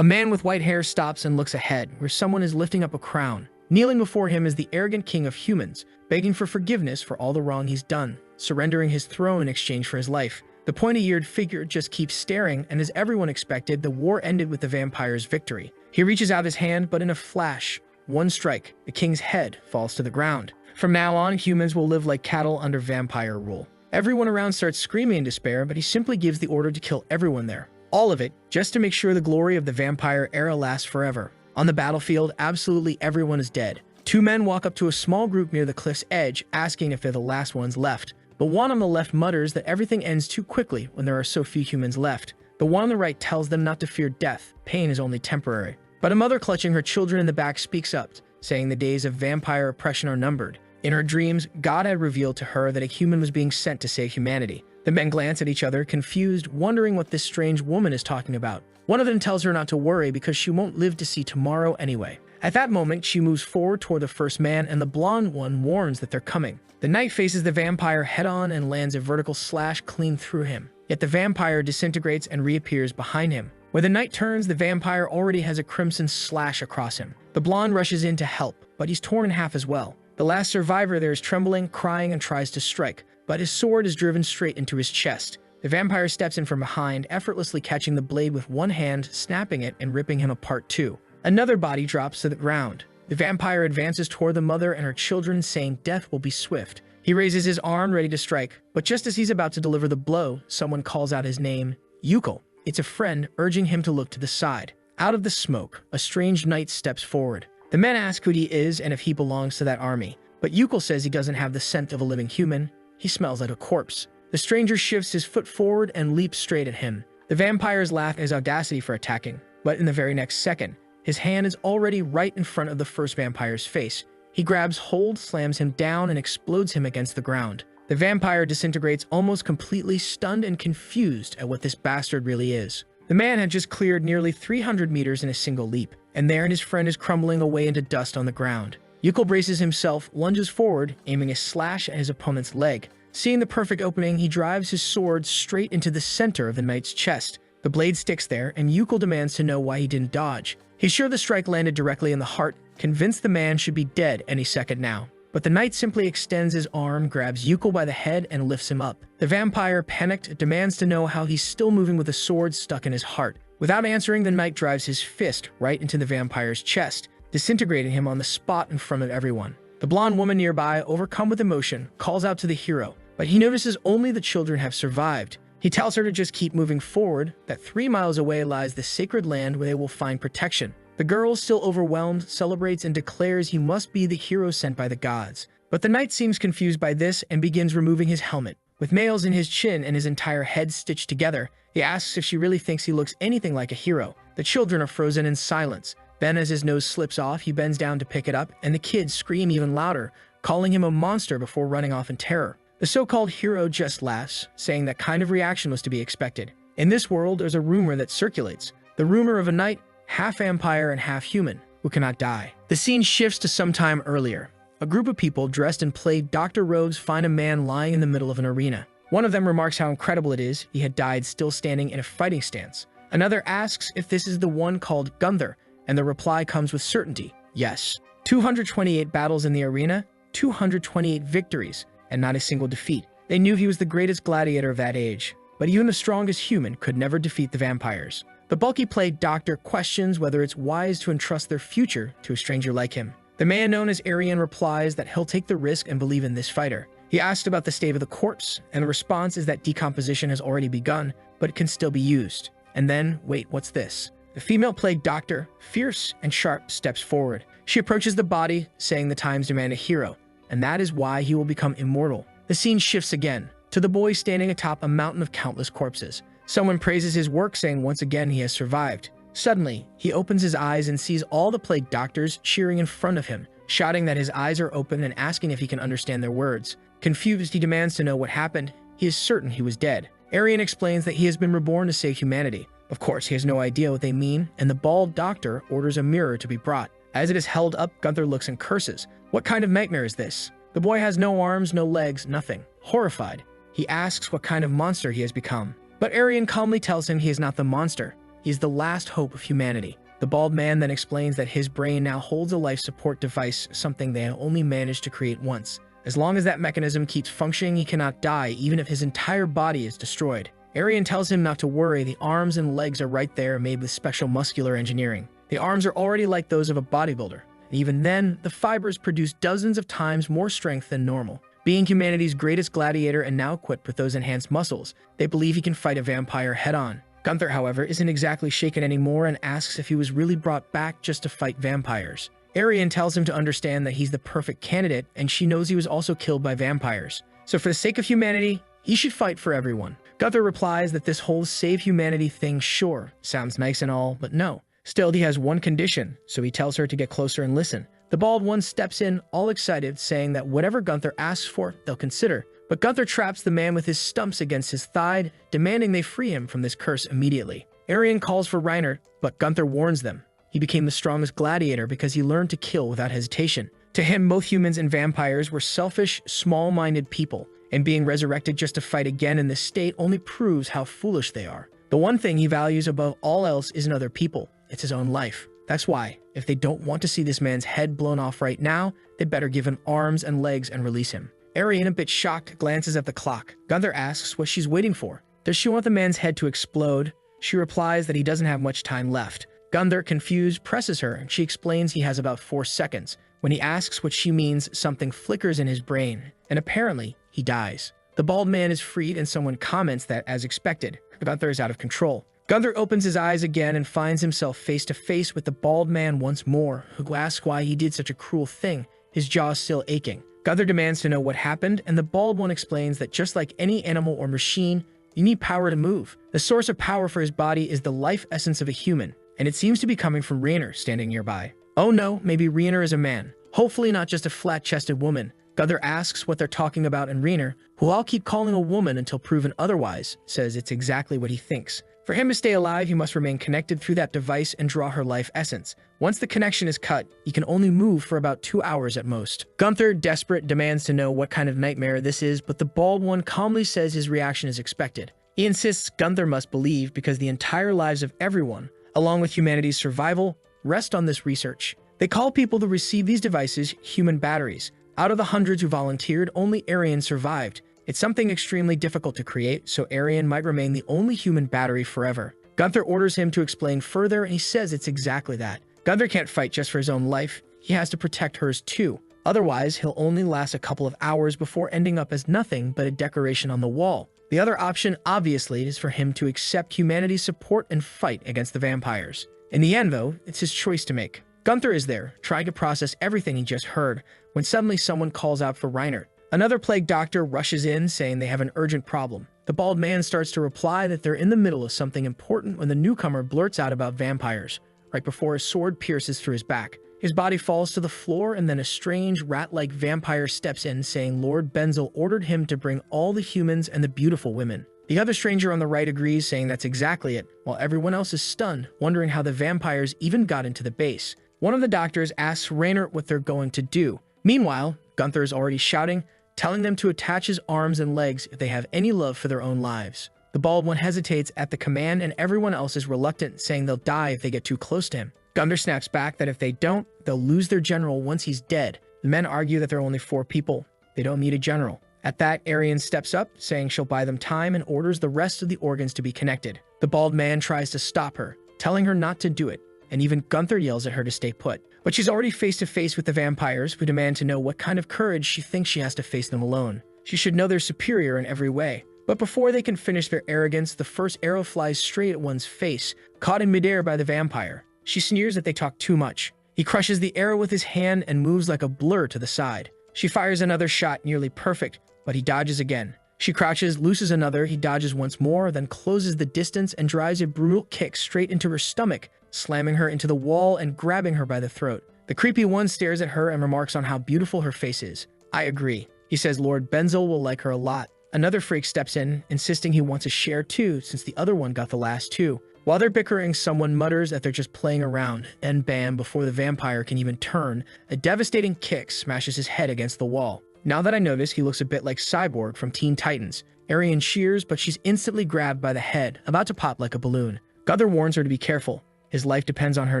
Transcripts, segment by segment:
A man with white hair stops and looks ahead, where someone is lifting up a crown. Kneeling before him is the arrogant king of humans, begging for forgiveness for all the wrong he's done, surrendering his throne in exchange for his life. The pointy-eared figure just keeps staring, and as everyone expected, the war ended with the vampire's victory. He reaches out his hand, but in a flash, one strike, the king's head falls to the ground. From now on, humans will live like cattle under vampire rule. Everyone around starts screaming in despair, but he simply gives the order to kill everyone there. All of it, just to make sure the glory of the vampire era lasts forever. On the battlefield, absolutely everyone is dead. Two men walk up to a small group near the cliff's edge, asking if they're the last ones left. The one on the left mutters that everything ends too quickly when there are so few humans left. The one on the right tells them not to fear death, pain is only temporary. But a mother clutching her children in the back speaks up, saying the days of vampire oppression are numbered. In her dreams, God had revealed to her that a human was being sent to save humanity. The men glance at each other, confused, wondering what this strange woman is talking about. One of them tells her not to worry because she won't live to see tomorrow anyway. At that moment, she moves forward toward the first man, and the blonde one warns that they're coming. The knight faces the vampire head-on and lands a vertical slash clean through him. Yet the vampire disintegrates and reappears behind him. When the knight turns, the vampire already has a crimson slash across him. The blonde rushes in to help, but he's torn in half as well. The last survivor there is trembling, crying, and tries to strike, but his sword is driven straight into his chest. The vampire steps in from behind, effortlessly catching the blade with one hand, snapping it, and ripping him apart too. Another body drops to the ground. The vampire advances toward the mother and her children, saying death will be swift. He raises his arm, ready to strike, but just as he's about to deliver the blow, someone calls out his name, Yukol. It's a friend, urging him to look to the side. Out of the smoke, a strange knight steps forward. The men ask who he is and if he belongs to that army, but Yukol says he doesn't have the scent of a living human. He smells like a corpse. The stranger shifts his foot forward and leaps straight at him. The vampires laugh at his audacity for attacking, but in the very next second, his hand is already right in front of the first vampire's face. He grabs hold, slams him down, and explodes him against the ground. The vampire disintegrates almost completely, stunned and confused at what this bastard really is. The man had just cleared nearly 300 meters in a single leap, and there his friend is crumbling away into dust on the ground. Yukol braces himself, lunges forward, aiming a slash at his opponent's leg. Seeing the perfect opening, he drives his sword straight into the center of the knight's chest. The blade sticks there, and Yukol demands to know why he didn't dodge. He's sure the strike landed directly in the heart, convinced the man should be dead any second now. But the knight simply extends his arm, grabs Yukol by the head, and lifts him up. The vampire, panicked, demands to know how he's still moving with a sword stuck in his heart. Without answering, the knight drives his fist right into the vampire's chest, disintegrating him on the spot in front of everyone. The blonde woman nearby, overcome with emotion, calls out to the hero, but he notices only the children have survived. He tells her to just keep moving forward, that 3 miles away lies the sacred land where they will find protection. The girl, still overwhelmed, celebrates and declares he must be the hero sent by the gods. But the knight seems confused by this and begins removing his helmet. With nails in his chin and his entire head stitched together, he asks if she really thinks he looks anything like a hero. The children are frozen in silence. Then, as his nose slips off, he bends down to pick it up, and the kids scream even louder, calling him a monster before running off in terror. The so-called hero just laughs, saying that kind of reaction was to be expected. In this world, there's a rumor that circulates. The rumor of a knight, half vampire and half human, who cannot die. The scene shifts to some time earlier. A group of people dressed in plaid doctor robes find a man lying in the middle of an arena. One of them remarks how incredible it is he had died still standing in a fighting stance. Another asks if this is the one called Gunther, and the reply comes with certainty, yes. 228 battles in the arena, 228 victories, and not a single defeat. They knew he was the greatest gladiator of that age, but even the strongest human could never defeat the vampires. The bulky plaid doctor questions whether it's wise to entrust their future to a stranger like him. The man known as Aryan replies that he'll take the risk and believe in this fighter. He asked about the state of the corpse, and the response is that decomposition has already begun, but it can still be used. And then, wait, what's this? The female plague doctor, fierce and sharp, steps forward. She approaches the body, saying the times demand a hero, and that is why he will become immortal. The scene shifts again, to the boy standing atop a mountain of countless corpses. Someone praises his work, saying once again he has survived. Suddenly, he opens his eyes and sees all the plague doctors cheering in front of him, shouting that his eyes are open and asking if he can understand their words. Confused, he demands to know what happened. He is certain he was dead. Aryan explains that he has been reborn to save humanity. Of course, he has no idea what they mean, and the bald doctor orders a mirror to be brought. As it is held up, Gunther looks and curses. What kind of nightmare is this? The boy has no arms, no legs, nothing. Horrified, he asks what kind of monster he has become. But Aryan calmly tells him he is not the monster. He's the last hope of humanity. The bald man then explains that his brain now holds a life support device, something they only managed to create once. As long as that mechanism keeps functioning, he cannot die, even if his entire body is destroyed. Arian tells him not to worry, the arms and legs are right there, made with special muscular engineering. The arms are already like those of a bodybuilder. And even then, the fibers produce dozens of times more strength than normal. Being humanity's greatest gladiator and now equipped with those enhanced muscles, they believe he can fight a vampire head-on. Gunther, however, isn't exactly shaken anymore and asks if he was really brought back just to fight vampires. Arian tells him to understand that he's the perfect candidate, and she knows he was also killed by vampires. So for the sake of humanity, he should fight for everyone. Gunther replies that this whole save humanity thing sure sounds nice and all, but no. Still, he has one condition, so he tells her to get closer and listen. The bald one steps in, all excited, saying that whatever Gunther asks for, they'll consider. But Gunther traps the man with his stumps against his thigh, demanding they free him from this curse immediately. Arian calls for Reiner, but Gunther warns them. He became the strongest gladiator because he learned to kill without hesitation. To him, both humans and vampires were selfish, small-minded people, and being resurrected just to fight again in this state only proves how foolish they are. The one thing he values above all else isn't other people, it's his own life. That's why, if they don't want to see this man's head blown off right now, they'd better give him arms and legs and release him. Arian, a bit shocked, glances at the clock. Gunther asks what she's waiting for. Does she want the man's head to explode? She replies that he doesn't have much time left. Gunther, confused, presses her, and she explains he has about 4 seconds. When he asks what she means, something flickers in his brain, and apparently, he dies. The bald man is freed, and someone comments that, as expected, Gunther is out of control. Gunther opens his eyes again and finds himself face to face with the bald man once more, who asks why he did such a cruel thing, his jaw still aching. Gunther demands to know what happened, and the bald one explains that just like any animal or machine, you need power to move. The source of power for his body is the life essence of a human, and it seems to be coming from Reiner standing nearby. Oh no, maybe Reiner is a man. Hopefully not just a flat-chested woman. Gunther asks what they're talking about, and Reiner, who I'll keep calling a woman until proven otherwise, says it's exactly what he thinks. For him to stay alive, he must remain connected through that device and draw her life essence. Once the connection is cut, he can only move for about 2 hours at most. Gunther, desperate, demands to know what kind of nightmare this is, but the bald one calmly says his reaction is expected. He insists Gunther must believe because the entire lives of everyone, along with humanity's survival, rest on this research. They call people to receive these devices human batteries. Out of the hundreds who volunteered, only Arian survived. It's something extremely difficult to create, so Arian might remain the only human battery forever. Gunther orders him to explain further, and he says it's exactly that. Gunther can't fight just for his own life, he has to protect hers too. Otherwise, he'll only last a couple of hours before ending up as nothing but a decoration on the wall. The other option, obviously, is for him to accept humanity's support and fight against the vampires. In the end, though, it's his choice to make. Gunther is there, trying to process everything he just heard, when suddenly someone calls out for Reiner. Another plague doctor rushes in, saying they have an urgent problem. The bald man starts to reply that they're in the middle of something important when the newcomer blurts out about vampires, right before his sword pierces through his back. His body falls to the floor, and then a strange, rat-like vampire steps in, saying Lord Benzel ordered him to bring all the humans and the beautiful women. The other stranger on the right agrees, saying that's exactly it, while everyone else is stunned, wondering how the vampires even got into the base. One of the doctors asks Reiner what they're going to do. Meanwhile, Gunther is already shouting, telling them to attach his arms and legs if they have any love for their own lives. The bald one hesitates at the command, and everyone else is reluctant, saying they'll die if they get too close to him. Gunther snaps back that if they don't, they'll lose their general once he's dead. The men argue that there are only 4 people. They don't need a general. At that, Arian steps up, saying she'll buy them time, and orders the rest of the organs to be connected. The bald man tries to stop her, telling her not to do it, and even Gunther yells at her to stay put. But she's already face to face with the vampires, who demand to know what kind of courage she thinks she has to face them alone. She should know they're superior in every way. But before they can finish their arrogance, the first arrow flies straight at one's face, caught in midair by the vampire. She sneers that they talk too much. He crushes the arrow with his hand and moves like a blur to the side. She fires another shot, nearly perfect, but he dodges again. She crouches, looses another, he dodges once more, then closes the distance and drives a brutal kick straight into her stomach, slamming her into the wall and grabbing her by the throat. The creepy one stares at her and remarks on how beautiful her face is. I agree. He says Lord Benzel will like her a lot. Another freak steps in, insisting he wants a share too, since the other one got the last 2. While they're bickering, someone mutters that they're just playing around, and bam, before the vampire can even turn, a devastating kick smashes his head against the wall. Now that I notice, he looks a bit like Cyborg from Teen Titans. Arian cheers, but she's instantly grabbed by the head, about to pop like a balloon. Gunther warns her to be careful. His life depends on her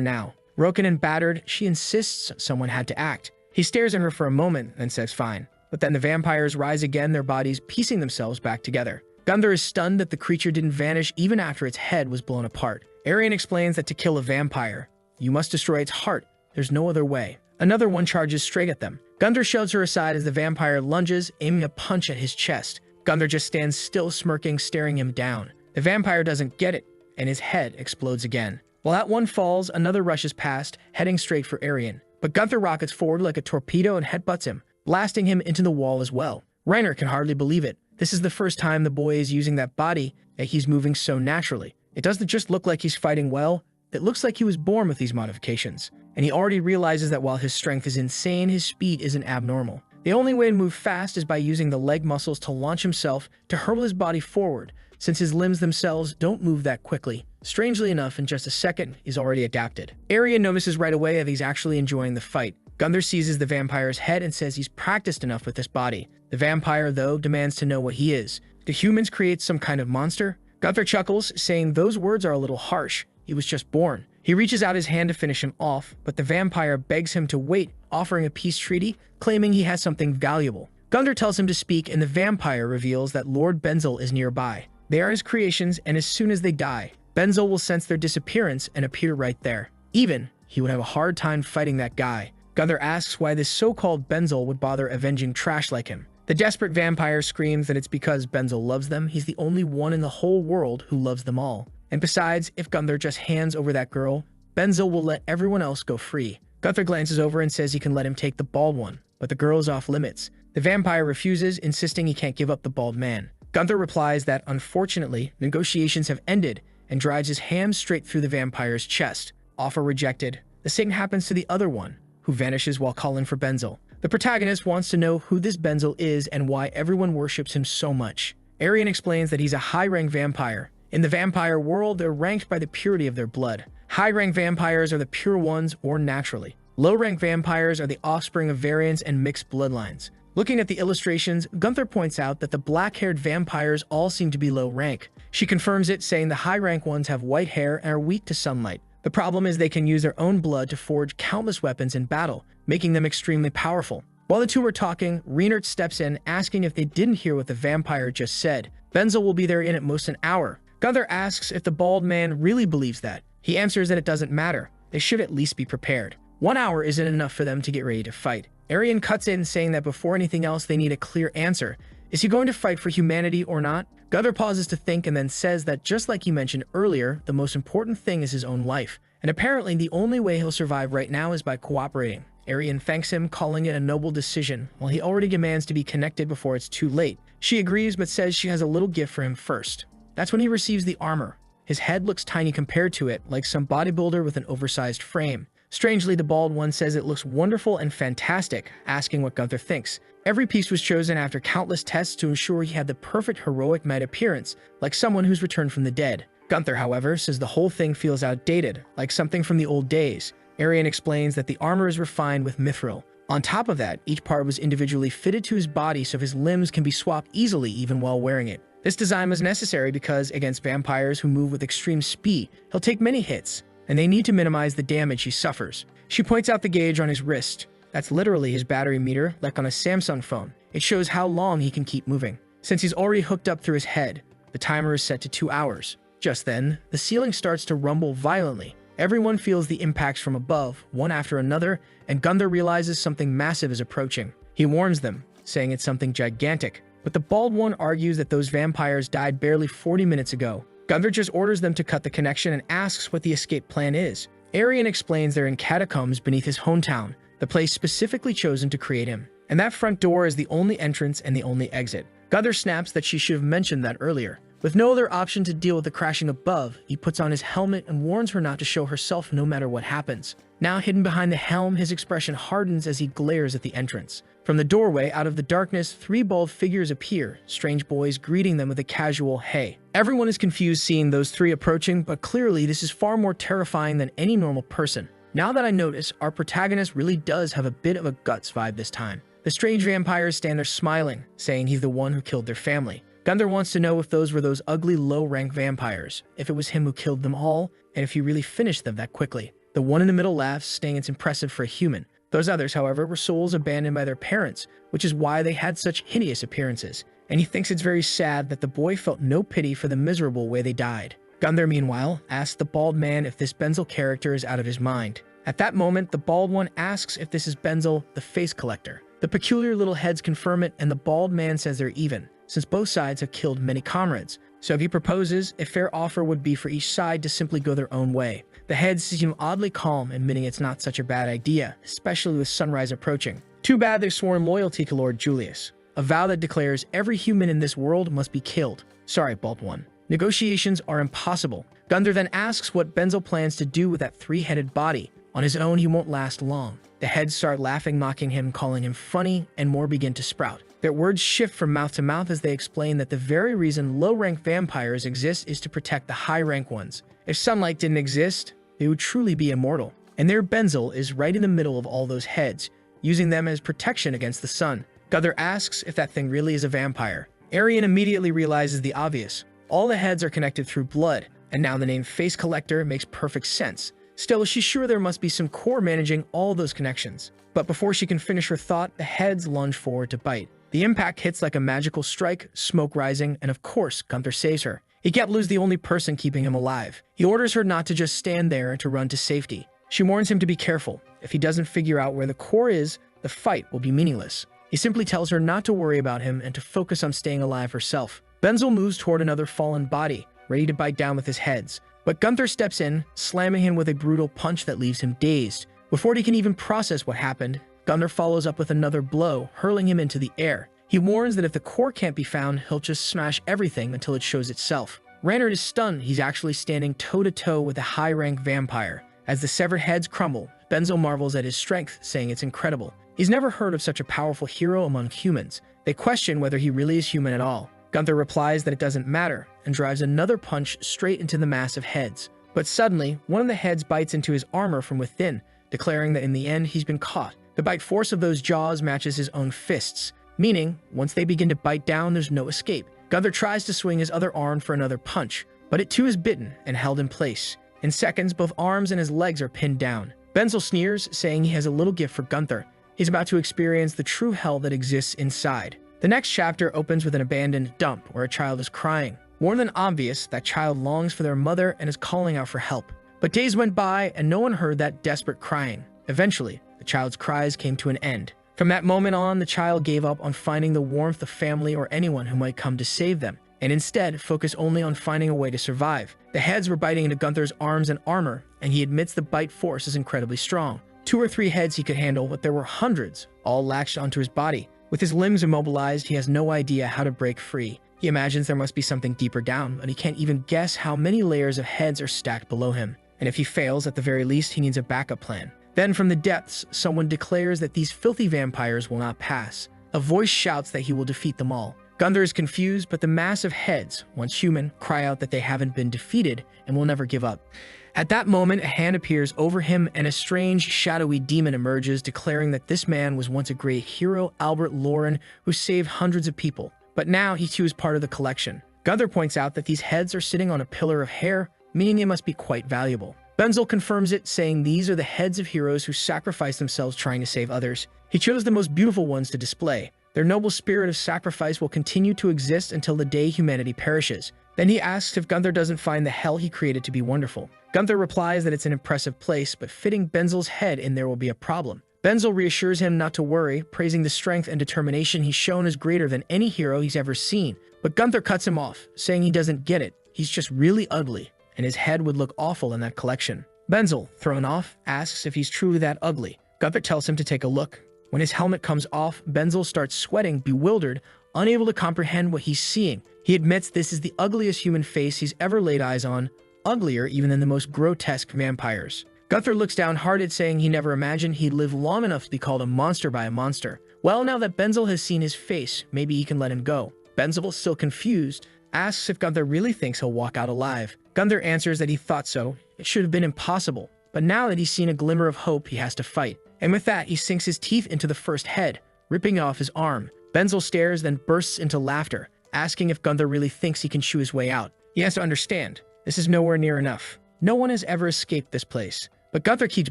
now. Broken and battered, she insists someone had to act. He stares at her for a moment, then says fine. But then the vampires rise again, their bodies piecing themselves back together. Gunther is stunned that the creature didn't vanish even after its head was blown apart. Arian explains that to kill a vampire, you must destroy its heart. There's no other way. Another one charges straight at them. Gunther shoves her aside as the vampire lunges, aiming a punch at his chest. Gunther just stands still, smirking, staring him down. The vampire doesn't get it, and his head explodes again. While that one falls, another rushes past, heading straight for Arian. But Gunther rockets forward like a torpedo and headbutts him, blasting him into the wall as well. Reiner can hardly believe it. This is the first time the boy is using that body, that he's moving so naturally. It doesn't just look like he's fighting well, it looks like he was born with these modifications. And he already realizes that while his strength is insane, his speed isn't abnormal. The only way to move fast is by using the leg muscles to launch himself, to hurl his body forward, since his limbs themselves don't move that quickly. Strangely enough, in just a second, he's already adapted. Arian notices right away that he's actually enjoying the fight. Gunther seizes the vampire's head and says he's practiced enough with this body. The vampire, though, demands to know what he is. Do humans create some kind of monster? Gunther chuckles, saying those words are a little harsh. He was just born. He reaches out his hand to finish him off, but the vampire begs him to wait, offering a peace treaty, claiming he has something valuable. Gunther tells him to speak, and the vampire reveals that Lord Benzel is nearby. They are his creations, and as soon as they die, Benzel will sense their disappearance and appear right there. Even, he would have a hard time fighting that guy. Gunther asks why this so-called Benzel would bother avenging trash like him. The desperate vampire screams that it's because Benzel loves them. He's the only one in the whole world who loves them all. And besides, if Gunther just hands over that girl, Benzel will let everyone else go free. Gunther glances over and says he can let him take the bald one, but the girl is off limits. The vampire refuses, insisting he can't give up the bald man. Gunther replies that, unfortunately, negotiations have ended, and drives his ham straight through the vampire's chest. Offer rejected. The same happens to the other one, who vanishes while calling for Benzel. The protagonist wants to know who this Benzel is and why everyone worships him so much. Arian explains that he's a high-rank vampire. In the vampire world, they're ranked by the purity of their blood. High-rank vampires are the pure ones, born naturally. Low-rank vampires are the offspring of variants and mixed bloodlines. Looking at the illustrations, Gunther points out that the black-haired vampires all seem to be low rank. She confirms it, saying the high-rank ones have white hair and are weak to sunlight. The problem is they can use their own blood to forge countless weapons in battle, making them extremely powerful. While the two were talking, Reinert steps in, asking if they didn't hear what the vampire just said. Benzel will be there in at most an hour. Gunther asks if the bald man really believes that. He answers that it doesn't matter. They should at least be prepared. 1 hour isn't enough for them to get ready to fight. Arian cuts in, saying that before anything else, they need a clear answer. Is he going to fight for humanity or not? Gunther pauses to think and then says that just like he mentioned earlier, the most important thing is his own life. And apparently the only way he'll survive right now is by cooperating. Arian thanks him, calling it a noble decision, while he already demands to be connected before it's too late. She agrees but says she has a little gift for him first. That's when he receives the armor. His head looks tiny compared to it, like some bodybuilder with an oversized frame. Strangely, the bald one says it looks wonderful and fantastic, asking what Gunther thinks. Every piece was chosen after countless tests to ensure he had the perfect heroic knight appearance, like someone who's returned from the dead. Gunther, however, says the whole thing feels outdated, like something from the old days. Arian explains that the armor is refined with mithril. On top of that, each part was individually fitted to his body so his limbs can be swapped easily even while wearing it. This design was necessary because, against vampires who move with extreme speed, he'll take many hits, and they need to minimize the damage he suffers. She points out the gauge on his wrist. That's literally his battery meter, like on a Samsung phone. It shows how long he can keep moving. Since he's already hooked up through his head, the timer is set to 2 hours. Just then, the ceiling starts to rumble violently. Everyone feels the impacts from above, one after another, and Gunther realizes something massive is approaching. He warns them, saying it's something gigantic. But the bald one argues that those vampires died barely 40 minutes ago. Gunther just orders them to cut the connection and asks what the escape plan is. Arian explains they're in catacombs beneath his hometown, the place specifically chosen to create him. And that front door is the only entrance and the only exit. Gunther snaps that she should have mentioned that earlier. With no other option to deal with the crashing above, he puts on his helmet and warns her not to show herself no matter what happens. Now hidden behind the helm, his expression hardens as he glares at the entrance. From the doorway, out of the darkness, 3 bald figures appear, strange boys greeting them with a casual hey. Everyone is confused seeing those 3 approaching, but clearly this is far more terrifying than any normal person. Now that I notice, our protagonist really does have a bit of a Guts vibe this time. The strange vampires stand there smiling, saying he's the one who killed their family. Gunther wants to know if those were those ugly low-rank vampires, if it was him who killed them all, and if he really finished them that quickly. The one in the middle laughs, saying it's impressive for a human. Those others, however, were souls abandoned by their parents, which is why they had such hideous appearances. And he thinks it's very sad that the boy felt no pity for the miserable way they died. Gunther, meanwhile, asks the bald man if this Benzel character is out of his mind. At that moment, the bald one asks if this is Benzel, the face collector. The peculiar little heads confirm it, and the bald man says they're even, since both sides have killed many comrades. So if he proposes, a fair offer would be for each side to simply go their own way. The heads seem oddly calm, admitting it's not such a bad idea, especially with sunrise approaching. Too bad they've sworn loyalty to Lord Julius, a vow that declares every human in this world must be killed. Sorry, bald one. Negotiations are impossible. Gunther then asks what Benzel plans to do with that three-headed body. On his own, he won't last long. The heads start laughing, mocking him, calling him funny, and more begin to sprout. Their words shift from mouth to mouth as they explain that the very reason low-rank vampires exist is to protect the high-rank ones. If sunlight didn't exist, they would truly be immortal. And their Benzel is right in the middle of all those heads, using them as protection against the sun. Gunther asks if that thing really is a vampire. Arian immediately realizes the obvious. All the heads are connected through blood, and now the name Face Collector makes perfect sense. Still, she's sure there must be some core managing all those connections. But before she can finish her thought, the heads lunge forward to bite. The impact hits like a magical strike, smoke rising, and of course, Gunther saves her. He can't lose the only person keeping him alive. He orders her not to just stand there and to run to safety. She warns him to be careful. If he doesn't figure out where the core is, the fight will be meaningless. He simply tells her not to worry about him and to focus on staying alive herself. Benzel moves toward another fallen body, ready to bite down with his heads. But Gunther steps in, slamming him with a brutal punch that leaves him dazed. Before he can even process what happened, Gunther follows up with another blow, hurling him into the air. He warns that if the core can't be found, he'll just smash everything until it shows itself. Reinhard is stunned. He's actually standing toe-to-toe with a high-rank vampire. As the severed heads crumble, Benzel marvels at his strength, saying it's incredible. He's never heard of such a powerful hero among humans. They question whether he really is human at all. Gunther replies that it doesn't matter, and drives another punch straight into the mass of heads. But suddenly, one of the heads bites into his armor from within, declaring that in the end he's been caught. The bite force of those jaws matches his own fists, meaning, once they begin to bite down, there's no escape. Gunther tries to swing his other arm for another punch, but it too is bitten and held in place. In seconds, both arms and his legs are pinned down. Benzel sneers, saying he has a little gift for Gunther. He's about to experience the true hell that exists inside. The next chapter opens with an abandoned dump where a child is crying. More than obvious, that child longs for their mother and is calling out for help. But days went by and no one heard that desperate crying. Eventually, the child's cries came to an end. From that moment on, the child gave up on finding the warmth of family or anyone who might come to save them, and instead focused only on finding a way to survive. The heads were biting into Gunther's arms and armor, and he admits the bite force is incredibly strong. 2 or 3 heads he could handle, but there were hundreds, all latched onto his body. With his limbs immobilized, he has no idea how to break free. He imagines there must be something deeper down, but he can't even guess how many layers of heads are stacked below him. And if he fails, at the very least, he needs a backup plan. Then from the depths, someone declares that these filthy vampires will not pass. A voice shouts that he will defeat them all. Gunther is confused, but the mass of heads, once human, cry out that they haven't been defeated and will never give up. At that moment, a hand appears over him and a strange, shadowy demon emerges, declaring that this man was once a great hero, Albert Lauren, who saved hundreds of people. But now he too is part of the collection. Gunther points out that these heads are sitting on a pillar of hair, meaning they must be quite valuable. Benzel confirms it, saying these are the heads of heroes who sacrifice themselves trying to save others. He chose the most beautiful ones to display. Their noble spirit of sacrifice will continue to exist until the day humanity perishes. Then he asks if Gunther doesn't find the hell he created to be wonderful. Gunther replies that it's an impressive place, but fitting Benzel's head in there will be a problem. Benzel reassures him not to worry, praising the strength and determination he's shown as greater than any hero he's ever seen. But Gunther cuts him off, saying he doesn't get it. He's just really ugly, and his head would look awful in that collection. Benzel, thrown off, asks if he's truly that ugly. Gunther tells him to take a look. When his helmet comes off, Benzel starts sweating, bewildered, unable to comprehend what he's seeing. He admits this is the ugliest human face he's ever laid eyes on, uglier even than the most grotesque vampires. Gunther looks downhearted, saying he never imagined he'd live long enough to be called a monster by a monster. Well, now that Benzel has seen his face, maybe he can let him go. Benzel, still confused, asks if Gunther really thinks he'll walk out alive. Gunther answers that he thought so. It should have been impossible. But now that he's seen a glimmer of hope, he has to fight. And with that, he sinks his teeth into the first head, ripping off his arm. Benzel stares, then bursts into laughter. asking if Gunther really thinks he can chew his way out. He has to understand, this is nowhere near enough. No one has ever escaped this place. But Gunther keeps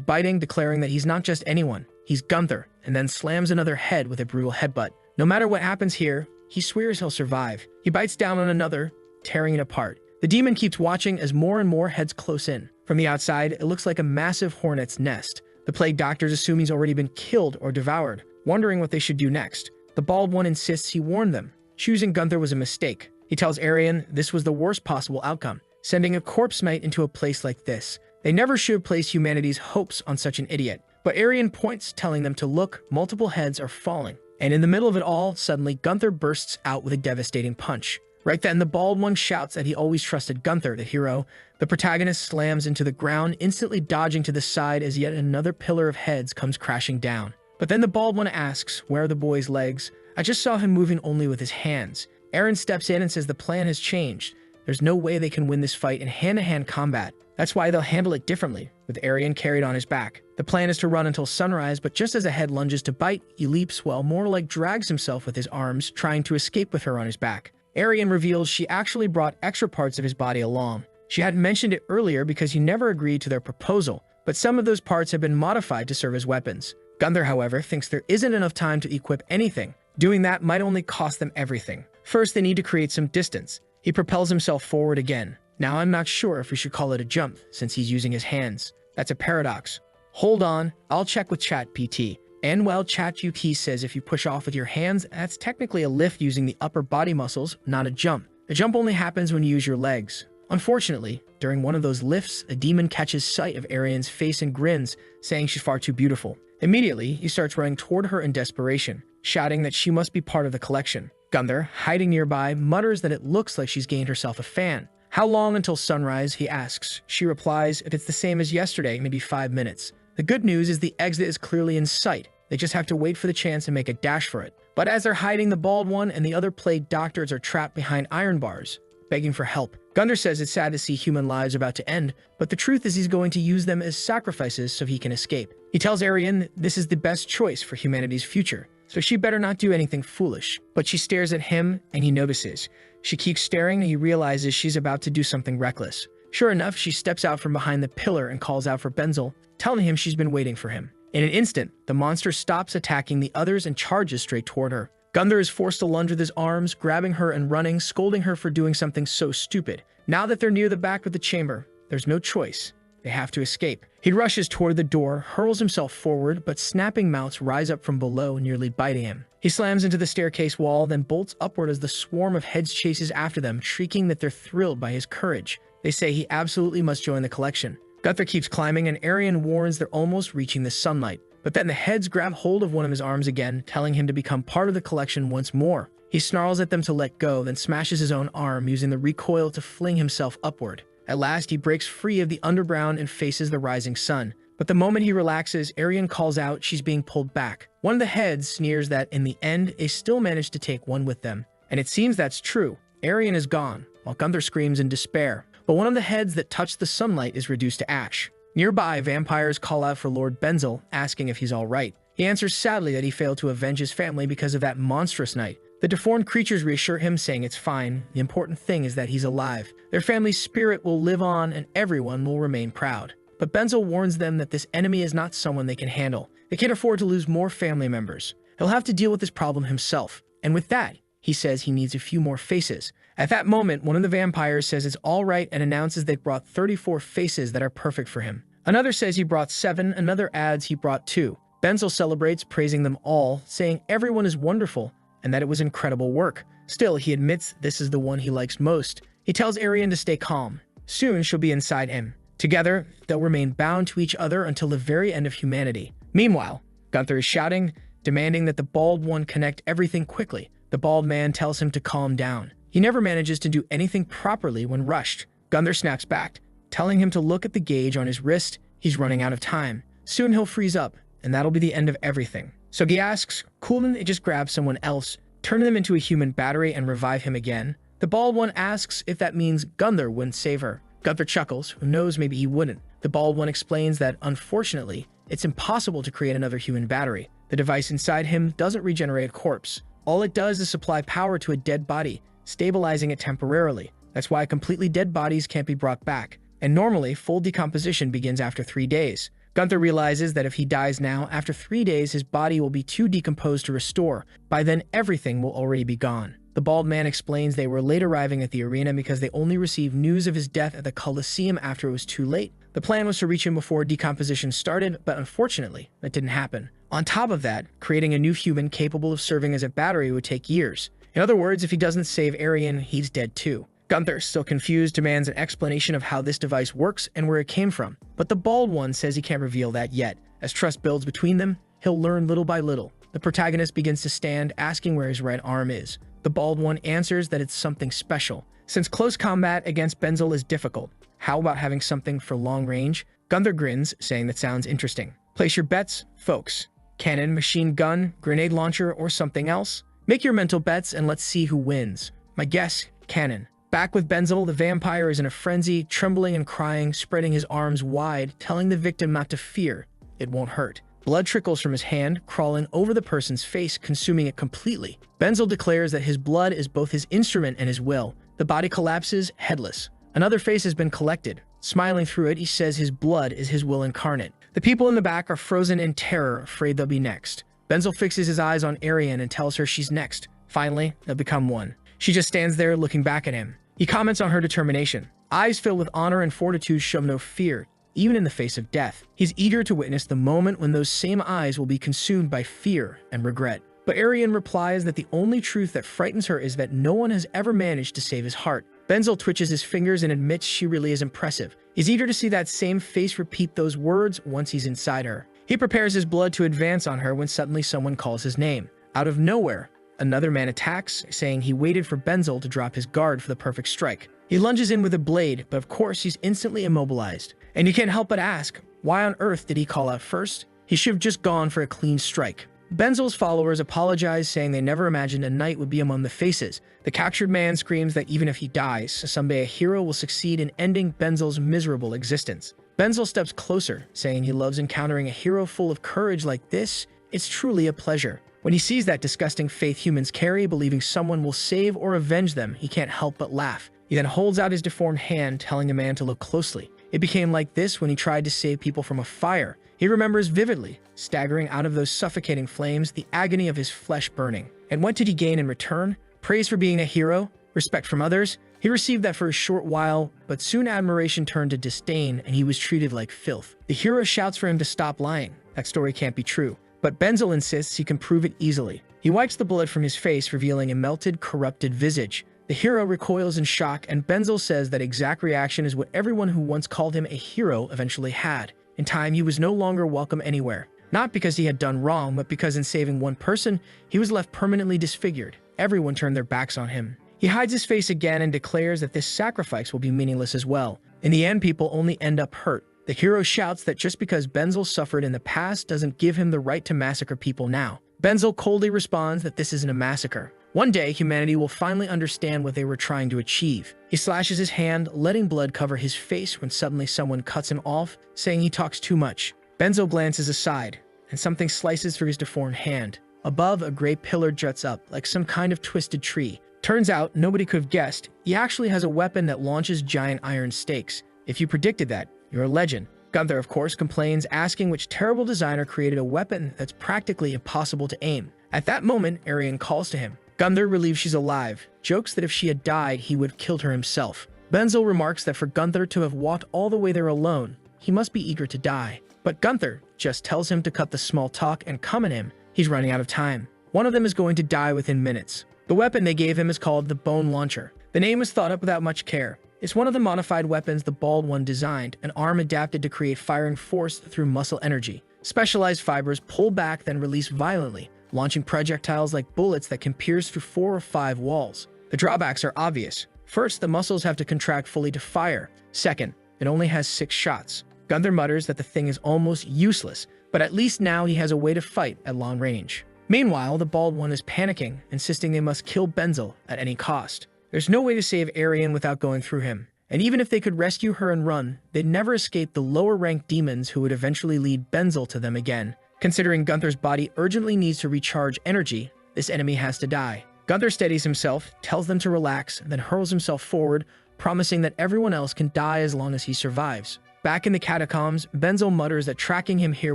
biting, declaring that he's not just anyone, he's Gunther, and then slams another head with a brutal headbutt. No matter what happens here, he swears he'll survive. He bites down on another, tearing it apart. The demon keeps watching as more and more heads close in. From the outside, it looks like a massive hornet's nest. The plague doctors assume he's already been killed or devoured, wondering what they should do next. The bald one insists he warned them. Choosing Gunther was a mistake. He tells Aryan this was the worst possible outcome, sending a corpse knight into a place like this. They never should place humanity's hopes on such an idiot. But Aryan points, telling them to look, multiple heads are falling. And in the middle of it all, suddenly Gunther bursts out with a devastating punch. Right then, the bald one shouts that he always trusted Gunther, the hero. The protagonist slams into the ground, instantly dodging to the side as yet another pillar of heads comes crashing down. But then the bald one asks, where are the boy's legs? I just saw him moving only with his hands. Aryan steps in and says the plan has changed. There's no way they can win this fight in hand-to-hand combat. That's why they'll handle it differently, with Aryan carried on his back. The plan is to run until sunrise, but just as a head lunges to bite, he leaps well, more like drags himself with his arms, trying to escape with her on his back. Aryan reveals she actually brought extra parts of his body along. She hadn't mentioned it earlier because he never agreed to their proposal, but some of those parts have been modified to serve as weapons. Gunther, however, thinks there isn't enough time to equip anything. Doing that might only cost them everything. First, they need to create some distance. He propels himself forward again. Now I'm not sure if we should call it a jump, since he's using his hands. That's a paradox. Hold on, I'll check with ChatGPT. And while ChatGPT says if you push off with your hands, that's technically a lift using the upper body muscles, not a jump. A jump only happens when you use your legs. Unfortunately, during one of those lifts, a demon catches sight of Aryan's face and grins, saying she's far too beautiful. Immediately, he starts running toward her in desperation, shouting that she must be part of the collection. Gunther, hiding nearby, mutters that it looks like she's gained herself a fan. How long until sunrise, he asks. She replies, if it's the same as yesterday, maybe 5 minutes. The good news is the exit is clearly in sight. They just have to wait for the chance and make a dash for it. But as they're hiding, the bald one and the other plague doctors are trapped behind iron bars, begging for help. Gunther says it's sad to see human lives about to end, but the truth is he's going to use them as sacrifices so he can escape. He tells Aryan this is the best choice for humanity's future, so she better not do anything foolish. But she stares at him, and he notices. She keeps staring, and he realizes she's about to do something reckless. Sure enough, she steps out from behind the pillar and calls out for Benzel, telling him she's been waiting for him. In an instant, the monster stops attacking the others and charges straight toward her. Gunther is forced to lunge with his arms, grabbing her and running, scolding her for doing something so stupid. Now that they're near the back of the chamber, there's no choice. They have to escape. He rushes toward the door, hurls himself forward, but snapping mouths rise up from below, nearly biting him. He slams into the staircase wall, then bolts upward as the swarm of heads chases after them, shrieking that they're thrilled by his courage. They say he absolutely must join the collection. Gunther keeps climbing, and Aryan warns they're almost reaching the sunlight. But then the heads grab hold of one of his arms again, telling him to become part of the collection once more. He snarls at them to let go, then smashes his own arm, using the recoil to fling himself upward. At last, he breaks free of the underground and faces the rising sun. But the moment he relaxes, Aryan calls out she's being pulled back. One of the heads sneers that, in the end, they still managed to take one with them. And it seems that's true. Aryan is gone, while Gunther screams in despair. But one of the heads that touched the sunlight is reduced to ash. Nearby, vampires call out for Lord Benzel, asking if he's all right. He answers sadly that he failed to avenge his family because of that monstrous night. The deformed creatures reassure him, saying it's fine. The important thing is that he's alive. Their family's spirit will live on, and everyone will remain proud. But Benzel warns them that this enemy is not someone they can handle. They can't afford to lose more family members. He'll have to deal with this problem himself. And with that, he says he needs a few more faces. At that moment, one of the vampires says it's all right and announces they've brought 34 faces that are perfect for him. Another says he brought 7, another adds he brought 2. Benzel celebrates, praising them all, saying everyone is wonderful and that it was incredible work. Still, he admits this is the one he likes most. He tells Aryan to stay calm. Soon she'll be inside him. Together, they'll remain bound to each other until the very end of humanity. Meanwhile, Gunther is shouting, demanding that the bald one connect everything quickly. The bald man tells him to calm down. He never manages to do anything properly when rushed. Gunther snaps back, telling him to look at the gauge on his wrist. He's running out of time. Soon he'll freeze up, and that'll be the end of everything. So he asks, cool then they just grab someone else, turn them into a human battery, and revive him again? The bald one asks if that means Gunther wouldn't save her. Gunther chuckles, who knows maybe he wouldn't. The bald one explains that, unfortunately, it's impossible to create another human battery. The device inside him doesn't regenerate a corpse. All it does is supply power to a dead body, stabilizing it temporarily. That's why completely dead bodies can't be brought back, and normally full decomposition begins after 3 days. Gunther realizes that if he dies now, after 3 days his body will be too decomposed to restore. By then everything will already be gone. The bald man explains they were late arriving at the arena because they only received news of his death at the Colosseum after it was too late. The plan was to reach him before decomposition started, but unfortunately, that didn't happen. On top of that, creating a new human capable of serving as a battery would take years. In other words, if he doesn't save Aryan, he's dead too. Gunther, still confused, demands an explanation of how this device works and where it came from, but the bald one says he can't reveal that yet. As trust builds between them, he'll learn little by little. The protagonist begins to stand, asking where his right arm is. The bald one answers that it's something special. Since close combat against Benzel is difficult, how about having something for long range? Gunther grins, saying that sounds interesting. Place your bets, folks. Cannon, machine gun, grenade launcher, or something else? Make your mental bets and let's see who wins. My guess, cannon. Back with Benzel, the vampire is in a frenzy, trembling and crying, spreading his arms wide, telling the victim not to fear. It won't hurt. Blood trickles from his hand, crawling over the person's face, consuming it completely. Benzel declares that his blood is both his instrument and his will. The body collapses, headless. Another face has been collected. Smiling through it, he says his blood is his will incarnate. The people in the back are frozen in terror, afraid they'll be next. Benzel fixes his eyes on Aryan and tells her she's next. Finally, they'll become one. She just stands there looking back at him. He comments on her determination. Eyes filled with honor and fortitude show no fear, even in the face of death. He's eager to witness the moment when those same eyes will be consumed by fear and regret. But Aryan replies that the only truth that frightens her is that no one has ever managed to save his heart. Benzel twitches his fingers and admits she really is impressive. He's eager to see that same face repeat those words once he's inside her. He prepares his blood to advance on her when suddenly someone calls his name. Out of nowhere, another man attacks, saying he waited for Benzel to drop his guard for the perfect strike. He lunges in with a blade, but of course he's instantly immobilized. And you can't help but ask, why on earth did he call out first? He should have just gone for a clean strike. Benzel's followers apologize, saying they never imagined a knight would be among the faces. The captured man screams that even if he dies, someday a hero will succeed in ending Benzel's miserable existence. Benzel steps closer, saying he loves encountering a hero full of courage like this. It's truly a pleasure. When he sees that disgusting faith humans carry, believing someone will save or avenge them, he can't help but laugh. He then holds out his deformed hand, telling the man to look closely. It became like this when he tried to save people from a fire. He remembers vividly, staggering out of those suffocating flames, the agony of his flesh burning. And what did he gain in return? Praise for being a hero? Respect from others? He received that for a short while, but soon admiration turned to disdain and he was treated like filth. The hero shouts for him to stop lying. That story can't be true. But Benzel insists he can prove it easily. He wipes the blood from his face, revealing a melted, corrupted visage. The hero recoils in shock, and Benzel says that exact reaction is what everyone who once called him a hero eventually had. In time, he was no longer welcome anywhere. Not because he had done wrong, but because in saving one person, he was left permanently disfigured. Everyone turned their backs on him. He hides his face again and declares that this sacrifice will be meaningless as well. In the end, people only end up hurt. The hero shouts that just because Benzel suffered in the past doesn't give him the right to massacre people now. Benzel coldly responds that this isn't a massacre. One day, humanity will finally understand what they were trying to achieve. He slashes his hand, letting blood cover his face when suddenly someone cuts him off, saying he talks too much. Benzel glances aside, and something slices through his deformed hand. Above, a gray pillar juts up, like some kind of twisted tree. Turns out, nobody could have guessed, he actually has a weapon that launches giant iron stakes. If you predicted that, you're a legend. Gunther, of course, complains, asking which terrible designer created a weapon that's practically impossible to aim. At that moment, Aryan calls to him. Gunther relieves she's alive, jokes that if she had died, he would have killed her himself. Benzel remarks that for Gunther to have walked all the way there alone, he must be eager to die. But Gunther just tells him to cut the small talk and come at him. He's running out of time. One of them is going to die within minutes. The weapon they gave him is called the Bone Launcher. The name was thought up without much care. It's one of the modified weapons the Bald One designed, an arm adapted to create firing force through muscle energy. Specialized fibers pull back, then release violently, launching projectiles like bullets that can pierce through 4 or 5 walls. The drawbacks are obvious. First, the muscles have to contract fully to fire. Second, it only has 6 shots. Gunther mutters that the thing is almost useless, but at least now he has a way to fight at long range. Meanwhile, the Bald One is panicking, insisting they must kill Benzel at any cost. There's no way to save Aryan without going through him, and even if they could rescue her and run, they'd never escape the lower-ranked demons who would eventually lead Benzel to them again. Considering Gunther's body urgently needs to recharge energy, this enemy has to die. Gunther steadies himself, tells them to relax, then hurls himself forward, promising that everyone else can die as long as he survives. Back in the catacombs, Benzel mutters that tracking him here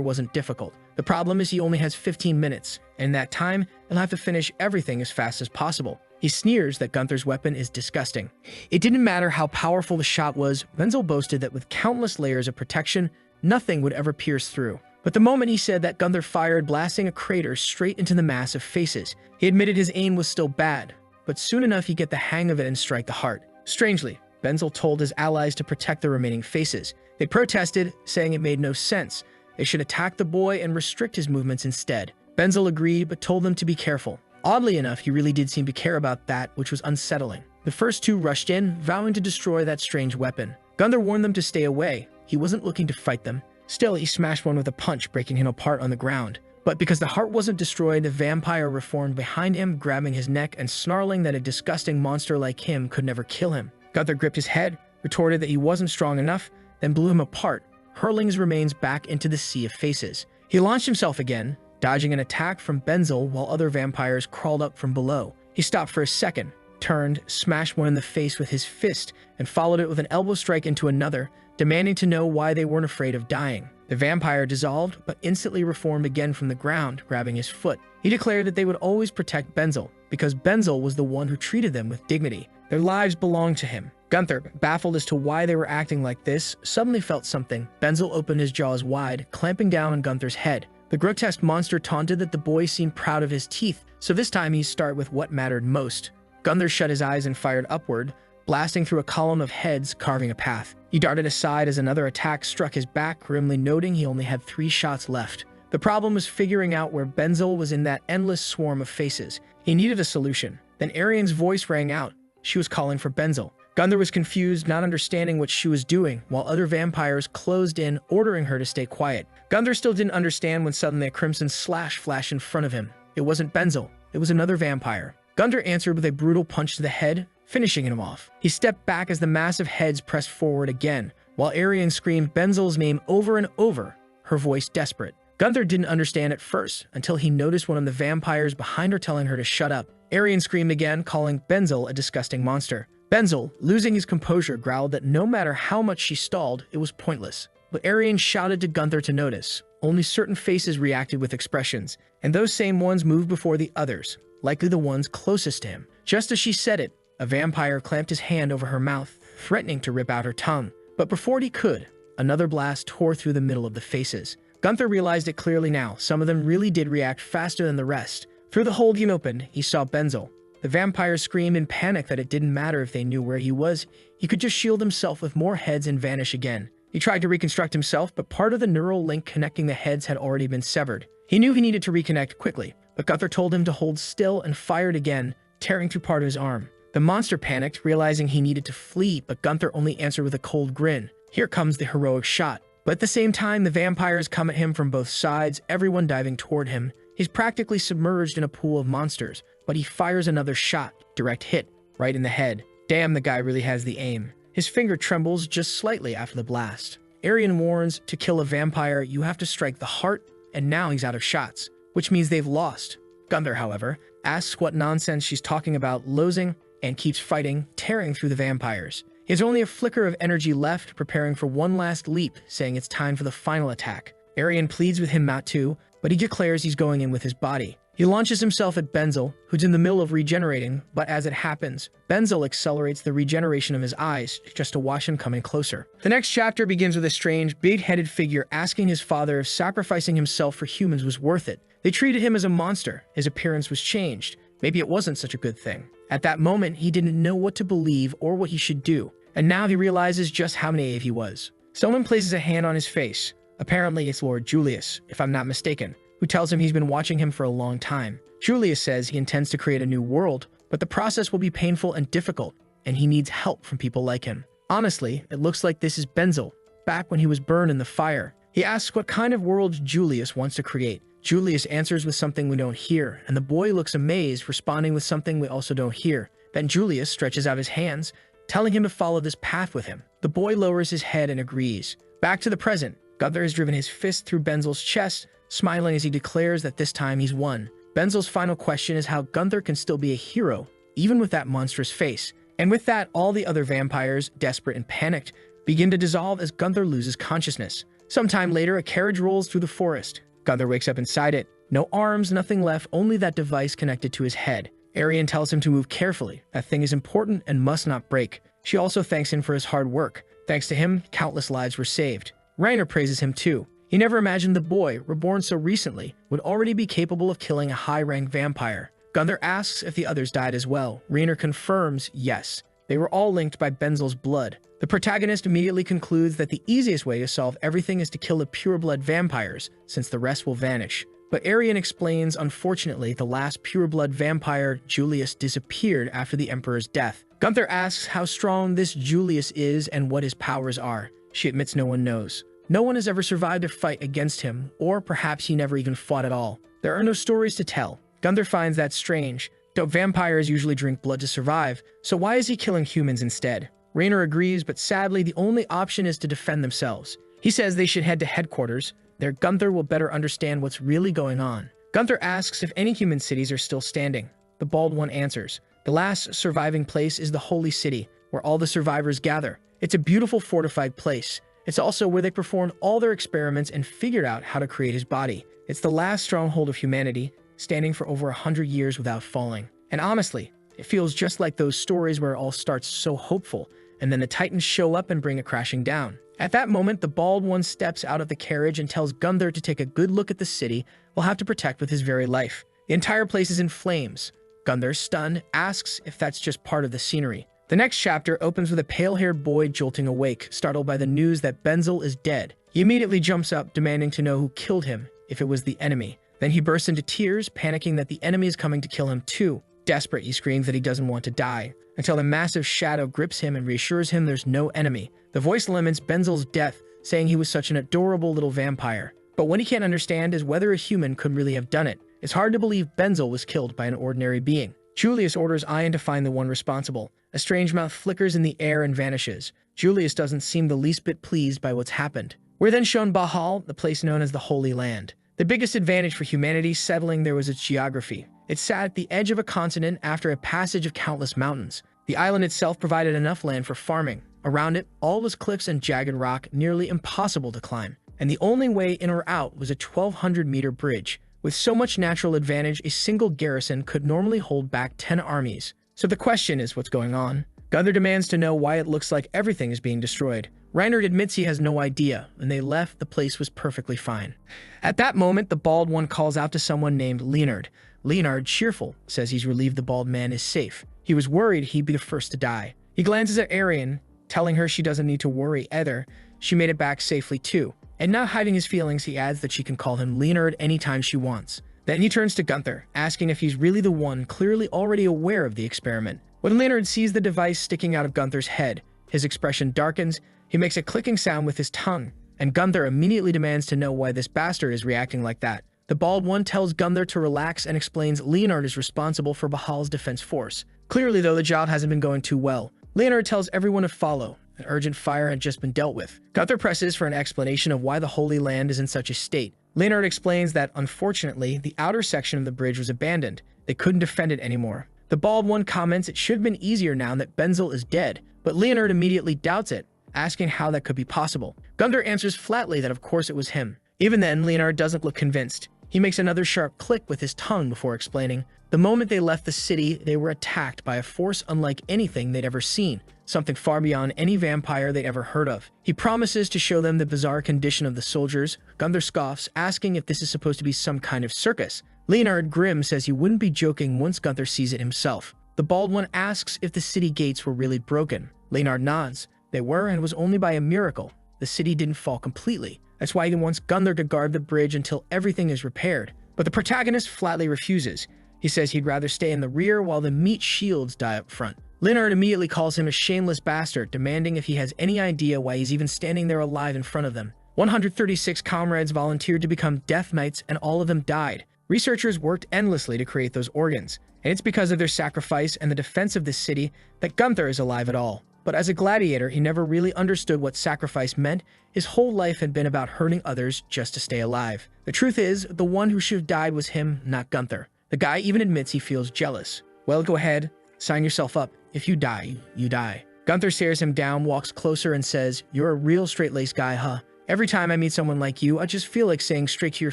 wasn't difficult. The problem is he only has 15 minutes, and in that time, he'll have to finish everything as fast as possible. He sneers that Gunther's weapon is disgusting. It didn't matter how powerful the shot was, Benzel boasted that with countless layers of protection, nothing would ever pierce through. But the moment he said that, Gunther fired, blasting a crater straight into the mass of faces. He admitted his aim was still bad, but soon enough he'd get the hang of it and strike the heart. Strangely, Benzel told his allies to protect the remaining faces. They protested, saying it made no sense. They should attack the boy and restrict his movements instead. Benzel agreed, but told them to be careful. Oddly enough, he really did seem to care about that, which was unsettling. The first two rushed in, vowing to destroy that strange weapon. Gunther warned them to stay away. He wasn't looking to fight them. Still, he smashed one with a punch, breaking him apart on the ground. But because the heart wasn't destroyed, the vampire reformed behind him, grabbing his neck and snarling that a disgusting monster like him could never kill him. Gunther gripped his head, retorted that he wasn't strong enough, then blew him apart, hurling his remains back into the sea of faces. He launched himself again, dodging an attack from Benzel while other vampires crawled up from below. He stopped for a second, turned, smashed one in the face with his fist, and followed it with an elbow strike into another, demanding to know why they weren't afraid of dying. The vampire dissolved, but instantly reformed again from the ground, grabbing his foot. He declared that they would always protect Benzel, because Benzel was the one who treated them with dignity. Their lives belonged to him. Gunther, baffled as to why they were acting like this, suddenly felt something. Benzel opened his jaws wide, clamping down on Gunther's head. The grotesque monster taunted that the boy seemed proud of his teeth, so this time he'd start with what mattered most. Gunther shut his eyes and fired upward, blasting through a column of heads, carving a path. He darted aside as another attack struck his back, grimly noting he only had 3 shots left. The problem was figuring out where Benzel was in that endless swarm of faces. He needed a solution. Then Arian's voice rang out. She was calling for Benzel. Gunther was confused, not understanding what she was doing, while other vampires closed in, ordering her to stay quiet. Gunther still didn't understand when suddenly a crimson slash flashed in front of him. It wasn't Benzel. It was another vampire. Gunther answered with a brutal punch to the head, finishing him off. He stepped back as the massive heads pressed forward again, while Arian screamed Benzel's name over and over, her voice desperate. Gunther didn't understand at first, until he noticed one of the vampires behind her telling her to shut up. Arian screamed again, calling Benzel a disgusting monster. Benzel, losing his composure, growled that no matter how much she stalled, it was pointless. But Arian shouted to Gunther to notice. Only certain faces reacted with expressions, and those same ones moved before the others, likely the ones closest to him. Just as she said it, a vampire clamped his hand over her mouth, threatening to rip out her tongue. But before he could, another blast tore through the middle of the faces. Gunther realized it clearly now. Some of them really did react faster than the rest. Through the hole he opened, he saw Benzel. The vampire screamed in panic that it didn't matter if they knew where he was. He could just shield himself with more heads and vanish again. He tried to reconstruct himself, but part of the neural link connecting the heads had already been severed. He knew he needed to reconnect quickly, but Gunther told him to hold still and fired again, tearing through part of his arm. The monster panicked, realizing he needed to flee, but Gunther only answered with a cold grin. Here comes the heroic shot. But at the same time, the vampires come at him from both sides, everyone diving toward him. He's practically submerged in a pool of monsters, but he fires another shot, direct hit, right in the head. Damn, the guy really has the aim. His finger trembles just slightly after the blast. Arian warns, to kill a vampire, you have to strike the heart, and now he's out of shots, which means they've lost. Gunther, however, asks what nonsense she's talking about losing, and keeps fighting, tearing through the vampires. He has only a flicker of energy left, preparing for one last leap, saying it's time for the final attack. Arian pleads with him not to, but he declares he's going in with his body. He launches himself at Benzel, who's in the middle of regenerating, but as it happens, Benzel accelerates the regeneration of his eyes just to watch him coming closer. The next chapter begins with a strange, big-headed figure asking his father if sacrificing himself for humans was worth it. They treated him as a monster. His appearance was changed. Maybe it wasn't such a good thing. At that moment, he didn't know what to believe or what he should do, and now he realizes just how naive he was. Someone places a hand on his face. Apparently, it's Lord Julius, if I'm not mistaken, who tells him he's been watching him for a long time. Julius says he intends to create a new world, but the process will be painful and difficult, and he needs help from people like him. Honestly, it looks like this is Benzel, back when he was burned in the fire. He asks what kind of world Julius wants to create. Julius answers with something we don't hear, and the boy looks amazed, responding with something we also don't hear. Then Julius stretches out his hands, telling him to follow this path with him. The boy lowers his head and agrees. Back to the present, Gunther has driven his fist through Benzel's chest, smiling as he declares that this time he's won. Benzel's final question is how Gunther can still be a hero, even with that monstrous face. And with that, all the other vampires, desperate and panicked, begin to dissolve as Gunther loses consciousness. Sometime later, a carriage rolls through the forest. Gunther wakes up inside it. No arms, nothing left, only that device connected to his head. Arian tells him to move carefully. That thing is important and must not break. She also thanks him for his hard work. Thanks to him, countless lives were saved. Reiner praises him too. He never imagined the boy, reborn so recently, would already be capable of killing a high-ranked vampire. Gunther asks if the others died as well. Reiner confirms yes. They were all linked by Benzel's blood. The protagonist immediately concludes that the easiest way to solve everything is to kill the pure-blood vampires, since the rest will vanish. But Arian explains, unfortunately, the last pure-blood vampire, Julius, disappeared after the Emperor's death. Gunther asks how strong this Julius is and what his powers are. She admits no one knows. No one has ever survived a fight against him, or perhaps he never even fought at all. There are no stories to tell. Gunther finds that strange. Though vampires usually drink blood to survive, so why is he killing humans instead? Reiner agrees, but sadly the only option is to defend themselves. He says they should head to headquarters. There Gunther will better understand what's really going on. Gunther asks if any human cities are still standing. The Bald One answers. The last surviving place is the Holy City, where all the survivors gather. It's a beautiful fortified place. It's also where they performed all their experiments and figured out how to create his body. It's the last stronghold of humanity, standing for over 100 years without falling. And honestly, it feels just like those stories where it all starts so hopeful, and then the Titans show up and bring it crashing down. At that moment, the Bald One steps out of the carriage and tells Gunther to take a good look at the city we'll have to protect with his very life. The entire place is in flames. Gunther, stunned, asks if that's just part of the scenery. The next chapter opens with a pale-haired boy jolting awake, startled by the news that Benzel is dead. He immediately jumps up, demanding to know who killed him, if it was the enemy. Then he bursts into tears, panicking that the enemy is coming to kill him too. Desperate, he screams that he doesn't want to die, until a massive shadow grips him and reassures him there's no enemy. The voice laments Benzel's death, saying he was such an adorable little vampire. But what he can't understand is whether a human could really have done it. It's hard to believe Benzel was killed by an ordinary being. Julius orders Ian to find the one responsible. A strange mouth flickers in the air and vanishes. Julius doesn't seem the least bit pleased by what's happened. We're then shown Bahal, the place known as the Holy Land. The biggest advantage for humanity settling there was its geography. It sat at the edge of a continent after a passage of countless mountains. The island itself provided enough land for farming. Around it, all was cliffs and jagged rock, nearly impossible to climb. And the only way in or out was a 1,200-meter bridge. With so much natural advantage, a single garrison could normally hold back 10 armies. So the question is, what's going on? Gunther demands to know why it looks like everything is being destroyed. Reiner admits he has no idea. When they left, the place was perfectly fine. At that moment, the Bald One calls out to someone named Leonard. Leonard, cheerful, says he's relieved the bald man is safe. He was worried he'd be the first to die. He glances at Arian, telling her she doesn't need to worry either. She made it back safely too. And not hiding his feelings, he adds that she can call him Leonard anytime she wants. Then he turns to Gunther, asking if he's really the one clearly already aware of the experiment. When Leonard sees the device sticking out of Gunther's head, his expression darkens, he makes a clicking sound with his tongue, and Gunther immediately demands to know why this bastard is reacting like that. The Bald One tells Gunther to relax and explains Leonard is responsible for Bahal's defense force. Clearly, though, the job hasn't been going too well. Leonard tells everyone to follow. An urgent fire had just been dealt with. Gunther presses for an explanation of why the Holy Land is in such a state. Leonard explains that, unfortunately, the outer section of the bridge was abandoned. They couldn't defend it anymore. The Bald One comments it should have been easier now that Benzel is dead, but Leonard immediately doubts it, asking how that could be possible. Gunther answers flatly that of course it was him. Even then, Leonard doesn't look convinced. He makes another sharp click with his tongue before explaining. The moment they left the city, they were attacked by a force unlike anything they'd ever seen, something far beyond any vampire they'd ever heard of. He promises to show them the bizarre condition of the soldiers. Gunther scoffs, asking if this is supposed to be some kind of circus. Leonard, grim, says he wouldn't be joking once Gunther sees it himself. The Bald One asks if the city gates were really broken. Leonard nods. They were, and it was only by a miracle. The city didn't fall completely. That's why he wants Gunther to guard the bridge until everything is repaired. But the protagonist flatly refuses. He says he'd rather stay in the rear while the meat shields die up front. Leonard immediately calls him a shameless bastard, demanding if he has any idea why he's even standing there alive in front of them. 136 comrades volunteered to become Death Knights, and all of them died. Researchers worked endlessly to create those organs, and it's because of their sacrifice and the defense of this city that Gunther is alive at all. But as a gladiator, he never really understood what sacrifice meant. His whole life had been about hurting others just to stay alive. The truth is, the one who should have died was him, not Gunther. The guy even admits he feels jealous. Well, go ahead, sign yourself up. If you die, you die. Gunther stares him down, walks closer, and says, "You're a real straight-laced guy, huh? Every time I meet someone like you, I just feel like saying straight to your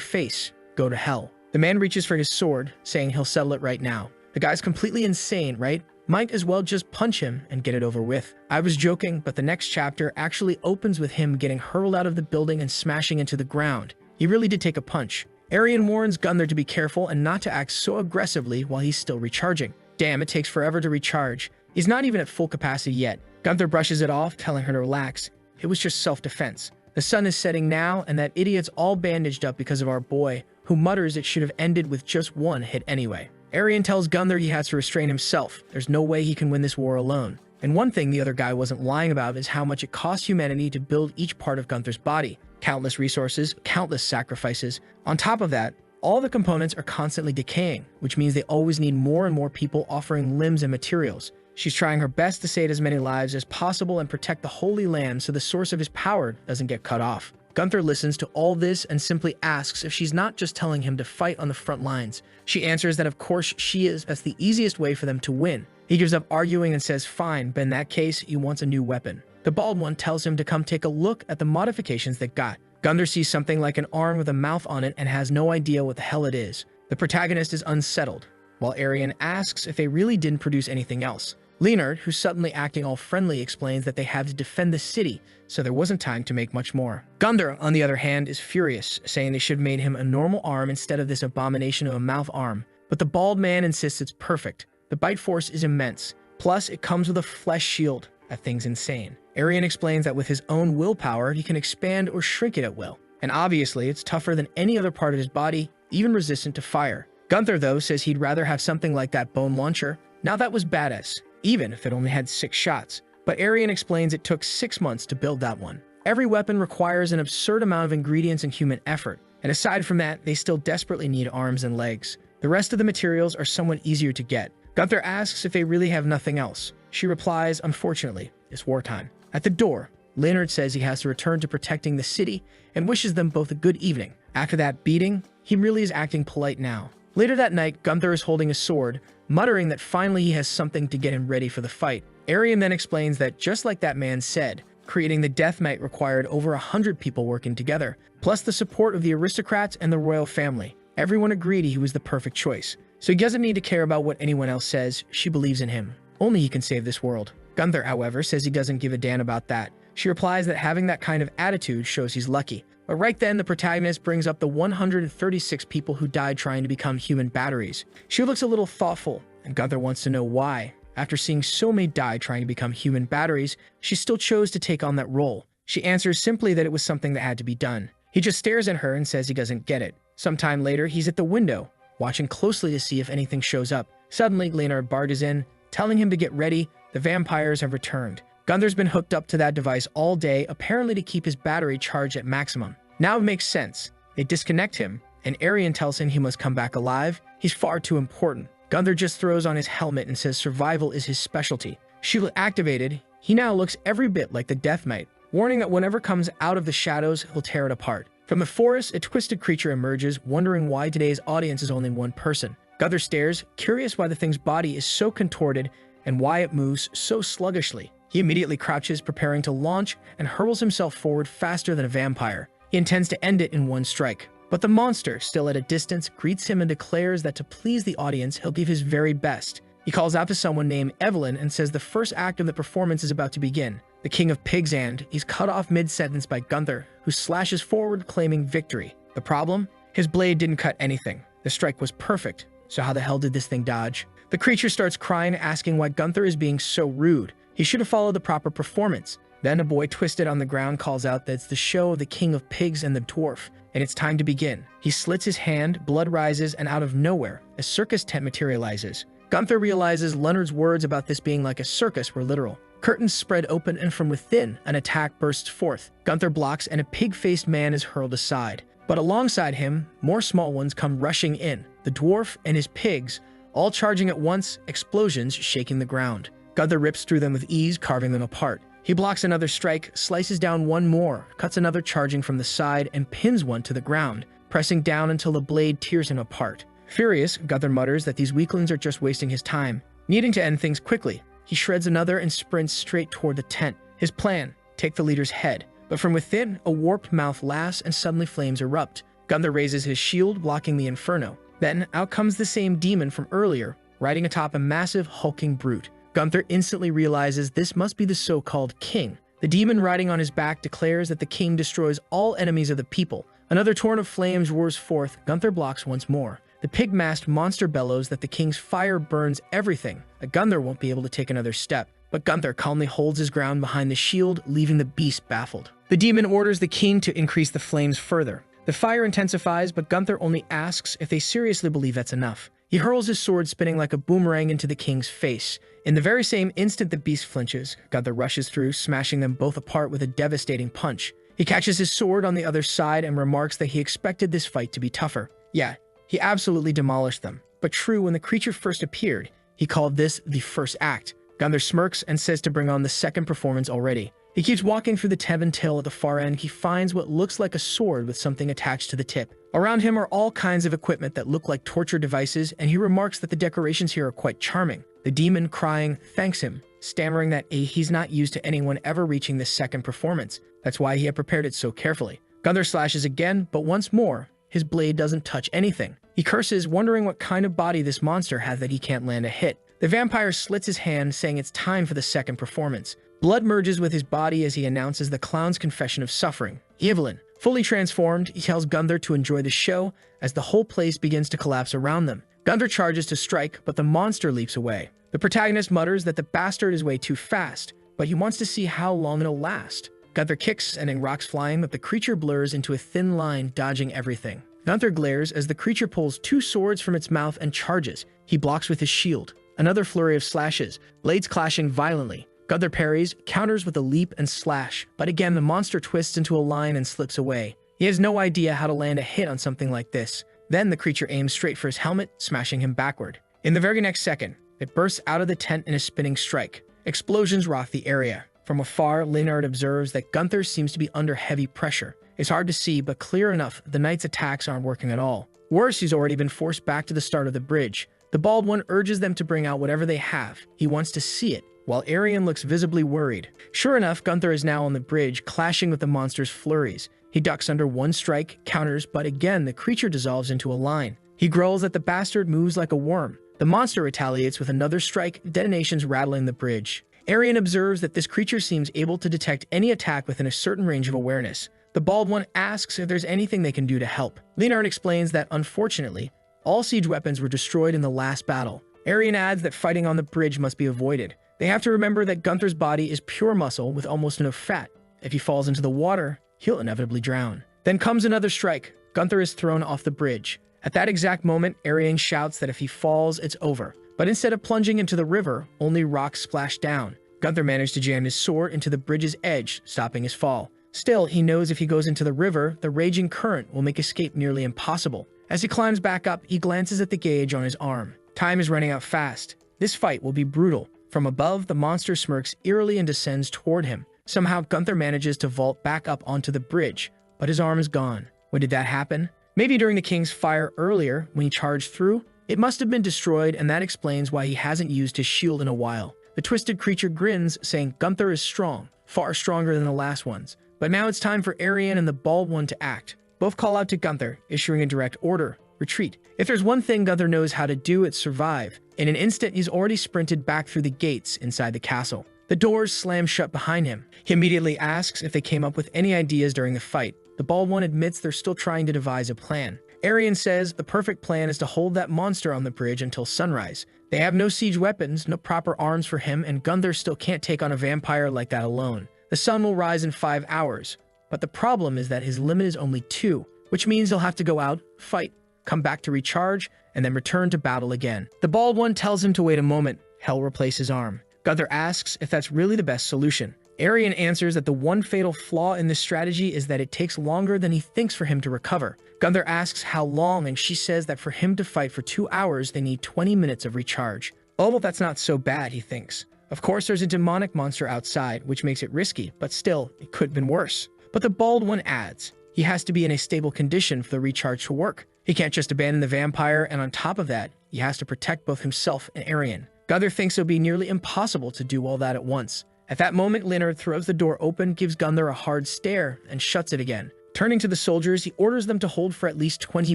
face, go to hell." The man reaches for his sword, saying he'll settle it right now. The guy's completely insane, right? Might as well just punch him and get it over with. I was joking, but the next chapter actually opens with him getting hurled out of the building and smashing into the ground. He really did take a punch. Arian warns Gunther to be careful and not to act so aggressively while he's still recharging. Damn, it takes forever to recharge. He's not even at full capacity yet. Gunther brushes it off, telling her to relax. It was just self-defense. The sun is setting now, and that idiot's all bandaged up because of our boy, who mutters it should have ended with just one hit anyway. Arian tells Gunther he has to restrain himself. There's no way he can win this war alone. And one thing the other guy wasn't lying about is how much it costs humanity to build each part of Gunther's body. Countless resources, countless sacrifices. On top of that, all the components are constantly decaying, which means they always need more and more people offering limbs and materials. She's trying her best to save as many lives as possible and protect the Holy Land so the source of his power doesn't get cut off. Gunther listens to all this and simply asks if she's not just telling him to fight on the front lines. She answers that of course she is. That's the easiest way for them to win. He gives up arguing and says fine, but in that case he wants a new weapon. The bald one tells him to come take a look at the modifications they got. Gunther sees something like an arm with a mouth on it and has no idea what the hell it is. The protagonist is unsettled, while Arian asks if they really didn't produce anything else. Leonard, who's suddenly acting all friendly, explains that they had to defend the city, so there wasn't time to make much more. Gunther, on the other hand, is furious, saying they should have made him a normal arm instead of this abomination of a mouth arm. But the bald man insists it's perfect. The bite force is immense. Plus, it comes with a flesh shield. That thing's insane. Arian explains that with his own willpower, he can expand or shrink it at will. And obviously, it's tougher than any other part of his body, even resistant to fire. Gunther, though, says he'd rather have something like that bone launcher. Now that was badass, even if it only had 6 shots. But Arian explains it took 6 months to build that one. Every weapon requires an absurd amount of ingredients and human effort. And aside from that, they still desperately need arms and legs. The rest of the materials are somewhat easier to get. Gunther asks if they really have nothing else. She replies, unfortunately, it's wartime. At the door, Leonard says he has to return to protecting the city and wishes them both a good evening. After that beating, he really is acting polite now. Later that night, Gunther is holding a sword, muttering that finally he has something to get him ready for the fight. Arian then explains that just like that man said, creating the Death Knight required over 100 people working together, plus the support of the aristocrats and the royal family. Everyone agreed he was the perfect choice. So he doesn't need to care about what anyone else says. She believes in him. Only he can save this world. Gunther, however, says he doesn't give a damn about that. She replies that having that kind of attitude shows he's lucky. But right then, the protagonist brings up the 136 people who died trying to become human batteries. She looks a little thoughtful, and Gunther wants to know why. After seeing so many die trying to become human batteries, she still chose to take on that role. She answers simply that it was something that had to be done. He just stares at her and says he doesn't get it. Sometime later, he's at the window, watching closely to see if anything shows up. Suddenly, Leonard barges in, telling him to get ready. The vampires have returned. Gunther's been hooked up to that device all day, apparently to keep his battery charged at maximum. Now it makes sense. They disconnect him, and Arian tells him he must come back alive. He's far too important. Gunther just throws on his helmet and says survival is his specialty. Shield activated, he now looks every bit like the Death Knight, warning that whenever comes out of the shadows, he'll tear it apart. From the forest, a twisted creature emerges, wondering why today's audience is only one person. Gunther stares, curious why the thing's body is so contorted and why it moves so sluggishly. He immediately crouches, preparing to launch, and hurls himself forward faster than a vampire. He intends to end it in one strike. But the monster, still at a distance, greets him and declares that to please the audience, he'll give his very best. He calls out to someone named Evelyn and says the first act of the performance is about to begin. The King of Pigs, and he's cut off mid-sentence by Gunther, who slashes forward, claiming victory. The problem? His blade didn't cut anything. The strike was perfect. So how the hell did this thing dodge? The creature starts crying, asking why Gunther is being so rude. He should have followed the proper performance. Then a boy twisted on the ground calls out that it's the show of the King of Pigs and the dwarf, and it's time to begin. He slits his hand, blood rises, and out of nowhere, a circus tent materializes. Gunther realizes Leonard's words about this being like a circus were literal. Curtains spread open, and from within, an attack bursts forth. Gunther blocks, and a pig-faced man is hurled aside. But alongside him, more small ones come rushing in. The dwarf and his pigs, all charging at once, explosions shaking the ground. Gunther rips through them with ease, carving them apart. He blocks another strike, slices down one more, cuts another charging from the side, and pins one to the ground, pressing down until the blade tears him apart. Furious, Gunther mutters that these weaklings are just wasting his time. Needing to end things quickly, he shreds another and sprints straight toward the tent. His plan: take the leader's head. But from within, a warped mouth laughs and suddenly flames erupt. Gunther raises his shield, blocking the inferno. Then, out comes the same demon from earlier, riding atop a massive, hulking brute. Gunther instantly realizes this must be the so-called king. The demon riding on his back declares that the king destroys all enemies of the people. Another torrent of flames roars forth. Gunther blocks once more. The pig-masked monster bellows that the king's fire burns everything, that Gunther won't be able to take another step. But Gunther calmly holds his ground behind the shield, leaving the beast baffled. The demon orders the king to increase the flames further. The fire intensifies, but Gunther only asks if they seriously believe that's enough. He hurls his sword spinning like a boomerang into the king's face. In the very same instant the beast flinches, Gunther rushes through, smashing them both apart with a devastating punch. He catches his sword on the other side and remarks that he expected this fight to be tougher. Yeah, he absolutely demolished them. But true, when the creature first appeared, he called this the first act. Gunther smirks and says to bring on the second performance already. He keeps walking through the Tevin Till. At the far end, he finds what looks like a sword with something attached to the tip. Around him are all kinds of equipment that look like torture devices, and he remarks that the decorations here are quite charming. The demon, crying, thanks him, stammering that he's not used to anyone ever reaching this second performance. That's why he had prepared it so carefully. Gunther slashes again, but once more, his blade doesn't touch anything. He curses, wondering what kind of body this monster has that he can't land a hit. The vampire slits his hand, saying it's time for the second performance. Blood merges with his body as he announces the clown's confession of suffering. Evelyn, fully transformed, he tells Gunther to enjoy the show as the whole place begins to collapse around them. Gunther charges to strike, but the monster leaps away. The protagonist mutters that the bastard is way too fast, but he wants to see how long it'll last. Gunther kicks, sending rocks flying, but the creature blurs into a thin line, dodging everything. Gunther glares as the creature pulls two swords from its mouth and charges. He blocks with his shield. Another flurry of slashes, blades clashing violently. Gunther parries, counters with a leap and slash, but again the monster twists into a line and slips away. He has no idea how to land a hit on something like this. Then the creature aims straight for his helmet, smashing him backward. In the very next second, it bursts out of the tent in a spinning strike. Explosions rock the area. From afar, Leonard observes that Gunther seems to be under heavy pressure. It's hard to see, but clear enough, the knight's attacks aren't working at all. Worse, he's already been forced back to the start of the bridge. The bald one urges them to bring out whatever they have. He wants to see it, while Arian looks visibly worried. Sure enough, Gunther is now on the bridge, clashing with the monster's flurries. He ducks under one strike, counters, but again the creature dissolves into a line. He growls that the bastard moves like a worm. The monster retaliates with another strike, detonations rattling the bridge. Arian observes that this creature seems able to detect any attack within a certain range of awareness. The bald one asks if there's anything they can do to help. Leonard explains that, unfortunately, all siege weapons were destroyed in the last battle. Arian adds that fighting on the bridge must be avoided. They have to remember that Gunther's body is pure muscle with almost no fat. If he falls into the water, he'll inevitably drown. Then comes another strike. Gunther is thrown off the bridge. At that exact moment, Arian shouts that if he falls, it's over. But instead of plunging into the river, only rocks splash down. Gunther managed to jam his sword into the bridge's edge, stopping his fall. Still, he knows if he goes into the river, the raging current will make escape nearly impossible. As he climbs back up, he glances at the gauge on his arm. Time is running out fast. This fight will be brutal. From above, the monster smirks eerily and descends toward him. Somehow, Gunther manages to vault back up onto the bridge, but his arm is gone. When did that happen? Maybe during the king's fire earlier, when he charged through? It must have been destroyed, and that explains why he hasn't used his shield in a while. The twisted creature grins, saying Gunther is strong, far stronger than the last ones. But now it's time for Arian and the bald one to act. Both call out to Gunther, issuing a direct order: retreat. If there's one thing Gunther knows how to do, it's survive. In an instant, he's already sprinted back through the gates inside the castle. The doors slam shut behind him. He immediately asks if they came up with any ideas during the fight. The bald one admits they're still trying to devise a plan. Arian says the perfect plan is to hold that monster on the bridge until sunrise. They have no siege weapons, no proper arms for him, and Gunther still can't take on a vampire like that alone. The sun will rise in 5 hours, but the problem is that his limit is only 2, which means he'll have to go out, fight, come back to recharge, and then return to battle again. The bald one tells him to wait a moment. Hell replace his arm. Gunther asks if that's really the best solution. Arian answers that the one fatal flaw in this strategy is that it takes longer than he thinks for him to recover. Gunther asks how long, and she says that for him to fight for 2 hours, they need 20 minutes of recharge. Oh, well, that's not so bad, he thinks. Of course, there's a demonic monster outside, which makes it risky, but still, it could have been worse. But the bald one adds, he has to be in a stable condition for the recharge to work. He can't just abandon the vampire, and on top of that, he has to protect both himself and Arian. Gunther thinks it'll be nearly impossible to do all that at once. At that moment, Leonard throws the door open, gives Gunther a hard stare, and shuts it again. Turning to the soldiers, he orders them to hold for at least 20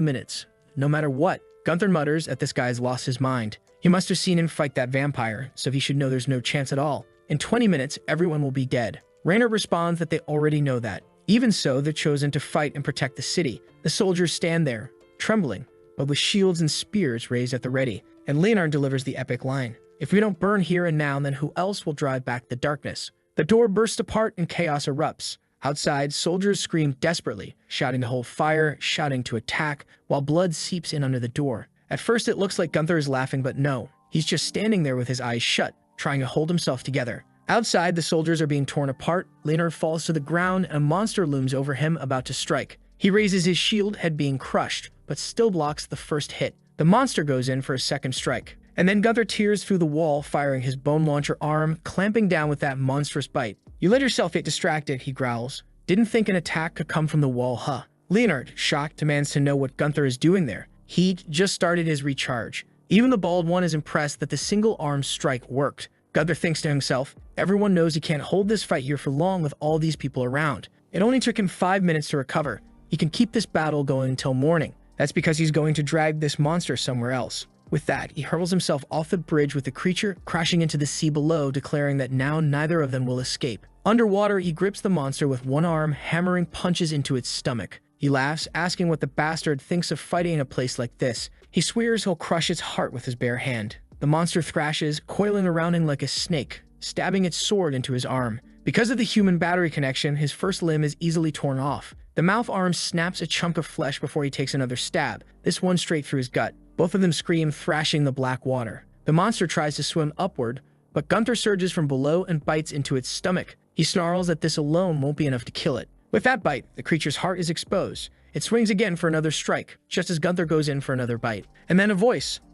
minutes. No matter what, Gunther mutters that this guy's lost his mind. He must have seen him fight that vampire, so he should know there's no chance at all. In 20 minutes, everyone will be dead. Reynard responds that they already know that. Even so, they're chosen to fight and protect the city. The soldiers stand there, trembling, but with shields and spears raised at the ready. And Leonard delivers the epic line, "If we don't burn here and now, then who else will drive back the darkness?" The door bursts apart and chaos erupts. Outside, soldiers scream desperately, shouting to hold fire, shouting to attack, while blood seeps in under the door. At first, it looks like Gunther is laughing, but no. He's just standing there with his eyes shut, trying to hold himself together. Outside, the soldiers are being torn apart. Leonard falls to the ground, and a monster looms over him, about to strike. He raises his shield, head being crushed, but still blocks the first hit. The monster goes in for a second strike. And then Gunther tears through the wall, firing his bone launcher arm, clamping down with that monstrous bite. "You let yourself get distracted," he growls. "Didn't think an attack could come from the wall, huh?" Leonard, shocked, demands to know what Gunther is doing there. He'd just started his recharge. Even the bald one is impressed that the single-arm strike worked. Gunther thinks to himself, everyone knows he can't hold this fight here for long with all these people around. It only took him 5 minutes to recover. He can keep this battle going until morning. That's because he's going to drag this monster somewhere else. With that, he hurls himself off the bridge with the creature, crashing into the sea below, declaring that now neither of them will escape. Underwater, he grips the monster with one arm, hammering punches into its stomach. He laughs, asking what the bastard thinks of fighting in a place like this. He swears he'll crush its heart with his bare hand. The monster thrashes, coiling around him like a snake, stabbing its sword into his arm. Because of the human battery connection, his first limb is easily torn off. The mouth arm snaps a chunk of flesh before he takes another stab, this one straight through his gut. Both of them scream, thrashing the black water. The monster tries to swim upward, but Gunther surges from below and bites into its stomach. He snarls that this alone won't be enough to kill it. With that bite, the creature's heart is exposed. It swings again for another strike, just as Gunther goes in for another bite. And then a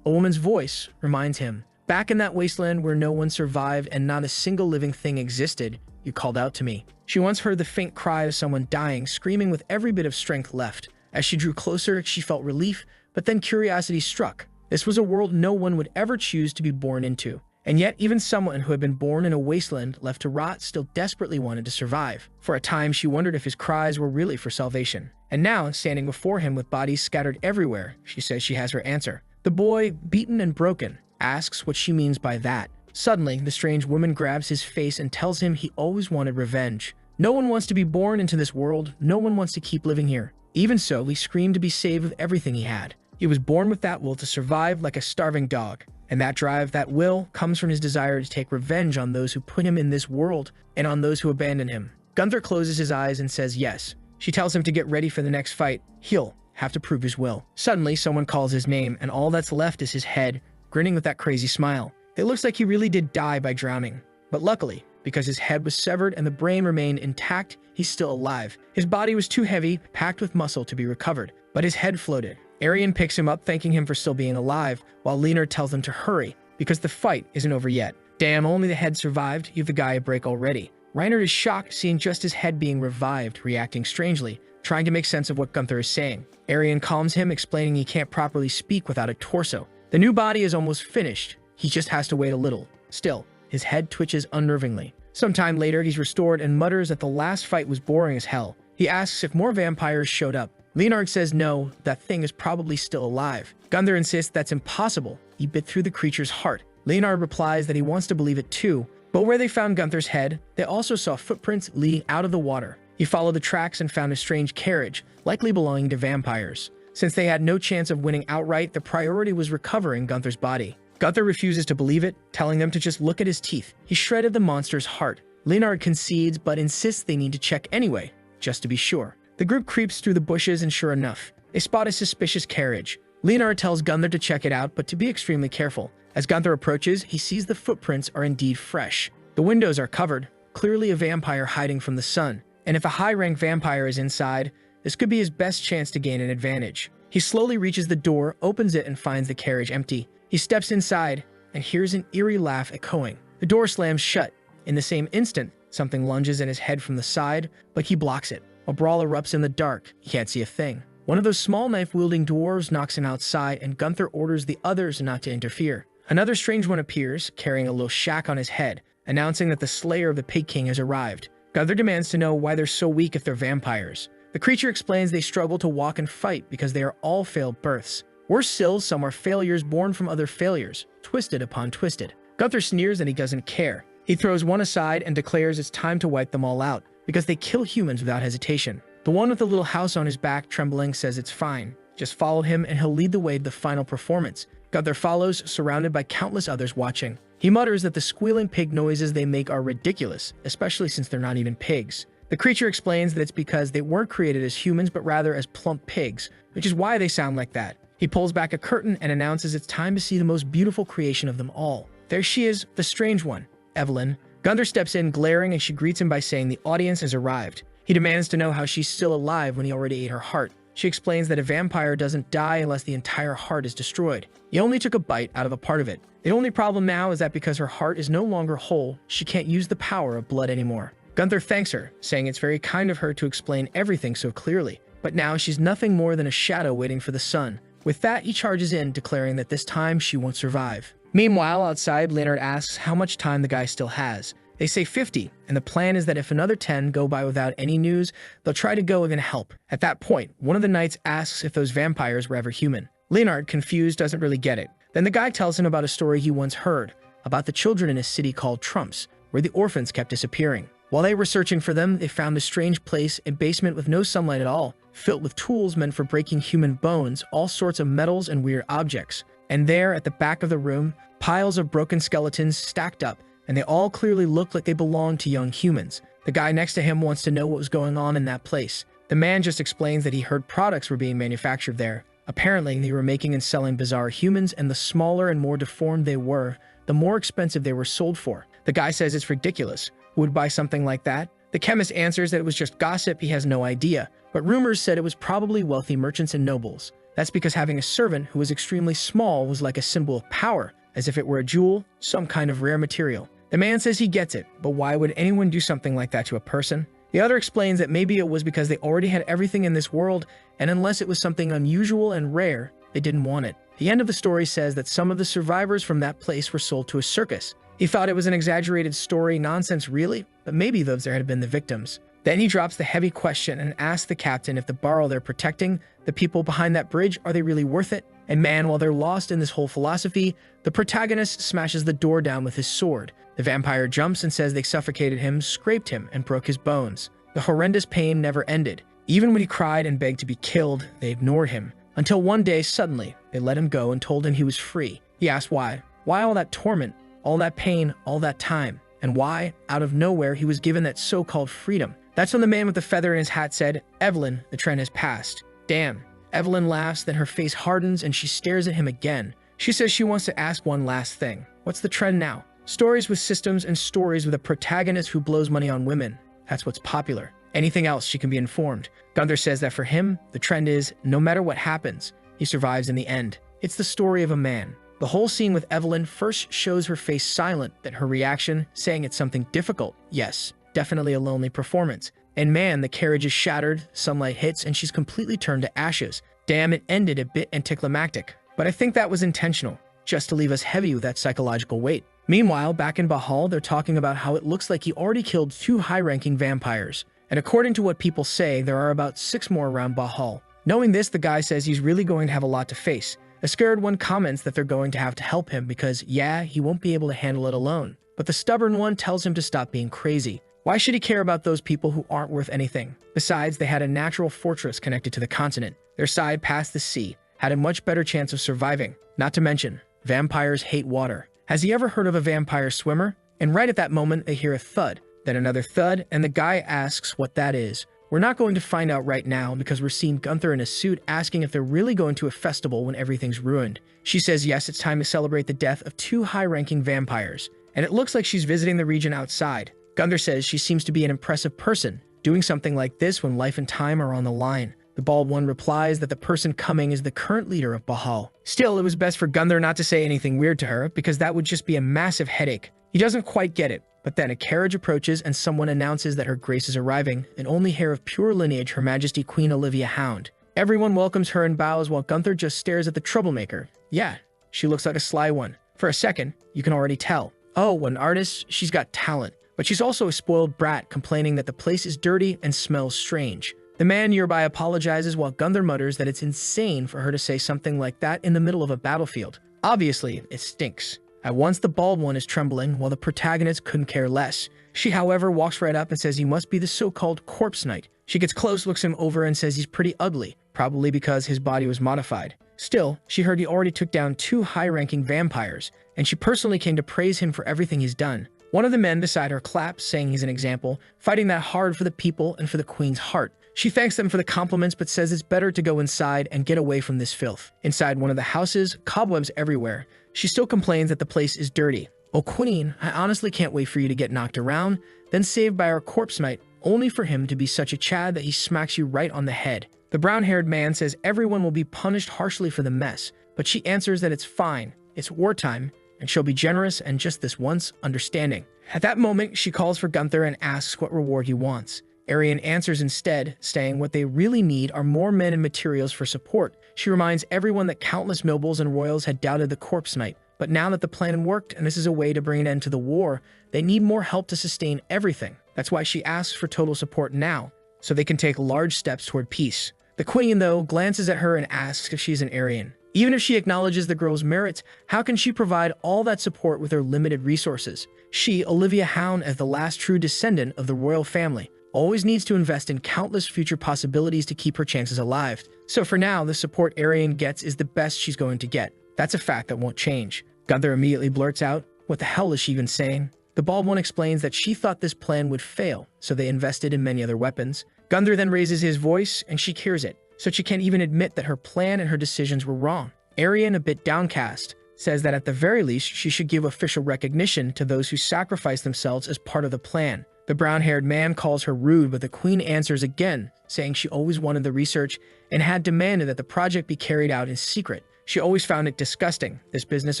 woman's voice, reminds him, "Back in that wasteland where no one survived and not a single living thing existed, you called out to me." She once heard the faint cry of someone dying, screaming with every bit of strength left. As she drew closer, she felt relief, but then curiosity struck. This was a world no one would ever choose to be born into. And yet, even someone who had been born in a wasteland left to rot still desperately wanted to survive. For a time, she wondered if his cries were really for salvation. And now, standing before him with bodies scattered everywhere, she says she has her answer. The boy, beaten and broken, asks what she means by that. Suddenly, the strange woman grabs his face and tells him he always wanted revenge. No one wants to be born into this world. No one wants to keep living here. Even so, he screamed to be saved with everything he had. He was born with that will to survive like a starving dog. And that drive, that will, comes from his desire to take revenge on those who put him in this world and on those who abandoned him. Gunther closes his eyes and says yes. She tells him to get ready for the next fight. He'll have to prove his will. Suddenly, someone calls his name, and all that's left is his head, grinning with that crazy smile. It looks like he really did die by drowning. But luckily, because his head was severed and the brain remained intact, he's still alive. His body was too heavy, packed with muscle to be recovered, but his head floated. Arian picks him up, thanking him for still being alive, while Leonard tells him to hurry, because the fight isn't over yet. Damn, only the head survived. Give the guy a break already. Reinhard is shocked, seeing just his head being revived, reacting strangely, trying to make sense of what Gunther is saying. Arian calms him, explaining he can't properly speak without a torso. The new body is almost finished. He just has to wait a little. Still, his head twitches unnervingly. Sometime later, he's restored and mutters that the last fight was boring as hell. He asks if more vampires showed up. Leonard says no, that thing is probably still alive. Gunther insists that's impossible. He bit through the creature's heart. Leonard replies that he wants to believe it too, but where they found Gunther's head, they also saw footprints leading out of the water. He followed the tracks and found a strange carriage, likely belonging to vampires. Since they had no chance of winning outright, the priority was recovering Gunther's body. Gunther refuses to believe it, telling them to just look at his teeth. He shredded the monster's heart. Leonard concedes, but insists they need to check anyway, just to be sure. The group creeps through the bushes, and sure enough, they spot a suspicious carriage. Leonard tells Gunther to check it out, but to be extremely careful. As Gunther approaches, he sees the footprints are indeed fresh. The windows are covered, clearly a vampire hiding from the sun. And if a high-ranked vampire is inside, this could be his best chance to gain an advantage. He slowly reaches the door, opens it, and finds the carriage empty. He steps inside and hears an eerie laugh echoing. The door slams shut. In the same instant, something lunges at his head from the side, but he blocks it. A brawl erupts in the dark. He can't see a thing. One of those small knife-wielding dwarves knocks him outside, and Gunther orders the others not to interfere. Another strange one appears, carrying a little shack on his head, announcing that the slayer of the Pig King has arrived. Gunther demands to know why they're so weak if they're vampires. The creature explains they struggle to walk and fight because they are all failed births. Worse still, some are failures born from other failures, twisted upon twisted. Gunther sneers and he doesn't care. He throws one aside and declares it's time to wipe them all out, because they kill humans without hesitation. The one with the little house on his back trembling says it's fine. Just follow him and he'll lead the way to the final performance. Gunther follows, surrounded by countless others watching. He mutters that the squealing pig noises they make are ridiculous, especially since they're not even pigs. The creature explains that it's because they weren't created as humans but rather as plump pigs, which is why they sound like that. He pulls back a curtain and announces it's time to see the most beautiful creation of them all. There she is, the strange one, Evelyn. Gunther steps in glaring and she greets him by saying the audience has arrived. He demands to know how she's still alive when he already ate her heart. She explains that a vampire doesn't die unless the entire heart is destroyed. He only took a bite out of a part of it. The only problem now is that because her heart is no longer whole, she can't use the power of blood anymore. Gunther thanks her, saying it's very kind of her to explain everything so clearly. But now she's nothing more than a shadow waiting for the sun. With that, he charges in, declaring that this time she won't survive. Meanwhile, outside, Leonard asks how much time the guy still has. They say 50, and the plan is that if another 10 go by without any news, they'll try to go and help. At that point, one of the knights asks if those vampires were ever human. Leonard, confused, doesn't really get it. Then the guy tells him about a story he once heard, about the children in a city called Trumps, where the orphans kept disappearing. While they were searching for them, they found a strange place, a basement with no sunlight at all, filled with tools meant for breaking human bones, all sorts of metals and weird objects. And there, at the back of the room, piles of broken skeletons stacked up, and they all clearly look like they belong to young humans. The guy next to him wants to know what was going on in that place. The man just explains that he heard products were being manufactured there. Apparently, they were making and selling bizarre humans, and the smaller and more deformed they were, the more expensive they were sold for. The guy says it's ridiculous. Who would buy something like that? The chemist answers that it was just gossip, he has no idea, but rumors said it was probably wealthy merchants and nobles. That's because having a servant who was extremely small was like a symbol of power, as if it were a jewel, some kind of rare material. The man says he gets it, but why would anyone do something like that to a person? The other explains that maybe it was because they already had everything in this world, and unless it was something unusual and rare, they didn't want it. The end of the story says that some of the survivors from that place were sold to a circus. He thought it was an exaggerated story, nonsense really, but maybe those there had been the victims. Then he drops the heavy question and asks the captain if the barrel they're protecting, the people behind that bridge, are they really worth it? And man, while they're lost in this whole philosophy, the protagonist smashes the door down with his sword. The vampire jumps and says they suffocated him, scraped him, and broke his bones. The horrendous pain never ended. Even when he cried and begged to be killed, they ignored him. Until one day, suddenly, they let him go and told him he was free. He asked why. Why all that torment? All that pain, all that time, and why, out of nowhere, he was given that so-called freedom. That's when the man with the feather in his hat said, "Evelyn, the trend has passed." Damn. Evelyn laughs, then her face hardens and she stares at him again. She says she wants to ask one last thing. What's the trend now? Stories with systems and stories with a protagonist who blows money on women. That's what's popular. Anything else, she can be informed. Gunther says that for him, the trend is, no matter what happens, he survives in the end. It's the story of a man. The whole scene with Evelyn first shows her face silent, then her reaction, saying it's something difficult. Yes, definitely a lonely performance. And man, the carriage is shattered, sunlight hits, and she's completely turned to ashes. Damn, it ended a bit anticlimactic. But I think that was intentional, just to leave us heavy with that psychological weight. Meanwhile, back in Bahal, they're talking about how it looks like he already killed 2 high-ranking vampires. And according to what people say, there are about 6 more around Bahal. Knowing this, the guy says he's really going to have a lot to face. A scared one comments that they're going to have to help him because, yeah, he won't be able to handle it alone. But the stubborn one tells him to stop being crazy. Why should he care about those people who aren't worth anything? Besides, they had a natural fortress connected to the continent. Their side past the sea had a much better chance of surviving. Not to mention, vampires hate water. Has he ever heard of a vampire swimmer? And right at that moment, they hear a thud, then another thud, and the guy asks what that is. We're not going to find out right now because we're seeing Gunther in a suit asking if they're really going to a festival when everything's ruined. She says yes, it's time to celebrate the death of 2 high-ranking vampires, and it looks like she's visiting the region outside. Gunther says she seems to be an impressive person, doing something like this when life and time are on the line. The bald one replies that the person coming is the current leader of Bahal. Still, it was best for Gunther not to say anything weird to her because that would just be a massive headache. He doesn't quite get it. But then a carriage approaches and someone announces that her grace is arriving, an only heir of pure lineage, Her Majesty Queen Olivia Hound. Everyone welcomes her and bows while Gunther just stares at the troublemaker. Yeah, she looks like a sly one. For a second, you can already tell. Oh, an artist, she's got talent. But she's also a spoiled brat, complaining that the place is dirty and smells strange. The man nearby apologizes while Gunther mutters that it's insane for her to say something like that in the middle of a battlefield. Obviously, it stinks. At once, the bald one is trembling, while the protagonist couldn't care less. She, however, walks right up and says he must be the so-called corpse knight. She gets close, looks him over, and says he's pretty ugly, probably because his body was modified. Still, she heard he already took down 2 high-ranking vampires, and she personally came to praise him for everything he's done. One of the men beside her claps, saying he's an example, fighting that hard for the people and for the queen's heart. She thanks them for the compliments but says it's better to go inside and get away from this filth. Inside one of the houses, cobwebs everywhere. She still complains that the place is dirty. "Oh queen, I honestly can't wait for you to get knocked around, then saved by our corpse knight, only for him to be such a Chad that he smacks you right on the head." The brown-haired man says everyone will be punished harshly for the mess, but she answers that it's fine, it's wartime, and she'll be generous and just this once understanding. At that moment, she calls for Gunther and asks what reward he wants. Arian answers instead, saying what they really need are more men and materials for support. She reminds everyone that countless nobles and royals had doubted the corpse knight, but now that the plan worked and this is a way to bring an end to the war, they need more help to sustain everything. That's why she asks for total support now, so they can take large steps toward peace. The queen, though, glances at her and asks if she's an Arian. Even if she acknowledges the girl's merits, how can she provide all that support with her limited resources? She, Olivia Hound, as the last true descendant of the royal family, always needs to invest in countless future possibilities to keep her chances alive. So for now, the support Arian gets is the best she's going to get. That's a fact that won't change. Gunther immediately blurts out, "What the hell is she even saying?" The bald one explains that she thought this plan would fail, so they invested in many other weapons. Gunther then raises his voice, and she hears it, so she can't even admit that her plan and her decisions were wrong. Arian, a bit downcast, says that at the very least she should give official recognition to those who sacrificed themselves as part of the plan. The brown-haired man calls her rude, but the queen answers again, saying she always wanted the research and had demanded that the project be carried out in secret. She always found it disgusting, this business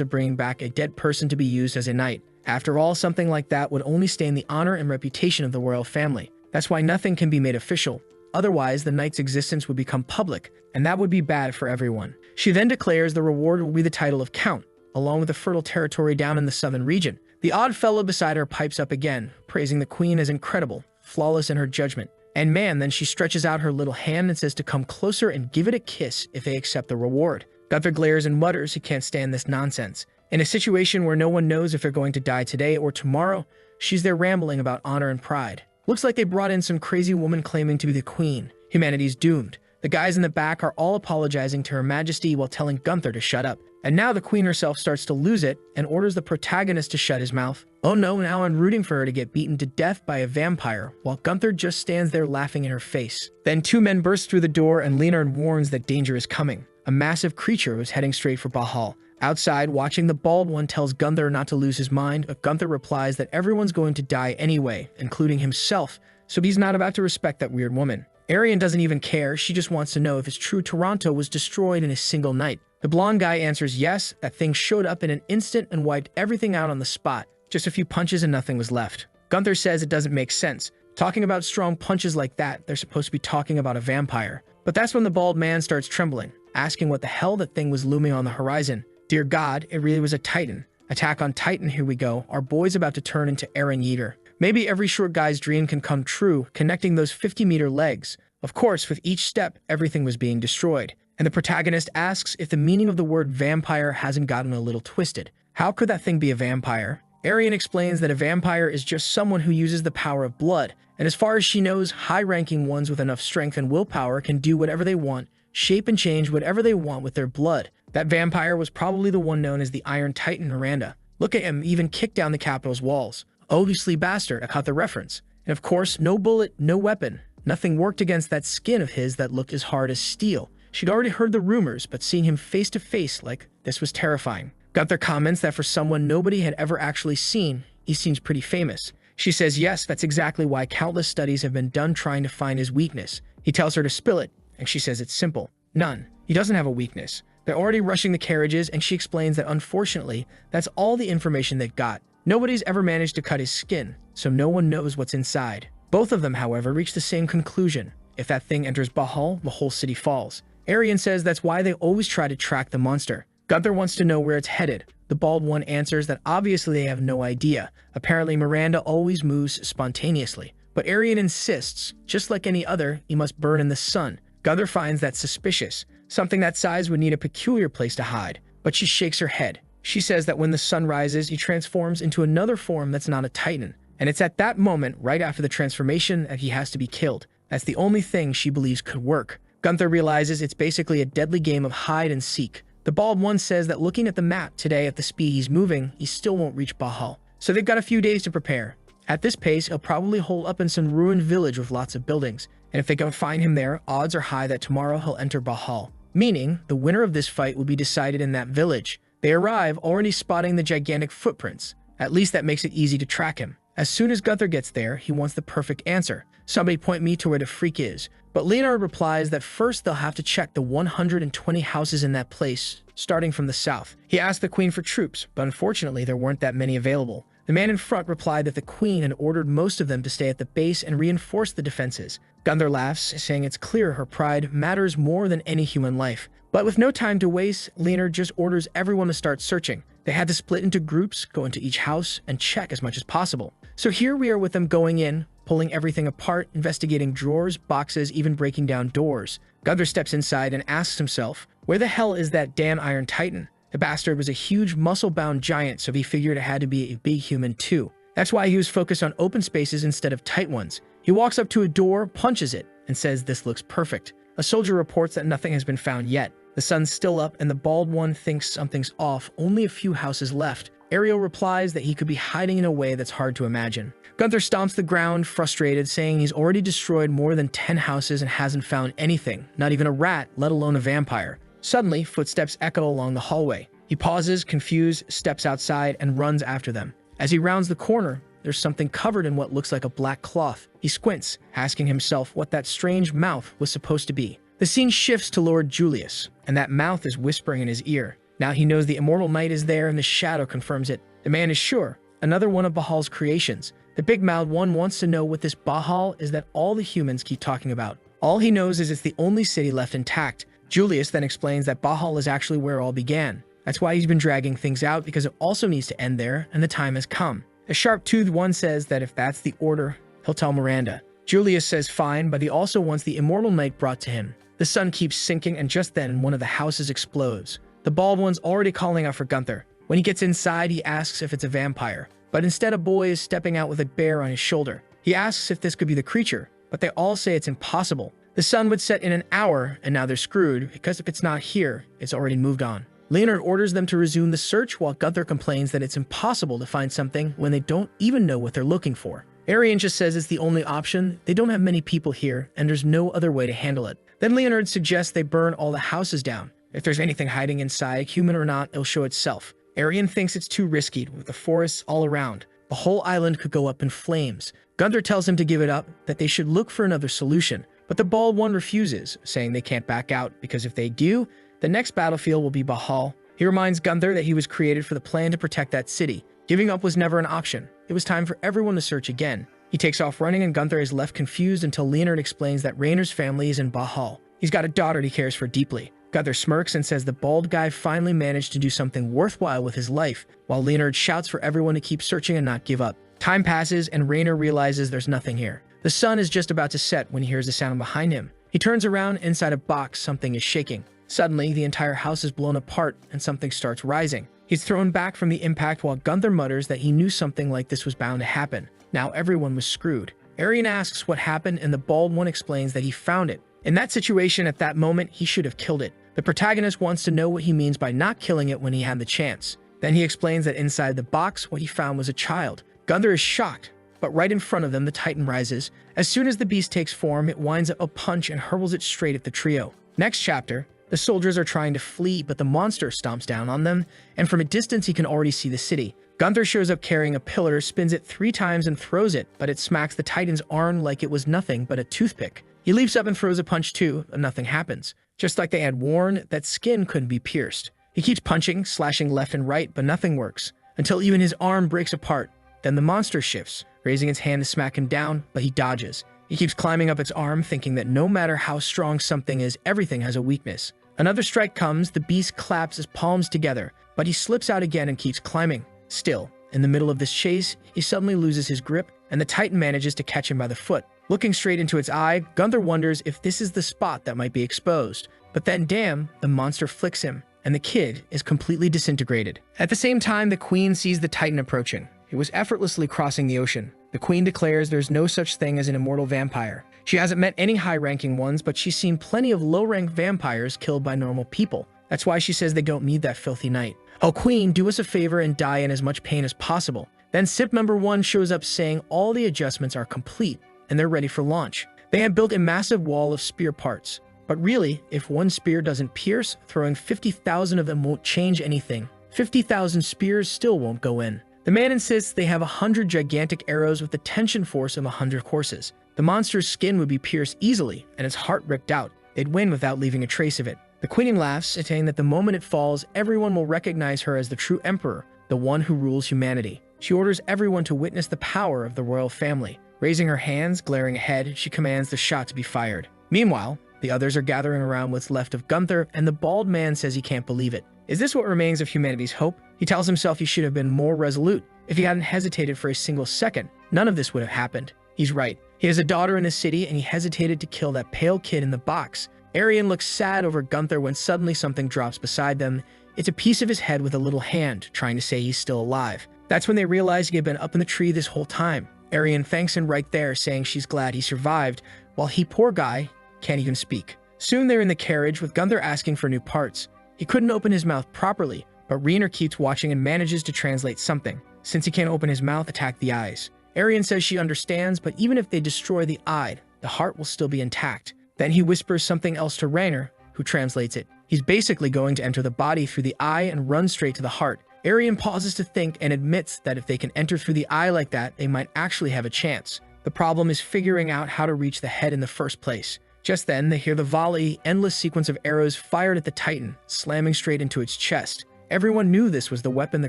of bringing back a dead person to be used as a knight. After all, something like that would only stain the honor and reputation of the royal family. That's why nothing can be made official. Otherwise, the knight's existence would become public, and that would be bad for everyone. She then declares the reward will be the title of Count, along with the fertile territory down in the southern region. The odd fellow beside her pipes up again, praising the queen as incredible, flawless in her judgment. And man, then she stretches out her little hand and says to come closer and give it a kiss if they accept the reward. Gunther glares and mutters he can't stand this nonsense. In a situation where no one knows if they're going to die today or tomorrow, she's there rambling about honor and pride. Looks like they brought in some crazy woman claiming to be the queen. Humanity's doomed. The guys in the back are all apologizing to Her Majesty while telling Gunther to shut up. And now the queen herself starts to lose it and orders the protagonist to shut his mouth. Oh no, now I'm rooting for her to get beaten to death by a vampire, while Gunther just stands there laughing in her face. Then 2 men burst through the door and Leonard warns that danger is coming. A massive creature was heading straight for Bahal. Outside, watching, the bald one tells Gunther not to lose his mind, but Gunther replies that everyone's going to die anyway, including himself, so he's not about to respect that weird woman. Arian doesn't even care, she just wants to know if it's true Toronto was destroyed in a single night. The blonde guy answers yes, that thing showed up in an instant and wiped everything out on the spot. Just a few punches and nothing was left. Gunther says it doesn't make sense. Talking about strong punches like that, they're supposed to be talking about a vampire. But that's when the bald man starts trembling, asking what the hell that thing was looming on the horizon. Dear God, it really was a Titan. Attack on Titan, here we go. Our boy's about to turn into Eren Yeager. Maybe every short guy's dream can come true, connecting those 50-meter legs. Of course, with each step, everything was being destroyed. And the protagonist asks if the meaning of the word vampire hasn't gotten a little twisted. How could that thing be a vampire? Arian explains that a vampire is just someone who uses the power of blood, and as far as she knows, high-ranking ones with enough strength and willpower can do whatever they want, shape and change whatever they want with their blood. That vampire was probably the one known as the Iron Titan Miranda. Look at him even kick down the capital's walls. Oh, you sleep bastard, I caught the reference. And of course, no bullet, no weapon. Nothing worked against that skin of his that looked as hard as steel. She'd already heard the rumors, but seeing him face to face like this was terrifying. Gunther comments that for someone nobody had ever actually seen, he seems pretty famous. She says yes, that's exactly why countless studies have been done trying to find his weakness. He tells her to spill it, and she says it's simple. None. He doesn't have a weakness. They're already rushing the carriages, and she explains that unfortunately, that's all the information they've got. Nobody's ever managed to cut his skin, so no one knows what's inside. Both of them, however, reach the same conclusion. If that thing enters Bahal, the whole city falls. Arian says that's why they always try to track the monster. Gunther wants to know where it's headed. The bald one answers that obviously they have no idea. Apparently Miranda always moves spontaneously. But Arian insists, just like any other, he must burn in the sun. Gunther finds that suspicious. Something that size would need a peculiar place to hide. But she shakes her head. She says that when the sun rises, he transforms into another form that's not a Titan. And it's at that moment, right after the transformation, that he has to be killed. That's the only thing she believes could work. Gunther realizes it's basically a deadly game of hide and seek. The bald one says that looking at the map today at the speed he's moving, he still won't reach Bahal. So they've got a few days to prepare. At this pace, he'll probably hole up in some ruined village with lots of buildings. And if they don't find him there, odds are high that tomorrow he'll enter Bahal. Meaning, the winner of this fight will be decided in that village. They arrive already spotting the gigantic footprints. At least that makes it easy to track him. As soon as Gunther gets there, he wants the perfect answer. Somebody point me to where the freak is. But Leonard replies that first they'll have to check the 120 houses in that place, starting from the south. He asked the queen for troops, but unfortunately there weren't that many available. The man in front replied that the queen had ordered most of them to stay at the base and reinforce the defenses. Gunther laughs, saying it's clear her pride matters more than any human life. But with no time to waste, Leonard just orders everyone to start searching. They had to split into groups, go into each house, and check as much as possible. So here we are with them going in, pulling everything apart, investigating drawers, boxes, even breaking down doors. Gunther steps inside and asks himself, where the hell is that damn Iron Titan? The bastard was a huge, muscle-bound giant, so he figured it had to be a big human too. That's why he was focused on open spaces instead of tight ones. He walks up to a door, punches it, and says this looks perfect. A soldier reports that nothing has been found yet. The sun's still up, and the bald one thinks something's off, only a few houses left. Ariel replies that he could be hiding in a way that's hard to imagine. Gunther stomps the ground, frustrated, saying he's already destroyed more than 10 houses and hasn't found anything, not even a rat, let alone a vampire. Suddenly, footsteps echo along the hallway. He pauses, confused, steps outside, and runs after them. As he rounds the corner, there's something covered in what looks like a black cloth. He squints, asking himself what that strange mouth was supposed to be. The scene shifts to Lord Julius, and that mouth is whispering in his ear. Now he knows the immortal knight is there, and the shadow confirms it. The man is sure, another one of Bahal's creations. The big-mouthed one wants to know what this Bahal is that all the humans keep talking about. All he knows is it's the only city left intact. Julius then explains that Bahal is actually where it all began. That's why he's been dragging things out, because it also needs to end there, and the time has come. The sharp-toothed one says that if that's the order, he'll tell Miranda. Julius says fine, but he also wants the immortal knight brought to him. The sun keeps sinking, and just then, one of the houses explodes. The bald one's already calling out for Gunther. When he gets inside, he asks if it's a vampire. But instead, a boy is stepping out with a bear on his shoulder. He asks if this could be the creature, but they all say it's impossible. The sun would set in an hour, and now they're screwed, because if it's not here, it's already moved on. Leonard orders them to resume the search, while Gunther complains that it's impossible to find something when they don't even know what they're looking for. Arian just says it's the only option, they don't have many people here, and there's no other way to handle it. Then Leonard suggests they burn all the houses down. If there's anything hiding inside, human or not, it'll show itself. Arian thinks it's too risky, with the forests all around. The whole island could go up in flames. Gunther tells him to give it up, that they should look for another solution. But the bald one refuses, saying they can't back out, because if they do, the next battlefield will be Bahal. He reminds Gunther that he was created for the plan to protect that city. Giving up was never an option. It was time for everyone to search again. He takes off running, and Gunther is left confused until Leonard explains that Rainer's family is in Bahal. He's got a daughter he cares for deeply. Gunther smirks and says the bald guy finally managed to do something worthwhile with his life, while Leonard shouts for everyone to keep searching and not give up. Time passes, and Rainer realizes there's nothing here. The sun is just about to set when he hears a sound behind him. He turns around. Inside a box, something is shaking. Suddenly, the entire house is blown apart, and something starts rising. He's thrown back from the impact while Gunther mutters that he knew something like this was bound to happen. Now everyone was screwed. Arian asks what happened, and the bald one explains that he found it. In that situation, at that moment, he should have killed it. The protagonist wants to know what he means by not killing it when he had the chance. Then he explains that inside the box, what he found was a child. Gunther is shocked, but right in front of them, the Titan rises. As soon as the beast takes form, it winds up a punch and hurls it straight at the trio. Next chapter, the soldiers are trying to flee, but the monster stomps down on them, and from a distance he can already see the city. Gunther shows up carrying a pillar, spins it 3 times and throws it, but it smacks the Titan's arm like it was nothing but a toothpick. He leaps up and throws a punch too, but nothing happens. Just like they had warned, that skin couldn't be pierced. He keeps punching, slashing left and right, but nothing works, until even his arm breaks apart. Then the monster shifts, raising its hand to smack him down, but he dodges. He keeps climbing up its arm, thinking that no matter how strong something is, everything has a weakness. Another strike comes, the beast claps his palms together, but he slips out again and keeps climbing. Still, in the middle of this chase, he suddenly loses his grip, and the Titan manages to catch him by the foot. Looking straight into its eye, Gunther wonders if this is the spot that might be exposed. But then, damn, the monster flicks him, and the kid is completely disintegrated. At the same time, the Queen sees the Titan approaching. It was effortlessly crossing the ocean. The Queen declares there's no such thing as an immortal vampire. She hasn't met any high-ranking ones, but she's seen plenty of low-ranked vampires killed by normal people. That's why she says they don't need that filthy night. Oh, Queen, do us a favor and die in as much pain as possible. Then SIP member 1 shows up saying all the adjustments are complete, and they're ready for launch. They have built a massive wall of spear parts. But really, if one spear doesn't pierce, throwing 50,000 of them won't change anything. 50,000 spears still won't go in. The man insists they have 100 gigantic arrows with the tension force of 100 horses. The monster's skin would be pierced easily, and its heart ripped out. They'd win without leaving a trace of it. The Queen laughs, saying that the moment it falls, everyone will recognize her as the true emperor, the one who rules humanity. She orders everyone to witness the power of the royal family. Raising her hands, glaring ahead, she commands the shot to be fired. Meanwhile, the others are gathering around what's left of Gunther, and the bald man says he can't believe it. Is this what remains of humanity's hope? He tells himself he should have been more resolute. If he hadn't hesitated for a single second, none of this would have happened. He's right. He has a daughter in the city, and he hesitated to kill that pale kid in the box. Arian looks sad over Gunther when suddenly something drops beside them. It's a piece of his head with a little hand, trying to say he's still alive. That's when they realize he had been up in the tree this whole time. Arian thanks him right there, saying she's glad he survived, while he, poor guy, can't even speak. Soon they're in the carriage, with Gunther asking for new parts. He couldn't open his mouth properly, but Reiner keeps watching and manages to translate something. Since he can't open his mouth, attack the eyes. Arian says she understands, but even if they destroy the eye, the heart will still be intact. Then he whispers something else to Reiner, who translates it. He's basically going to enter the body through the eye and run straight to the heart. Arian pauses to think and admits that if they can enter through the eye like that, they might actually have a chance. The problem is figuring out how to reach the head in the first place. Just then, they hear the volley, endless sequence of arrows fired at the Titan, slamming straight into its chest. Everyone knew this was the weapon the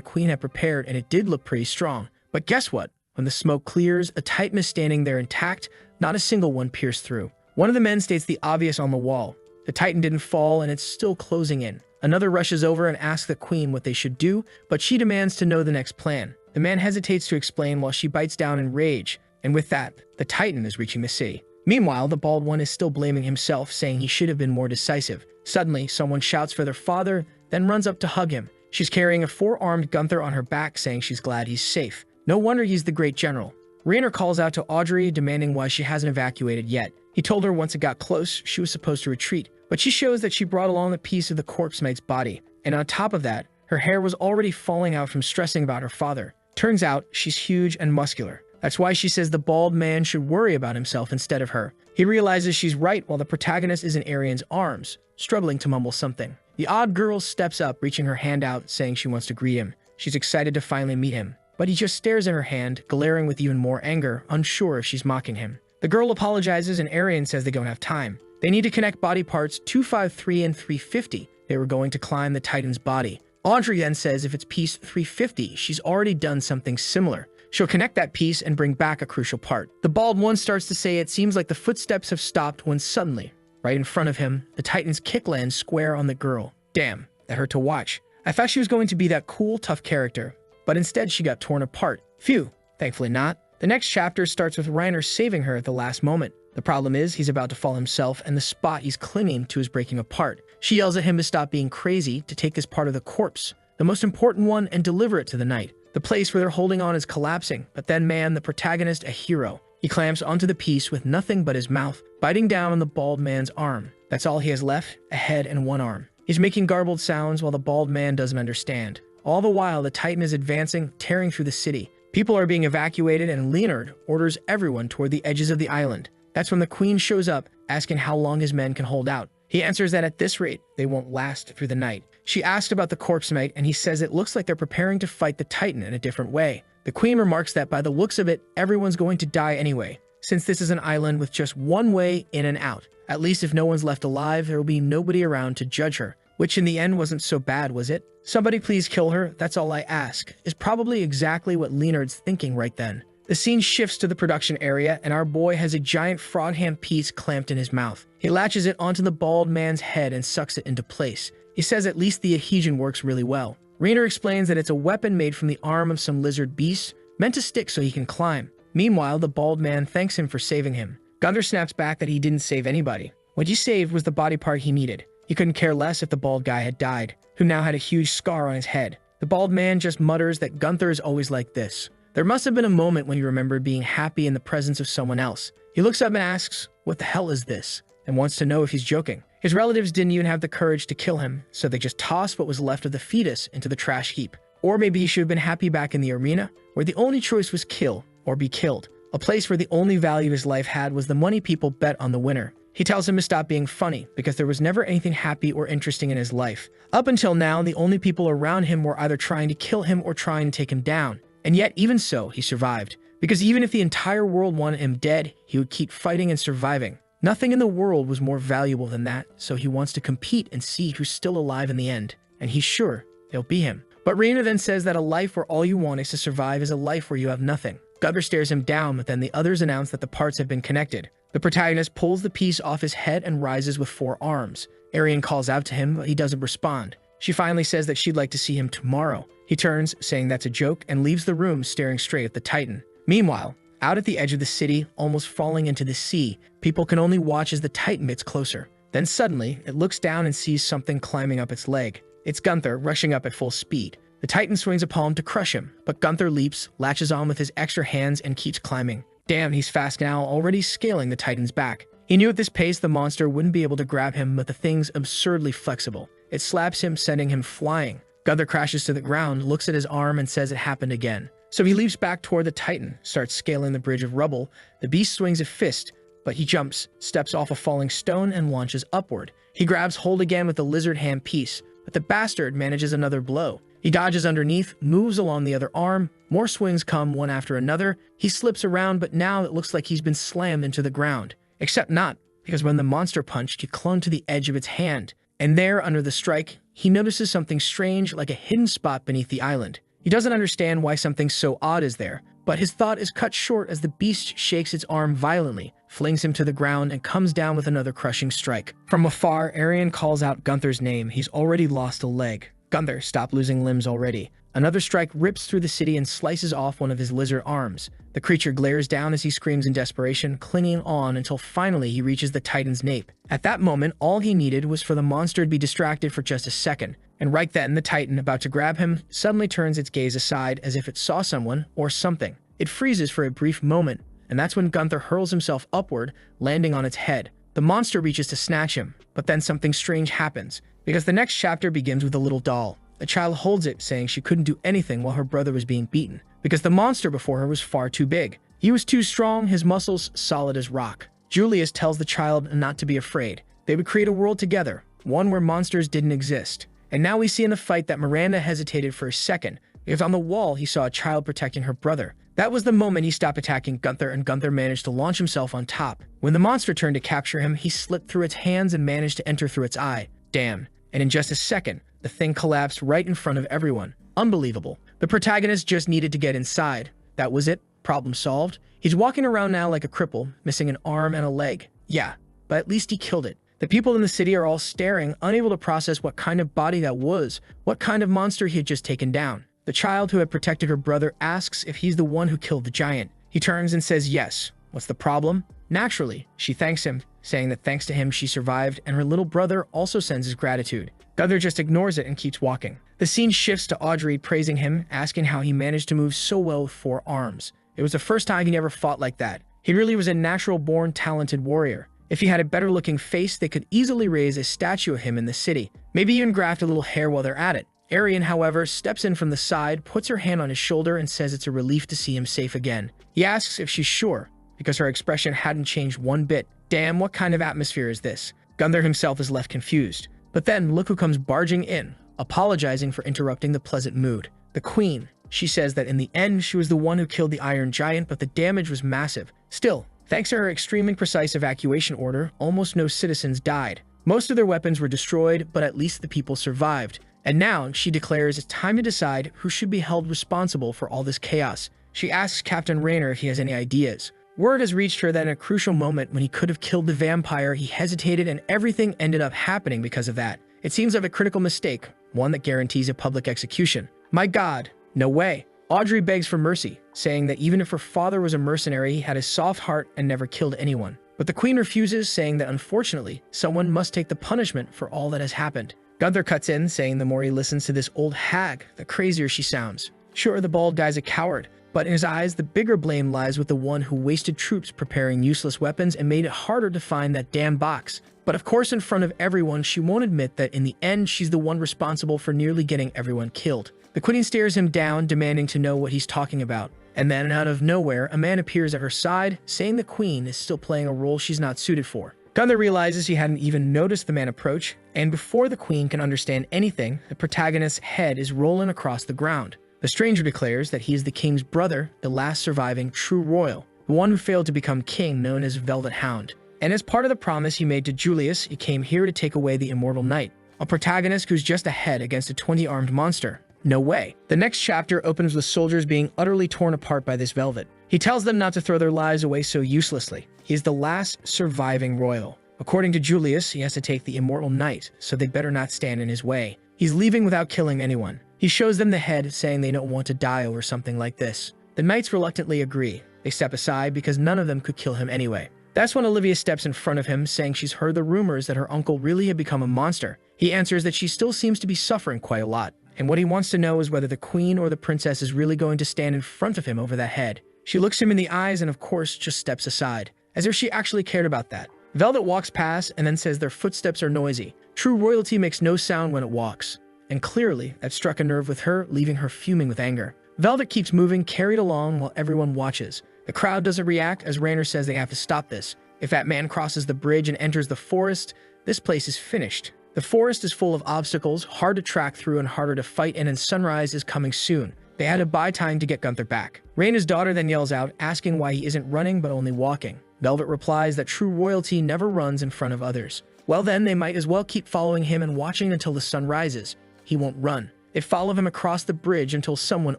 Queen had prepared, and it did look pretty strong. But guess what? When the smoke clears, a Titan is standing there intact, not a single one pierced through. One of the men states the obvious on the wall. The Titan didn't fall, and it's still closing in. Another rushes over and asks the Queen what they should do, but she demands to know the next plan. The man hesitates to explain while she bites down in rage, and with that, the Titan is reaching the city. Meanwhile, the bald one is still blaming himself, saying he should have been more decisive. Suddenly, someone shouts for their father, then runs up to hug him. She's carrying a four-armed Gunther on her back, saying she's glad he's safe. No wonder he's the great general. Reiner calls out to Audrey, demanding why she hasn't evacuated yet. He told her once it got close, she was supposed to retreat, but she shows that she brought along a piece of the corpse knight's body. And on top of that, her hair was already falling out from stressing about her father. Turns out, she's huge and muscular. That's why she says the bald man should worry about himself instead of her. He realizes she's right while the protagonist is in Arian's arms, struggling to mumble something. The odd girl steps up, reaching her hand out, saying she wants to greet him. She's excited to finally meet him, but he just stares at her hand, glaring with even more anger, unsure if she's mocking him. The girl apologizes and Arian says they don't have time. They need to connect body parts 253 and 350. They were going to climb the Titan's body. Audrey then says if it's piece 350, she's already done something similar. She'll connect that piece and bring back a crucial part. The bald one starts to say it seems like the footsteps have stopped when suddenly, right in front of him, the Titan's kick lands square on the girl. Damn, that hurt to watch. I thought she was going to be that cool, tough character, but instead she got torn apart. Phew, thankfully not. The next chapter starts with Reiner saving her at the last moment. The problem is he's about to fall himself, and the spot he's clinging to is breaking apart. She yells at him to stop being crazy, to take this part of the corpse, the most important one, and deliver it to the knight. The place where they're holding on is collapsing, but then man, the protagonist, a hero. He clamps onto the piece with nothing but his mouth, biting down on the bald man's arm. That's all he has left, a head and one arm. He's making garbled sounds while the bald man doesn't understand. All the while, the Titan is advancing, tearing through the city. People are being evacuated, and Leonard orders everyone toward the edges of the island. That's when the Queen shows up, asking how long his men can hold out. He answers that at this rate, they won't last through the night. She asks about the corpse knight, and he says it looks like they're preparing to fight the Titan in a different way. The Queen remarks that by the looks of it, everyone's going to die anyway, since this is an island with just one way in and out. At least if no one's left alive, there will be nobody around to judge her. Which in the end wasn't so bad, was it? Somebody please kill her, that's all I ask, is probably exactly what Leonard's thinking right then. The scene shifts to the production area, and our boy has a giant frog hand piece clamped in his mouth. He latches it onto the bald man's head and sucks it into place. He says at least the adhesion works really well. Rainer explains that it's a weapon made from the arm of some lizard beast, meant to stick so he can climb. Meanwhile, the bald man thanks him for saving him. Gunther snaps back that he didn't save anybody. What he saved was the body part he needed. He couldn't care less if the bald guy had died, who now had a huge scar on his head. The bald man just mutters that Gunther is always like this. There must have been a moment when he remembered being happy in the presence of someone else. He looks up and asks, "What the hell is this?" and wants to know if he's joking. His relatives didn't even have the courage to kill him, so they just tossed what was left of the fetus into the trash heap. Or maybe he should have been happy back in the arena, where the only choice was kill or be killed. A place where the only value his life had was the money people bet on the winner. He tells him to stop being funny, because there was never anything happy or interesting in his life. Up until now, the only people around him were either trying to kill him or trying to take him down. And yet, even so, he survived. Because even if the entire world wanted him dead, he would keep fighting and surviving. Nothing in the world was more valuable than that, so he wants to compete and see who's still alive in the end. And he's sure it'll be him. But Rainer then says that a life where all you want is to survive is a life where you have nothing. Gunther stares him down, but then the others announce that the parts have been connected. The protagonist pulls the piece off his head and rises with 4 arms. Arian calls out to him, but he doesn't respond. She finally says that she'd like to see him tomorrow. He turns, saying that's a joke, and leaves the room staring straight at the Titan. Meanwhile, out at the edge of the city, almost falling into the sea, people can only watch as the Titan gets closer. Then suddenly, it looks down and sees something climbing up its leg. It's Gunther, rushing up at full speed. The Titan swings a palm to crush him, but Gunther leaps, latches on with his extra hands, and keeps climbing. Damn, he's fast now, already scaling the Titan's back. He knew at this pace the monster wouldn't be able to grab him, but the thing's absurdly flexible. It slaps him, sending him flying. Gunther crashes to the ground, looks at his arm, and says it happened again. So he leaps back toward the Titan, starts scaling the bridge of rubble. The beast swings a fist, but he jumps, steps off a falling stone, and launches upward. He grabs hold again with the lizard hand piece, but the bastard manages another blow. He dodges underneath, moves along the other arm. More swings come one after another. He slips around, but now it looks like he's been slammed into the ground. Except not, because when the monster punched, he clung to the edge of its hand. And there, under the strike, he notices something strange, like a hidden spot beneath the island. He doesn't understand why something so odd is there, but his thought is cut short as the beast shakes its arm violently, flings him to the ground, and comes down with another crushing strike. From afar, Arian calls out Gunther's name. He's already lost a leg. Gunther, stop losing limbs already. Another strike rips through the city and slices off one of his lizard arms. The creature glares down as he screams in desperation, clinging on until finally he reaches the Titan's nape. At that moment, all he needed was for the monster to be distracted for just a second. And right then, the Titan, about to grab him, suddenly turns its gaze aside as if it saw someone or something. It freezes for a brief moment, and that's when Gunther hurls himself upward, landing on its head. The monster reaches to snatch him, but then something strange happens, because the next chapter begins with a little doll. The child holds it, saying she couldn't do anything while her brother was being beaten, because the monster before her was far too big. He was too strong, his muscles solid as rock. Julius tells the child not to be afraid. They would create a world together, one where monsters didn't exist. And now we see in the fight that Miranda hesitated for a second, because on the wall he saw a child protecting her brother. That was the moment he stopped attacking Gunther, and Gunther managed to launch himself on top. When the monster turned to capture him, he slipped through its hands and managed to enter through its eye. Damn. And in just a second, the thing collapsed right in front of everyone. Unbelievable. The protagonist just needed to get inside. That was it. Problem solved. He's walking around now like a cripple, missing an arm and a leg. Yeah, but at least he killed it. The people in the city are all staring, unable to process what kind of body that was, what kind of monster he had just taken down. The child who had protected her brother asks if he's the one who killed the giant. He turns and says yes. What's the problem? Naturally, she thanks him, saying that thanks to him she survived, and her little brother also sends his gratitude. Gunther just ignores it and keeps walking. The scene shifts to Audrey praising him, asking how he managed to move so well with 4 arms. It was the first time he never fought like that. He really was a natural-born talented warrior. If he had a better-looking face, they could easily raise a statue of him in the city. Maybe even graft a little hair while they're at it. Arian, however, steps in from the side, puts her hand on his shoulder, and says it's a relief to see him safe again. He asks if she's sure, because her expression hadn't changed one bit. Damn, what kind of atmosphere is this? Gunther himself is left confused. But then, look who comes barging in, apologizing for interrupting the pleasant mood. The Queen. She says that in the end, she was the one who killed the Iron Giant, but the damage was massive. Still, thanks to her extremely precise evacuation order, almost no citizens died. Most of their weapons were destroyed, but at least the people survived. And now, she declares it's time to decide who should be held responsible for all this chaos. She asks Captain Raynor if he has any ideas. Word has reached her that in a crucial moment when he could have killed the vampire, he hesitated and everything ended up happening because of that. It seems like a critical mistake, one that guarantees a public execution. My God, no way. Audrey begs for mercy, saying that even if her father was a mercenary, he had a soft heart and never killed anyone. But the Queen refuses, saying that unfortunately, someone must take the punishment for all that has happened. Gunther cuts in, saying the more he listens to this old hag, the crazier she sounds. Sure, the bald guy's a coward, but in his eyes, the bigger blame lies with the one who wasted troops preparing useless weapons and made it harder to find that damn box. But of course, in front of everyone, she won't admit that in the end, she's the one responsible for nearly getting everyone killed. The Queen stares him down, demanding to know what he's talking about. And then, out of nowhere, a man appears at her side, saying the Queen is still playing a role she's not suited for. Gunther realizes he hadn't even noticed the man approach, and before the Queen can understand anything, the protagonist's head is rolling across the ground. The stranger declares that he is the king's brother, the last surviving true royal, the one who failed to become king, known as Velvet Hound. And as part of the promise he made to Julius, he came here to take away the immortal knight, a protagonist who's just a head against a 20-armed monster. No way. The next chapter opens with soldiers being utterly torn apart by this Velvet. He tells them not to throw their lives away so uselessly. He is the last surviving royal. According to Julius, he has to take the immortal knight, so they better not stand in his way. He's leaving without killing anyone. He shows them the head, saying they don't want to die over something like this. The knights reluctantly agree. They step aside because none of them could kill him anyway. That's when Olivia steps in front of him, saying she's heard the rumors that her uncle really had become a monster. He answers that she still seems to be suffering quite a lot, and what he wants to know is whether the Queen or the princess is really going to stand in front of him over that head. She looks him in the eyes and of course just steps aside, as if she actually cared about that. Velvet walks past and then says their footsteps are noisy. True royalty makes no sound when it walks. And clearly, that struck a nerve with her, leaving her fuming with anger. Velvet keeps moving, carried along while everyone watches. The crowd doesn't react as Raynor says they have to stop this. If that man crosses the bridge and enters the forest, this place is finished. The forest is full of obstacles, hard to track through and harder to fight in, and sunrise is coming soon. They had to buy time to get Gunther back. Raynor's daughter then yells out, asking why he isn't running but only walking. Velvet replies that true royalty never runs in front of others. Well then, they might as well keep following him and watching until the sun rises. He won't run. They follow him across the bridge until someone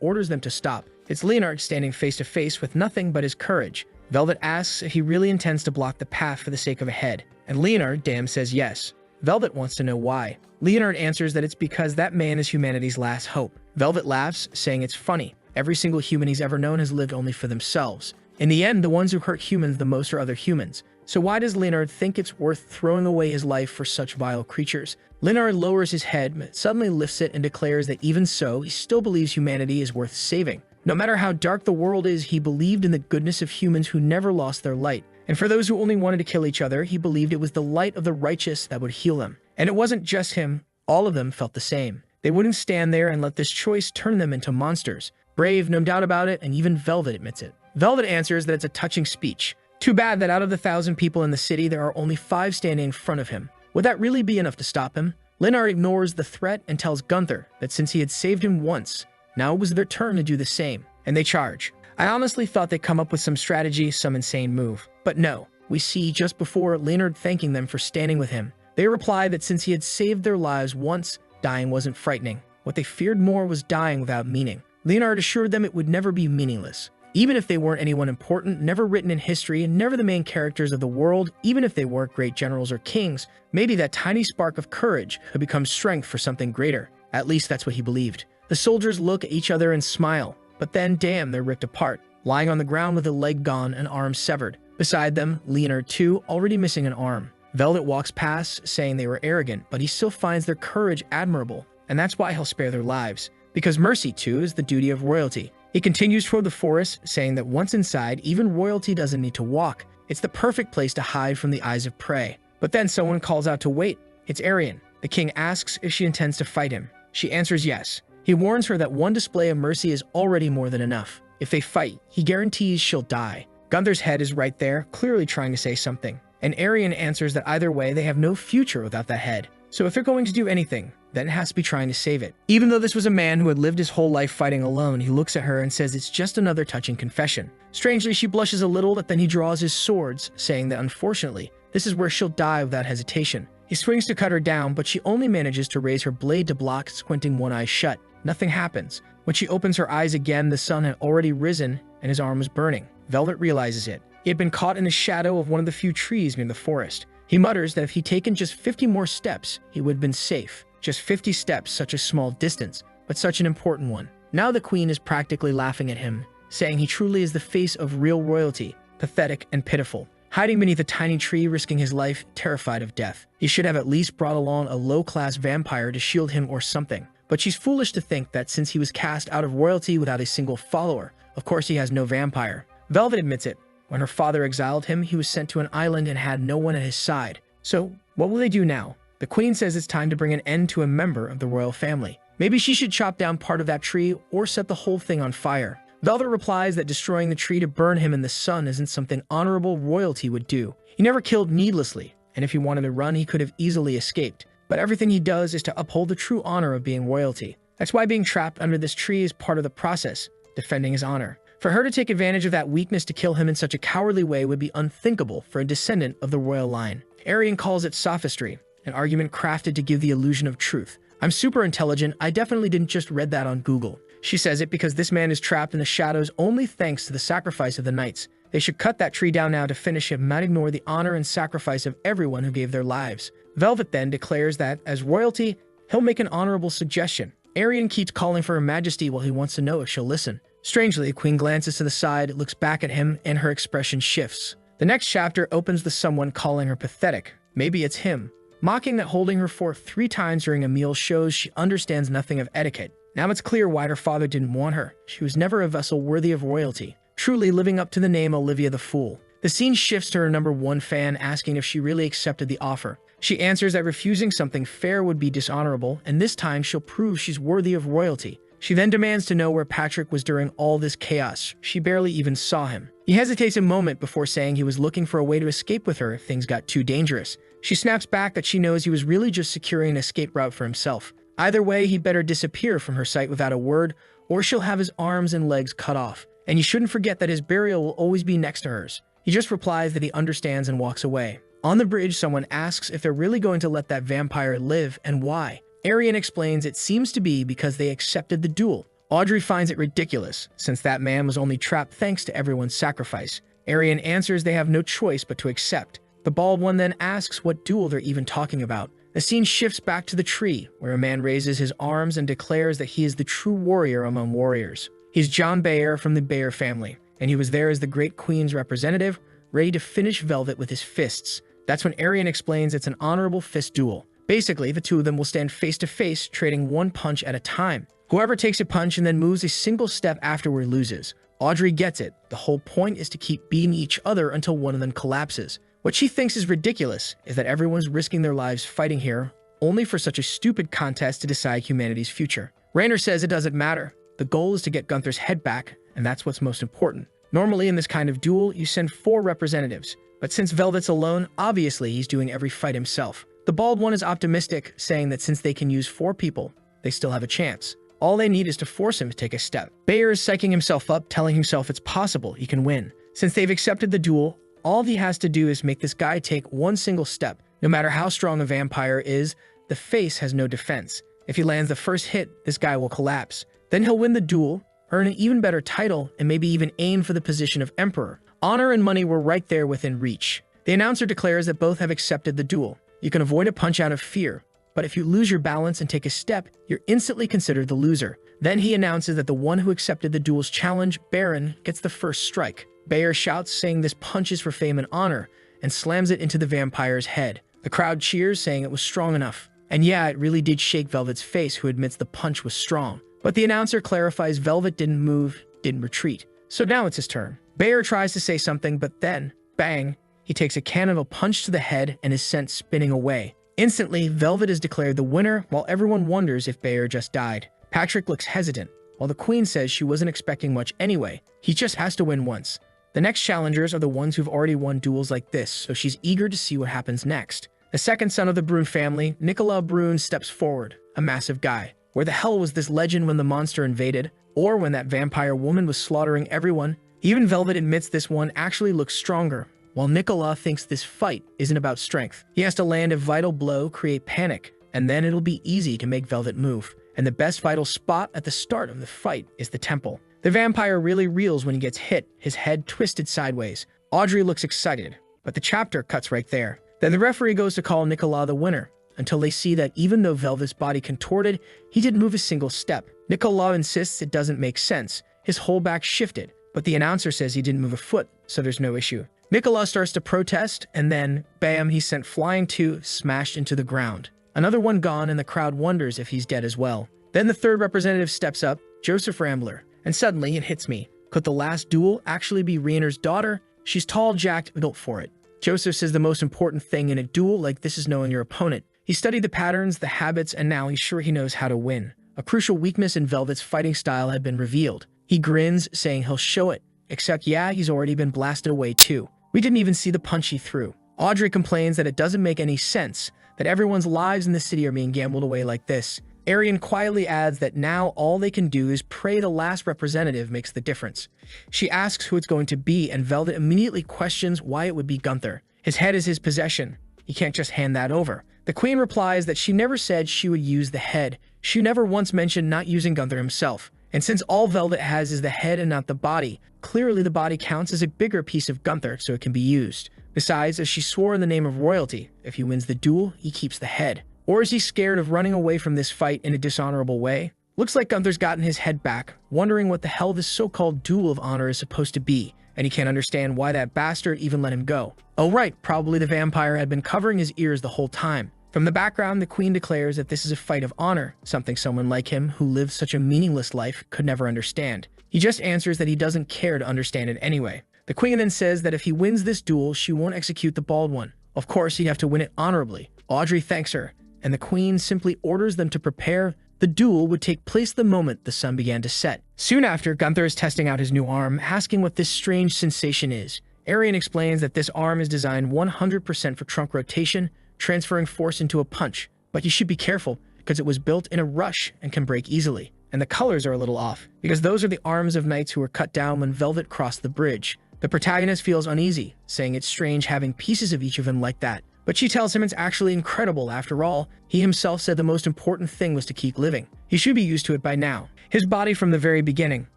orders them to stop. It's Leonard standing face to face with nothing but his courage. Velvet asks if he really intends to block the path for the sake of a head, and Leonard, damn, says yes. Velvet wants to know why. Leonard answers that it's because that man is humanity's last hope. Velvet laughs, saying it's funny. Every single human he's ever known has lived only for themselves. In the end, the ones who hurt humans the most are other humans. So why does Leonard think it's worth throwing away his life for such vile creatures? Leonard lowers his head, but suddenly lifts it and declares that even so, he still believes humanity is worth saving. No matter how dark the world is, he believed in the goodness of humans who never lost their light. And for those who only wanted to kill each other, he believed it was the light of the righteous that would heal them. And it wasn't just him. All of them felt the same. They wouldn't stand there and let this choice turn them into monsters. Brave, no doubt about it, and even Velvet admits it. Velvet answers that it's a touching speech. Too bad that out of the 1,000 people in the city, there are only 5 standing in front of him. Would that really be enough to stop him? Leonard ignores the threat and tells Gunther that since he had saved him once, now it was their turn to do the same, and they charge. I honestly thought they'd come up with some strategy, some insane move. But no, we see just before Leonard thanking them for standing with him. They reply that since he had saved their lives once, dying wasn't frightening. What they feared more was dying without meaning. Leonard assured them it would never be meaningless. Even if they weren't anyone important, never written in history, and never the main characters of the world, even if they weren't great generals or kings, maybe that tiny spark of courage could become strength for something greater. At least that's what he believed. The soldiers look at each other and smile, but then, damn, they're ripped apart, lying on the ground with a leg gone and arm severed. Beside them, Leonard too, already missing an arm. Velvet walks past, saying they were arrogant, but he still finds their courage admirable, and that's why he'll spare their lives. Because mercy, too, is the duty of royalty. He continues toward the forest, saying that once inside, even royalty doesn't need to walk. It's the perfect place to hide from the eyes of prey. But then someone calls out to wait. It's Arian. The king asks if she intends to fight him. She answers yes. He warns her that one display of mercy is already more than enough. If they fight, he guarantees she'll die. Gunther's head is right there, clearly trying to say something. And Arian answers that either way, they have no future without that head. So if they're going to do anything, then it has to be trying to save it. Even though this was a man who had lived his whole life fighting alone, he looks at her and says it's just another touching confession. Strangely, she blushes a little, but then he draws his swords, saying that unfortunately, this is where she'll die without hesitation. He swings to cut her down, but she only manages to raise her blade to block, squinting one eye shut. Nothing happens. When she opens her eyes again, the sun had already risen, and his arm was burning. Velvet realizes it. He had been caught in the shadow of one of the few trees near the forest. He mutters that if he'd taken just 50 more steps, he would have been safe. Just 50 steps, such a small distance, but such an important one. Now the queen is practically laughing at him, saying he truly is the face of real royalty, pathetic and pitiful. Hiding beneath a tiny tree, risking his life, terrified of death. He should have at least brought along a low-class vampire to shield him or something. But she's foolish to think that since he was cast out of royalty without a single follower, of course he has no vampire. Velvet admits it. When her father exiled him, he was sent to an island and had no one at his side. So, what will they do now? The queen says it's time to bring an end to a member of the royal family. Maybe she should chop down part of that tree or set the whole thing on fire. Velvet replies that destroying the tree to burn him in the sun isn't something honorable royalty would do. He never killed needlessly, and if he wanted to run, he could have easily escaped. But everything he does is to uphold the true honor of being royalty. That's why being trapped under this tree is part of the process, defending his honor. For her to take advantage of that weakness to kill him in such a cowardly way would be unthinkable for a descendant of the royal line. Arian calls it sophistry, an argument crafted to give the illusion of truth. I'm super intelligent, I definitely didn't just read that on Google. She says it because this man is trapped in the shadows only thanks to the sacrifice of the knights. They should cut that tree down now to finish him, not ignore the honor and sacrifice of everyone who gave their lives. Velvet then declares that, as royalty, he'll make an honorable suggestion. Arian keeps calling for Her Majesty while he wants to know if she'll listen. Strangely, the queen glances to the side, looks back at him, and her expression shifts. The next chapter opens with someone calling her pathetic. Maybe it's him. Mocking that holding her forth 3 times during a meal shows she understands nothing of etiquette. Now it's clear why her father didn't want her. She was never a vessel worthy of royalty, truly living up to the name Olivia the Fool. The scene shifts to her #1 fan asking if she really accepted the offer. She answers that refusing something fair would be dishonorable, and this time she'll prove she's worthy of royalty. She then demands to know where Patrick was during all this chaos. She barely even saw him. He hesitates a moment before saying he was looking for a way to escape with her if things got too dangerous. She snaps back that she knows he was really just securing an escape route for himself. Either way, he better disappear from her sight without a word, or she'll have his arms and legs cut off. And you shouldn't forget that his burial will always be next to hers. He just replies that he understands and walks away. On the bridge, someone asks if they're really going to let that vampire live and why. Arian explains it seems to be because they accepted the duel. Audrey finds it ridiculous, since that man was only trapped thanks to everyone's sacrifice. Arian answers they have no choice but to accept. The bald one then asks what duel they're even talking about. The scene shifts back to the tree, where a man raises his arms and declares that he is the true warrior among warriors. He's John Bayer from the Bayer family, and he was there as the great queen's representative, ready to finish Velvet with his fists. That's when Arian explains it's an honorable fist duel. Basically, the two of them will stand face to face, trading 1 punch at a time. Whoever takes a punch and then moves a single step afterward loses. Audrey gets it. The whole point is to keep beating each other until one of them collapses. What she thinks is ridiculous is that everyone's risking their lives fighting here, only for such a stupid contest to decide humanity's future. Raynor says it doesn't matter. The goal is to get Gunther's head back, and that's what's most important. Normally in this kind of duel, you send 4 representatives, but since Velvet's alone, obviously he's doing every fight himself. The bald one is optimistic, saying that since they can use 4 people, they still have a chance. All they need is to force him to take a step. Bayer is psyching himself up, telling himself it's possible he can win. Since they've accepted the duel, all he has to do is make this guy take 1 single step. No matter how strong a vampire is, the face has no defense. If he lands the first hit, this guy will collapse. Then he'll win the duel, earn an even better title, and maybe even aim for the position of emperor. Honor and money were right there within reach. The announcer declares that both have accepted the duel. You can avoid a punch out of fear, but if you lose your balance and take a step, you're instantly considered the loser. Then he announces that the one who accepted the duel's challenge, Baron, gets the first strike. Bayer shouts, saying this punch is for fame and honor, and slams it into the vampire's head. The crowd cheers, saying it was strong enough. And yeah, it really did shake Velvet's face, who admits the punch was strong. But the announcer clarifies Velvet didn't move, didn't retreat. So now it's his turn. Bayer tries to say something, but then, bang, he takes a cannon of punch to the head and is sent spinning away. Instantly, Velvet is declared the winner, while everyone wonders if Bayer just died. Patrick looks hesitant, while the queen says she wasn't expecting much anyway. He just has to win once. The next challengers are the ones who've already won duels like this, so she's eager to see what happens next. The second son of the Brune family, Nicolas Brune, steps forward, a massive guy. Where the hell was this legend when the monster invaded? Or when that vampire woman was slaughtering everyone? Even Velvet admits this one actually looks stronger, while Nicolas thinks this fight isn't about strength. He has to land a vital blow, create panic, and then it'll be easy to make Velvet move. And the best vital spot at the start of the fight is the temple. The vampire really reels when he gets hit, his head twisted sideways. Audrey looks excited, but the chapter cuts right there. Then the referee goes to call Nicolas the winner, until they see that even though Velvet's body contorted, he didn't move a single step. Nicolas insists it doesn't make sense. His whole back shifted, but the announcer says he didn't move a foot, so there's no issue. Nicolas starts to protest, and then, bam, he's sent flying too, smashed into the ground. Another one gone, and the crowd wonders if he's dead as well. Then the third representative steps up, Joseph Rambler, and suddenly it hits me. Could the last duel actually be Rainer's daughter? She's tall, jacked, built for it. Joseph says the most important thing in a duel like this is knowing your opponent. He studied the patterns, the habits, and now he's sure he knows how to win. A crucial weakness in Velvet's fighting style had been revealed. He grins, saying he'll show it. Except, yeah, he's already been blasted away too. We didn't even see the punch he threw. Audrey complains that it doesn't make any sense, that everyone's lives in the city are being gambled away like this. Arian quietly adds that now all they can do is pray the last representative makes the difference. She asks who it's going to be, and Velvet immediately questions why it would be Gunther. His head is his possession. He can't just hand that over. The queen replies that she never said she would use the head. She never once mentioned not using Gunther himself. And since all Velvet has is the head and not the body, clearly the body counts as a bigger piece of Gunther, so it can be used. Besides, as she swore in the name of royalty, if he wins the duel, he keeps the head. Or is he scared of running away from this fight in a dishonorable way? Looks like Gunther's gotten his head back, wondering what the hell this so-called duel of honor is supposed to be, and he can't understand why that bastard even let him go. Oh right, probably the vampire had been covering his ears the whole time. From the background, the queen declares that this is a fight of honor, something someone like him, who lives such a meaningless life, could never understand. He just answers that he doesn't care to understand it anyway. The queen then says that if he wins this duel, she won't execute the bald one. Of course, he'd have to win it honorably. Audrey thanks her, and the queen simply orders them to prepare. The duel would take place the moment the sun began to set. Soon after, Gunther is testing out his new arm, asking what this strange sensation is. Arian explains that this arm is designed 100% for trunk rotation, transferring force into a punch, but you should be careful because it was built in a rush and can break easily. And the colors are a little off, because those are the arms of knights who were cut down when Velvet crossed the bridge. The protagonist feels uneasy, saying it's strange having pieces of each of him like that. But she tells him it's actually incredible. After all, he himself said the most important thing was to keep living. He should be used to it by now. His body from the very beginning,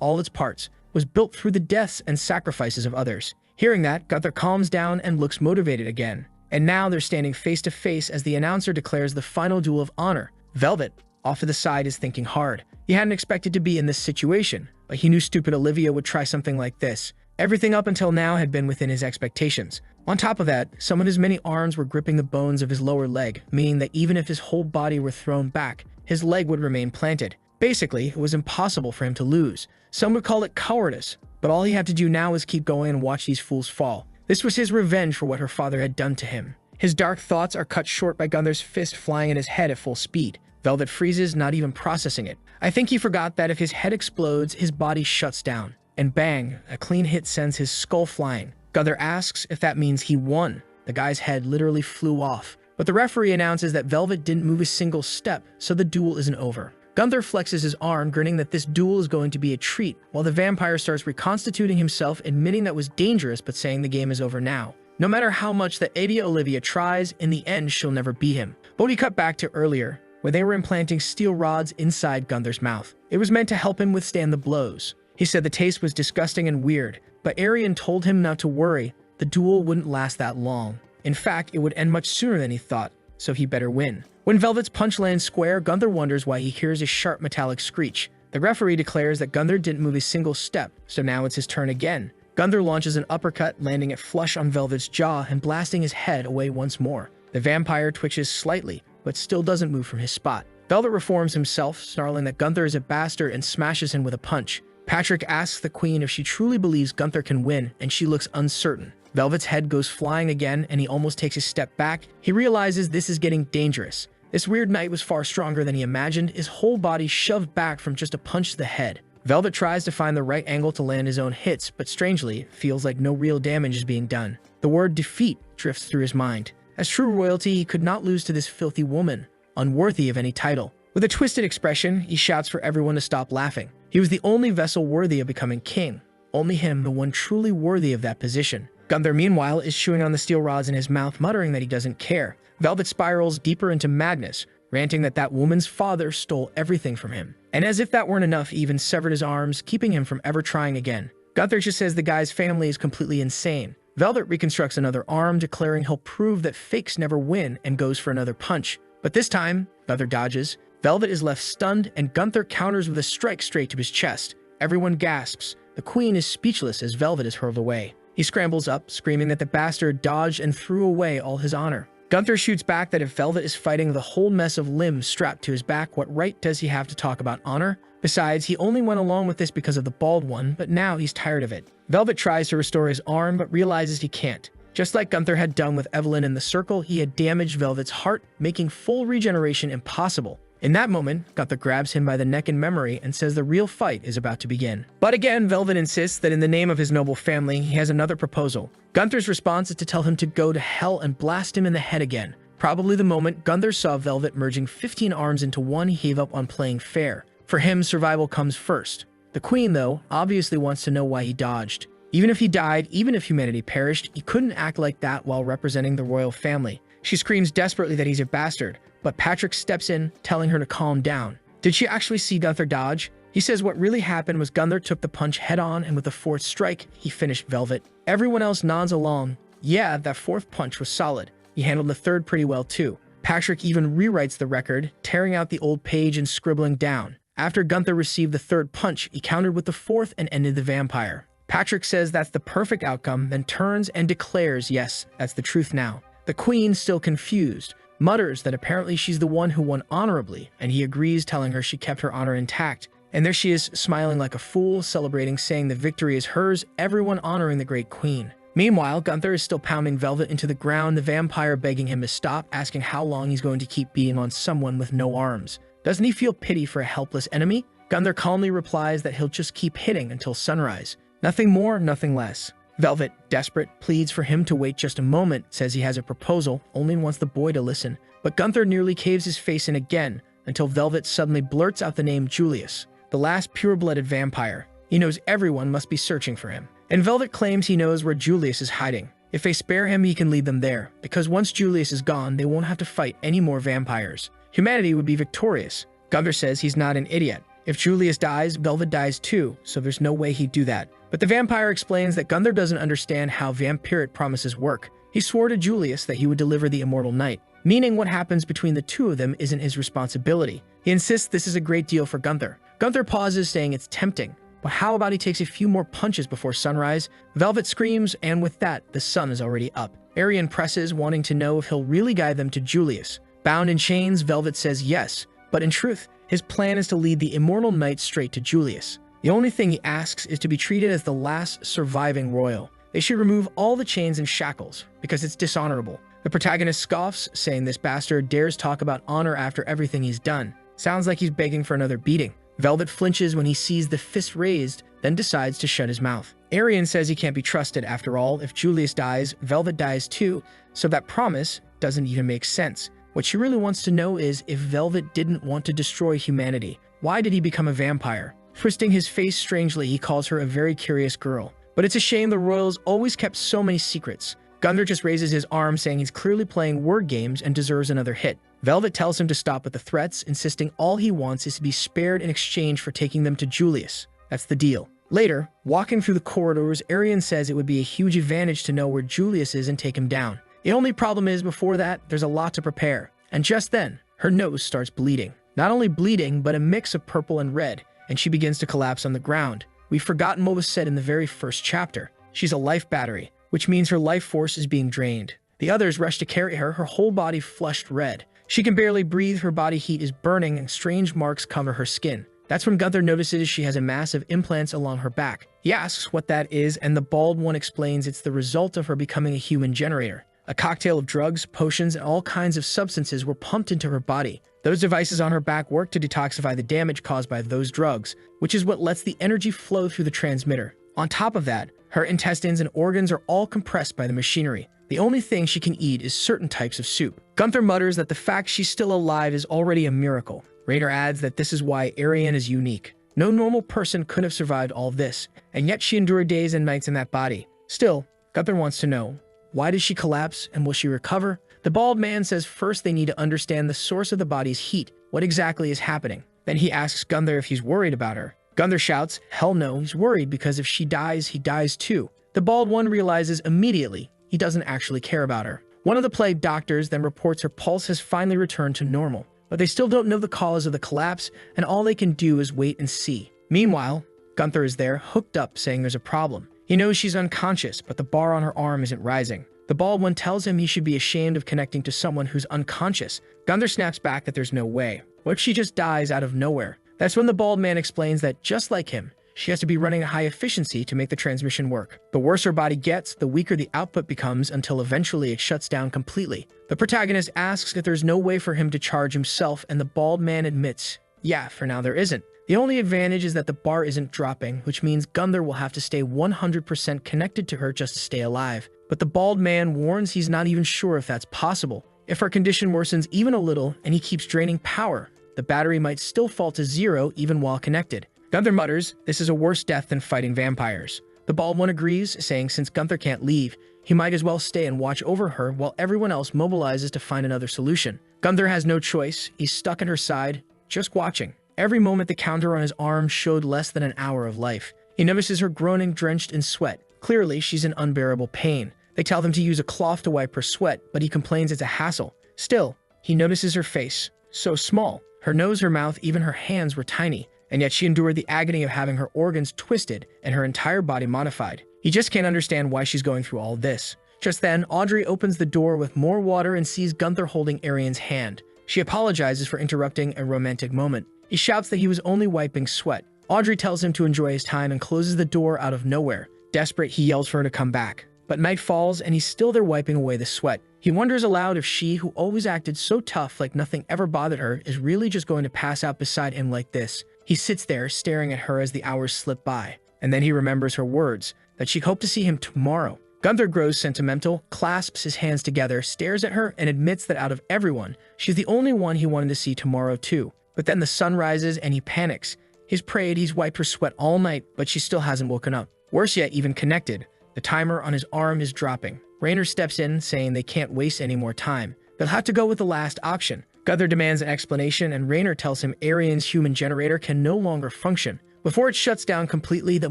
all its parts, was built through the deaths and sacrifices of others. Hearing that, Gunther calms down and looks motivated again. And now they're standing face to face as the announcer declares the final duel of honor. Velvet, off to the side, is thinking hard. He hadn't expected to be in this situation, but he knew stupid Olivia would try something like this. Everything up until now had been within his expectations. On top of that, some of his many arms were gripping the bones of his lower leg, meaning that even if his whole body were thrown back, his leg would remain planted. Basically, it was impossible for him to lose. Some would call it cowardice, but all he had to do now was keep going and watch these fools fall. This was his revenge for what her father had done to him. His dark thoughts are cut short by Gunther's fist flying at his head at full speed. Velvet freezes, not even processing it. I think he forgot that if his head explodes, his body shuts down. And bang, a clean hit sends his skull flying. Gunther asks if that means he won. The guy's head literally flew off. But the referee announces that Velvet didn't move a single step, so the duel isn't over. Gunther flexes his arm, grinning that this duel is going to be a treat, while the vampire starts reconstituting himself, admitting that was dangerous but saying the game is over now. No matter how much the idiot Olivia tries, in the end she'll never beat him. But we cut back to earlier, where they were implanting steel rods inside Gunther's mouth. It was meant to help him withstand the blows. He said the taste was disgusting and weird, but Arian told him not to worry, the duel wouldn't last that long. In fact, it would end much sooner than he thought, so he better win. When Velvet's punch lands square, Gunther wonders why he hears a sharp metallic screech. The referee declares that Gunther didn't move a single step, so now it's his turn again. Gunther launches an uppercut, landing it flush on Velvet's jaw and blasting his head away once more. The vampire twitches slightly, but still doesn't move from his spot. Velvet reforms himself, snarling that Gunther is a bastard and smashes him with a punch. Patrick asks the queen if she truly believes Gunther can win, and she looks uncertain. Velvet's head goes flying again, and he almost takes a step back. He realizes this is getting dangerous. This weird knight was far stronger than he imagined, his whole body shoved back from just a punch to the head. Velvet tries to find the right angle to land his own hits, but strangely, it feels like no real damage is being done. The word defeat drifts through his mind. As true royalty, he could not lose to this filthy woman, unworthy of any title. With a twisted expression, he shouts for everyone to stop laughing. He was the only vessel worthy of becoming king. Only him, the one truly worthy of that position. Gunther, meanwhile, is chewing on the steel rods in his mouth, muttering that he doesn't care. Velvet spirals deeper into madness, ranting that that woman's father stole everything from him. And as if that weren't enough, he even severed his arms, keeping him from ever trying again. Gunther just says the guy's family is completely insane. Velvet reconstructs another arm, declaring he'll prove that fakes never win, and goes for another punch. But this time, Gunther dodges. Velvet is left stunned, and Gunther counters with a strike straight to his chest. Everyone gasps. The queen is speechless as Velvet is hurled away. He scrambles up, screaming that the bastard dodged and threw away all his honor. Gunther shoots back that if Velvet is fighting the whole mess of limbs strapped to his back, what right does he have to talk about honor? Besides, he only went along with this because of the bald one, but now he's tired of it. Velvet tries to restore his arm, but realizes he can't. Just like Gunther had done with Evelyn in the circle, he had damaged Velvet's heart, making full regeneration impossible. In that moment, Gunther grabs him by the neck in memory and says the real fight is about to begin. But again, Velvet insists that in the name of his noble family, he has another proposal. Gunther's response is to tell him to go to hell and blast him in the head again. Probably the moment Gunther saw Velvet merging 15 arms into one, he gave up on playing fair. For him, survival comes first. The queen, though, obviously wants to know why he dodged. Even if he died, even if humanity perished, he couldn't act like that while representing the royal family. She screams desperately that he's a bastard, but Patrick steps in, telling her to calm down. Did she actually see Gunther dodge? He says what really happened was Gunther took the punch head on, and with the fourth strike, he finished Velvet. Everyone else nods along. Yeah, that fourth punch was solid. He handled the third pretty well too. Patrick even rewrites the record, tearing out the old page and scribbling down. After Gunther received the third punch, he countered with the fourth and ended the vampire. Patrick says that's the perfect outcome, then turns and declares, yes, that's the truth now. The queen, still confused, mutters that apparently she's the one who won honorably, and he agrees, telling her she kept her honor intact. And there she is, smiling like a fool, celebrating, saying the victory is hers, everyone honoring the great queen. Meanwhile, Gunther is still pounding Velvet into the ground, the vampire begging him to stop, asking how long he's going to keep beating on someone with no arms. Doesn't he feel pity for a helpless enemy? Gunther calmly replies that he'll just keep hitting until sunrise. Nothing more, nothing less. Velvet, desperate, pleads for him to wait just a moment, says he has a proposal, only wants the boy to listen. But Gunther nearly caves his face in again, until Velvet suddenly blurts out the name Julius, the last pure-blooded vampire. He knows everyone must be searching for him. And Velvet claims he knows where Julius is hiding. If they spare him, he can lead them there, because once Julius is gone, they won't have to fight any more vampires. Humanity would be victorious. Gunther says he's not an idiot. If Julius dies, Velvet dies too, so there's no way he'd do that. But the vampire explains that Gunther doesn't understand how vampiric promises work. He swore to Julius that he would deliver the immortal night, meaning what happens between the two of them isn't his responsibility. He insists this is a great deal for Gunther. Gunther pauses, saying it's tempting, but how about he takes a few more punches before sunrise? Velvet screams, and with that, the sun is already up. Arian presses, wanting to know if he'll really guide them to Julius. Bound in chains, Velvet says yes, but in truth, his plan is to lead the immortal knight straight to Julius. The only thing he asks is to be treated as the last surviving royal. They should remove all the chains and shackles, because it's dishonorable. The protagonist scoffs, saying this bastard dares talk about honor after everything he's done. Sounds like he's begging for another beating. Velvet flinches when he sees the fist raised, then decides to shut his mouth. Arian says he can't be trusted after all. If Julius dies, Velvet dies too, so that promise doesn't even make sense. What she really wants to know is, if Velvet didn't want to destroy humanity, why did he become a vampire? Twisting his face strangely, he calls her a very curious girl. But it's a shame the royals always kept so many secrets. Gunther just raises his arm, saying he's clearly playing word games and deserves another hit. Velvet tells him to stop with the threats, insisting all he wants is to be spared in exchange for taking them to Julius. That's the deal. Later, walking through the corridors, Arian says it would be a huge advantage to know where Julius is and take him down. The only problem is, before that, there's a lot to prepare. And just then, her nose starts bleeding. Not only bleeding, but a mix of purple and red, and she begins to collapse on the ground. We've forgotten what was said in the very first chapter. She's a life battery, which means her life force is being drained. The others rush to carry her, her whole body flushed red. She can barely breathe, her body heat is burning, and strange marks cover her skin. That's when Gunther notices she has a massive implants along her back. He asks what that is, and the bald one explains it's the result of her becoming a human generator. A cocktail of drugs, potions, and all kinds of substances were pumped into her body. Those devices on her back work to detoxify the damage caused by those drugs, which is what lets the energy flow through the transmitter. On top of that, her intestines and organs are all compressed by the machinery. The only thing she can eat is certain types of soup. Gunther mutters that the fact she's still alive is already a miracle. Raynor adds that this is why Arian is unique. No normal person could have survived all this, and yet she endured days and nights in that body. Still, Gunther wants to know, why did she collapse, and will she recover? The bald man says first they need to understand the source of the body's heat, what exactly is happening. Then he asks Gunther if he's worried about her. Gunther shouts, hell no, he's worried because if she dies, he dies too. The bald one realizes immediately he doesn't actually care about her. One of the plague doctors then reports her pulse has finally returned to normal, but they still don't know the cause of the collapse, and all they can do is wait and see. Meanwhile, Gunther is there, hooked up, saying there's a problem. He knows she's unconscious, but the bar on her arm isn't rising. The bald one tells him he should be ashamed of connecting to someone who's unconscious. Gunther snaps back that there's no way. What if she just dies out of nowhere? That's when the bald man explains that, just like him, she has to be running at high efficiency to make the transmission work. The worse her body gets, the weaker the output becomes until eventually it shuts down completely. The protagonist asks if there's no way for him to charge himself, and the bald man admits, yeah, for now there isn't. The only advantage is that the bar isn't dropping, which means Gunther will have to stay 100% connected to her just to stay alive. But the bald man warns he's not even sure if that's possible. If her condition worsens even a little and he keeps draining power, the battery might still fall to zero even while connected. Gunther mutters, this is a worse death than fighting vampires. The bald one agrees, saying since Gunther can't leave, he might as well stay and watch over her while everyone else mobilizes to find another solution. Gunther has no choice. He's stuck at her side, just watching. Every moment the counter on his arm showed less than an hour of life. He notices her groaning, drenched in sweat. Clearly, she's in unbearable pain. They tell him to use a cloth to wipe her sweat, but he complains it's a hassle. Still, he notices her face. So small. Her nose, her mouth, even her hands were tiny. And yet she endured the agony of having her organs twisted and her entire body modified. He just can't understand why she's going through all this. Just then, Audrey opens the door with more water and sees Gunther holding Arian's hand. She apologizes for interrupting a romantic moment. He shouts that he was only wiping sweat. Audrey tells him to enjoy his time and closes the door out of nowhere. Desperate, he yells for her to come back. But night falls and he's still there wiping away the sweat. He wonders aloud if she, who always acted so tough like nothing ever bothered her, is really just going to pass out beside him like this. He sits there staring at her as the hours slip by. And then he remembers her words, that she hoped to see him tomorrow. Gunther grows sentimental, clasps his hands together, stares at her, and admits that out of everyone, she's the only one he wanted to see tomorrow too. But then the sun rises and he panics. He's prayed, he's wiped her sweat all night, but she still hasn't woken up. Worse yet, even connected. The timer on his arm is dropping. Raynor steps in, saying they can't waste any more time. They'll have to go with the last option. Gunther demands an explanation, and Raynor tells him Arian's human generator can no longer function. Before it shuts down completely, they'll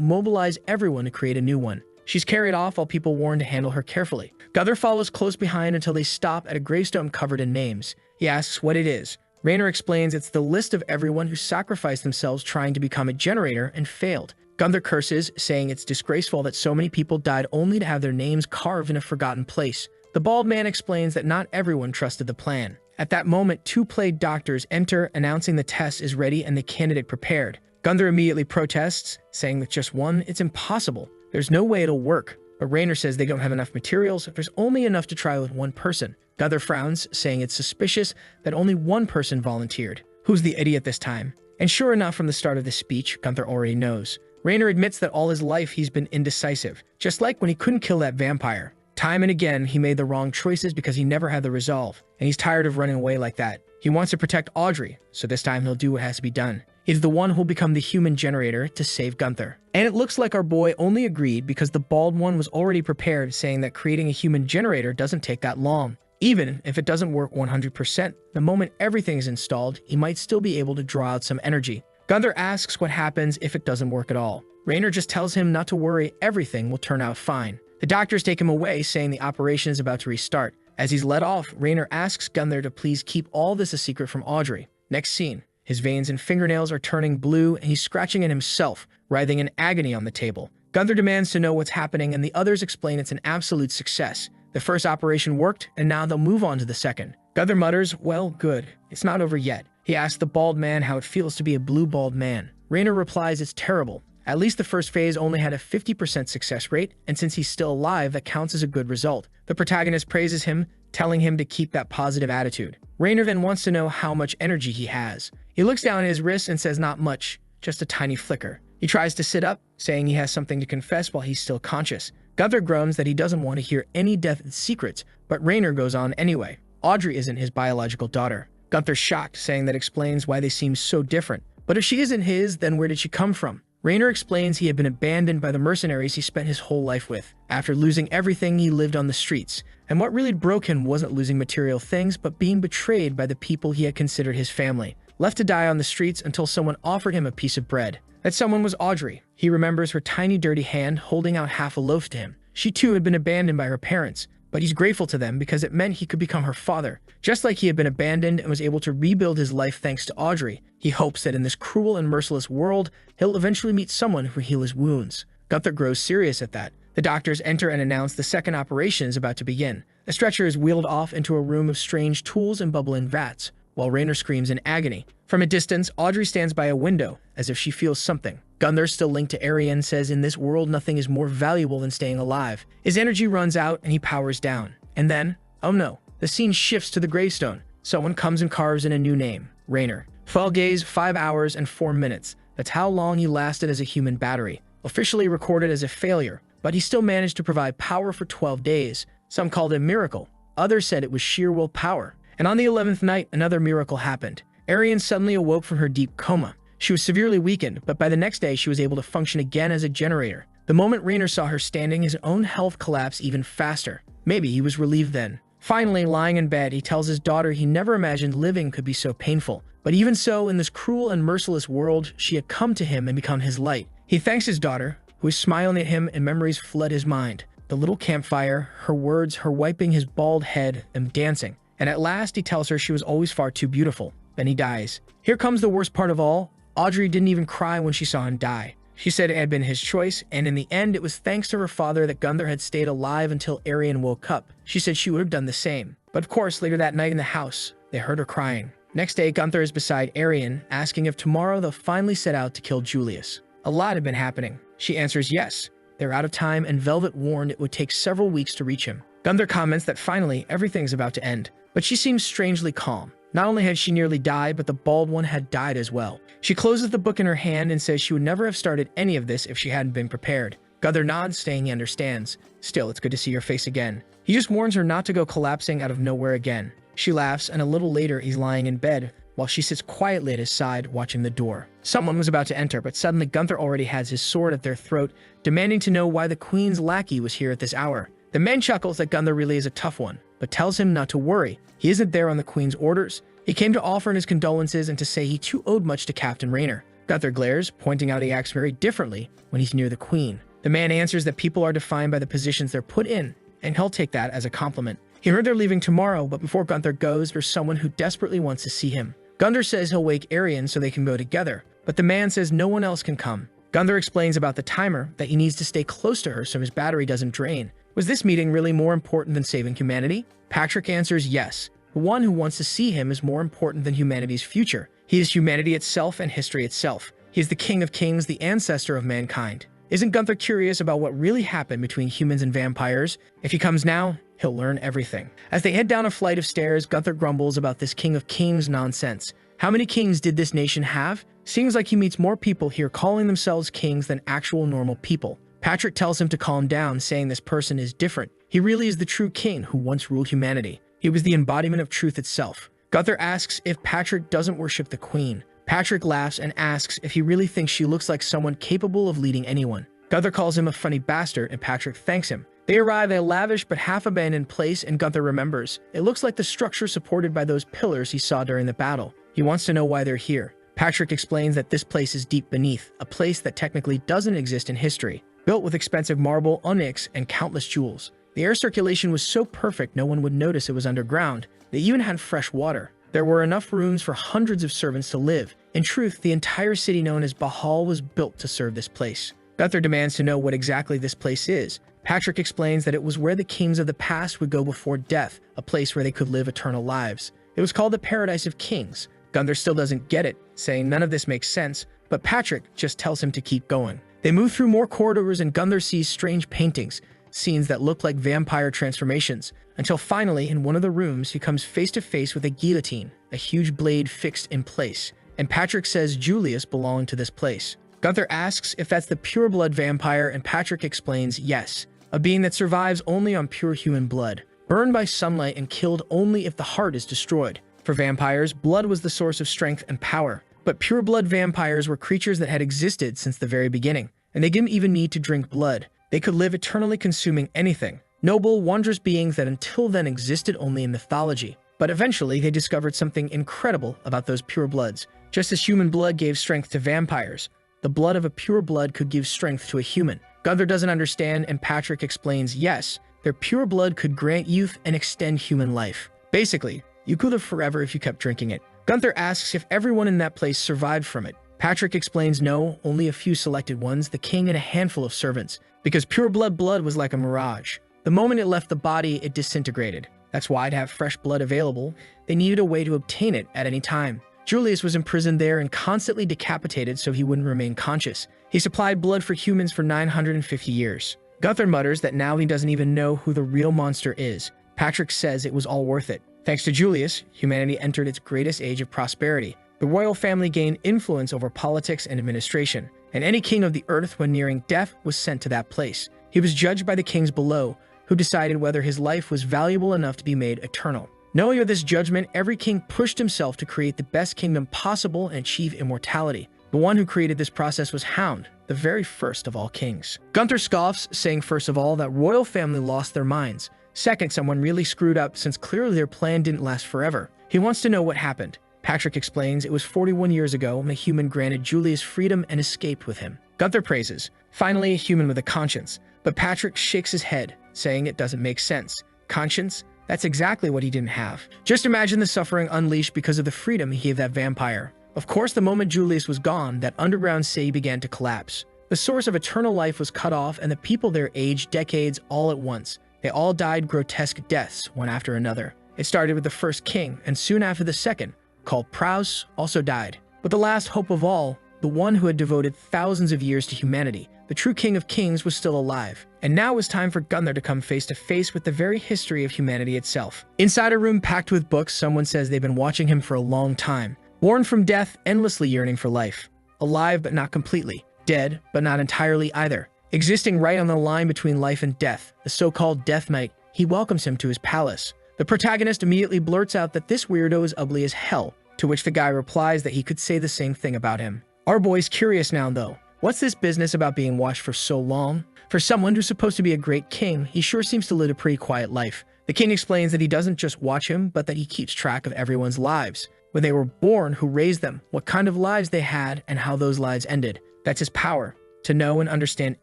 mobilize everyone to create a new one. She's carried off while people warn to handle her carefully. Gunther follows close behind until they stop at a gravestone covered in names. He asks what it is. Raynor explains it's the list of everyone who sacrificed themselves trying to become a generator and failed. Gunther curses, saying it's disgraceful that so many people died only to have their names carved in a forgotten place. The bald man explains that not everyone trusted the plan. At that moment, two plague doctors enter, announcing the test is ready and the candidate prepared. Gunther immediately protests, saying with just one, it's impossible. There's no way it'll work. But Raynor says they don't have enough materials. There's only enough to try with one person. Gunther frowns, saying it's suspicious that only one person volunteered. Who's the idiot this time? And sure enough, from the start of the speech, Gunther already knows. Raynor admits that all his life he's been indecisive, just like when he couldn't kill that vampire. Time and again, he made the wrong choices because he never had the resolve, and he's tired of running away like that. He wants to protect Audrey, so this time he'll do what has to be done. He's the one who'll become the human generator to save Gunther. And it looks like our boy only agreed because the bald one was already prepared, saying that creating a human generator doesn't take that long. Even if it doesn't work 100%, the moment everything is installed, he might still be able to draw out some energy. Gunther asks what happens if it doesn't work at all. Raynor just tells him not to worry, everything will turn out fine. The doctors take him away, saying the operation is about to restart. As he's let off, Raynor asks Gunther to please keep all this a secret from Audrey. Next scene, his veins and fingernails are turning blue and he's scratching at himself, writhing in agony on the table. Gunther demands to know what's happening and the others explain it's an absolute success. The first operation worked and now they'll move on to the second. Gunther mutters, well, good. It's not over yet. He asks the bald man how it feels to be a blue bald man. Raynor replies it's terrible. At least the first phase only had a 50% success rate, and since he's still alive, that counts as a good result. The protagonist praises him, telling him to keep that positive attitude. Raynor then wants to know how much energy he has. He looks down at his wrist and says not much, just a tiny flicker. He tries to sit up, saying he has something to confess while he's still conscious. Gunther groans that he doesn't want to hear any death secrets, but Raynor goes on anyway. Audrey isn't his biological daughter. Gunther's shocked, saying that explains why they seem so different. But if she isn't his, then where did she come from? Rainer explains he had been abandoned by the mercenaries he spent his whole life with. After losing everything, he lived on the streets. And what really broke him wasn't losing material things, but being betrayed by the people he had considered his family. Left to die on the streets until someone offered him a piece of bread. That someone was Audrey. He remembers her tiny dirty hand holding out half a loaf to him. She too had been abandoned by her parents, but he's grateful to them because it meant he could become her father. Just like he had been abandoned and was able to rebuild his life thanks to Audrey, he hopes that in this cruel and merciless world, he'll eventually meet someone who will heal his wounds. Gunther grows serious at that. The doctors enter and announce the second operation is about to begin. A stretcher is wheeled off into a room of strange tools and bubbling vats, while Rainer screams in agony. From a distance, Audrey stands by a window, as if she feels something. Gunther, still linked to Arian, says in this world nothing is more valuable than staying alive. His energy runs out and he powers down. And then, oh no, the scene shifts to the gravestone. Someone comes and carves in a new name, Rainer. Fall gaze, 5 hours and 4 minutes. That's how long he lasted as a human battery. Officially recorded as a failure, but he still managed to provide power for 12 days. Some called it a miracle. Others said it was sheer willpower. And on the 11th night, another miracle happened. Arian suddenly awoke from her deep coma. She was severely weakened, but by the next day she was able to function again as a generator. The moment Rainer saw her standing, his own health collapsed even faster. Maybe he was relieved then. Finally, lying in bed, he tells his daughter he never imagined living could be so painful. But even so, in this cruel and merciless world, she had come to him and become his light. He thanks his daughter, who is smiling at him, and memories flood his mind. The little campfire, her words, her wiping his bald head, them dancing. And at last he tells her she was always far too beautiful. Then he dies. Here comes the worst part of all. Audrey didn't even cry when she saw him die. She said it had been his choice, and in the end it was thanks to her father that Gunther had stayed alive until Arian woke up. She said she would have done the same. But of course, later that night in the house, they heard her crying. Next day, Gunther is beside Arian, asking if tomorrow they'll finally set out to kill Julius. A lot had been happening. She answers yes. They're out of time, and Velvet warned it would take several weeks to reach him. Gunther comments that finally everything's about to end, but she seems strangely calm. Not only had she nearly died, but the bald one had died as well. She closes the book in her hand and says she would never have started any of this if she hadn't been prepared. Gunther nods, saying he understands. Still, it's good to see your face again. He just warns her not to go collapsing out of nowhere again. She laughs, and a little later he's lying in bed, while she sits quietly at his side, watching the door. Someone was about to enter, but suddenly Gunther already has his sword at their throat, demanding to know why the Queen's lackey was here at this hour. The man chuckles that Gunther really is a tough one, but tells him not to worry. He isn't there on the Queen's orders. He came to offer in his condolences and to say he too owed much to Captain Rainer. Gunther glares, pointing out he acts very differently when he's near the Queen. The man answers that people are defined by the positions they're put in, and he'll take that as a compliment. He heard they're leaving tomorrow, but before Gunther goes, there's someone who desperately wants to see him. Gunther says he'll wake Arian so they can go together, but the man says no one else can come. Gunther explains about the timer, that he needs to stay close to her so his battery doesn't drain. Was this meeting really more important than saving humanity? Patrick answers yes. The one who wants to see him is more important than humanity's future. He is humanity itself and history itself. He is the King of Kings, the ancestor of mankind. Isn't Gunther curious about what really happened between humans and vampires? If he comes now, he'll learn everything. As they head down a flight of stairs, Gunther grumbles about this King of Kings nonsense. How many kings did this nation have? Seems like he meets more people here calling themselves kings than actual normal people. Patrick tells him to calm down, saying this person is different. He really is the true king who once ruled humanity. He was the embodiment of truth itself. Gunther asks if Patrick doesn't worship the Queen. Patrick laughs and asks if he really thinks she looks like someone capable of leading anyone. Gunther calls him a funny bastard, and Patrick thanks him. They arrive at a lavish but half-abandoned place, and Gunther remembers. It looks like the structure supported by those pillars he saw during the battle. He wants to know why they're here. Patrick explains that this place is deep beneath, a place that technically doesn't exist in history, built with expensive marble, onyx, and countless jewels. The air circulation was so perfect no one would notice it was underground. They even had fresh water. There were enough rooms for hundreds of servants to live. In truth, the entire city known as Bahal was built to serve this place. Gunther demands to know what exactly this place is. Patrick explains that it was where the kings of the past would go before death, a place where they could live eternal lives. It was called the Paradise of Kings. Gunther still doesn't get it, saying none of this makes sense, but Patrick just tells him to keep going. They move through more corridors, and Gunther sees strange paintings, scenes that look like vampire transformations, until finally in one of the rooms he comes face to face with a guillotine, a huge blade fixed in place, and Patrick says Julius belonged to this place. Gunther asks if that's the pure-blood vampire, and Patrick explains yes, a being that survives only on pure human blood, burned by sunlight and killed only if the heart is destroyed. For vampires, blood was the source of strength and power. But pure-blood vampires were creatures that had existed since the very beginning, and they didn't even need to drink blood. They could live eternally consuming anything. Noble, wondrous beings that until then existed only in mythology. But eventually, they discovered something incredible about those pure bloods. Just as human blood gave strength to vampires, the blood of a pure blood could give strength to a human. Gunther doesn't understand, and Patrick explains yes, their pure blood could grant youth and extend human life. Basically, you could live forever if you kept drinking it. Gunther asks if everyone in that place survived from it. Patrick explains no, only a few selected ones, the king and a handful of servants, because pure blood was like a mirage. The moment it left the body, it disintegrated. That's why to have fresh blood available, they needed a way to obtain it at any time. Julius was imprisoned there and constantly decapitated so he wouldn't remain conscious. He supplied blood for humans for 950 years. Gunther mutters that now he doesn't even know who the real monster is. Patrick says it was all worth it. Thanks to Julius, humanity entered its greatest age of prosperity. The royal family gained influence over politics and administration, and any king of the earth when nearing death was sent to that place. He was judged by the kings below, who decided whether his life was valuable enough to be made eternal. Knowing of this judgment, every king pushed himself to create the best kingdom possible and achieve immortality. The one who created this process was Hound, the very first of all kings. Gunther scoffs, saying first of all that royal family lost their minds. Second, someone really screwed up since clearly their plan didn't last forever. He wants to know what happened. Patrick explains it was 41 years ago when a human granted Julius freedom and escaped with him. Gunther praises, finally a human with a conscience. But Patrick shakes his head, saying it doesn't make sense. Conscience? That's exactly what he didn't have. Just imagine the suffering unleashed because of the freedom he gave that vampire. Of course, the moment Julius was gone, that underground city began to collapse. The source of eternal life was cut off, and the people there aged decades all at once. They all died grotesque deaths, one after another. It started with the first king, and soon after the second, called Praus, also died. But the last hope of all, the one who had devoted thousands of years to humanity, the true king of kings, was still alive. And now it was time for Gunther to come face to face with the very history of humanity itself. Inside a room packed with books, someone says they've been watching him for a long time. Born from death, endlessly yearning for life. Alive but not completely. Dead but not entirely either. Existing right on the line between life and death, the so-called Death Knight, he welcomes him to his palace. The protagonist immediately blurts out that this weirdo is ugly as hell, to which the guy replies that he could say the same thing about him. Our boy's curious now though. What's this business about being watched for so long? For someone who's supposed to be a great king, he sure seems to live a pretty quiet life. The king explains that he doesn't just watch him, but that he keeps track of everyone's lives. When they were born, who raised them, what kind of lives they had, and how those lives ended. That's his power, to know and understand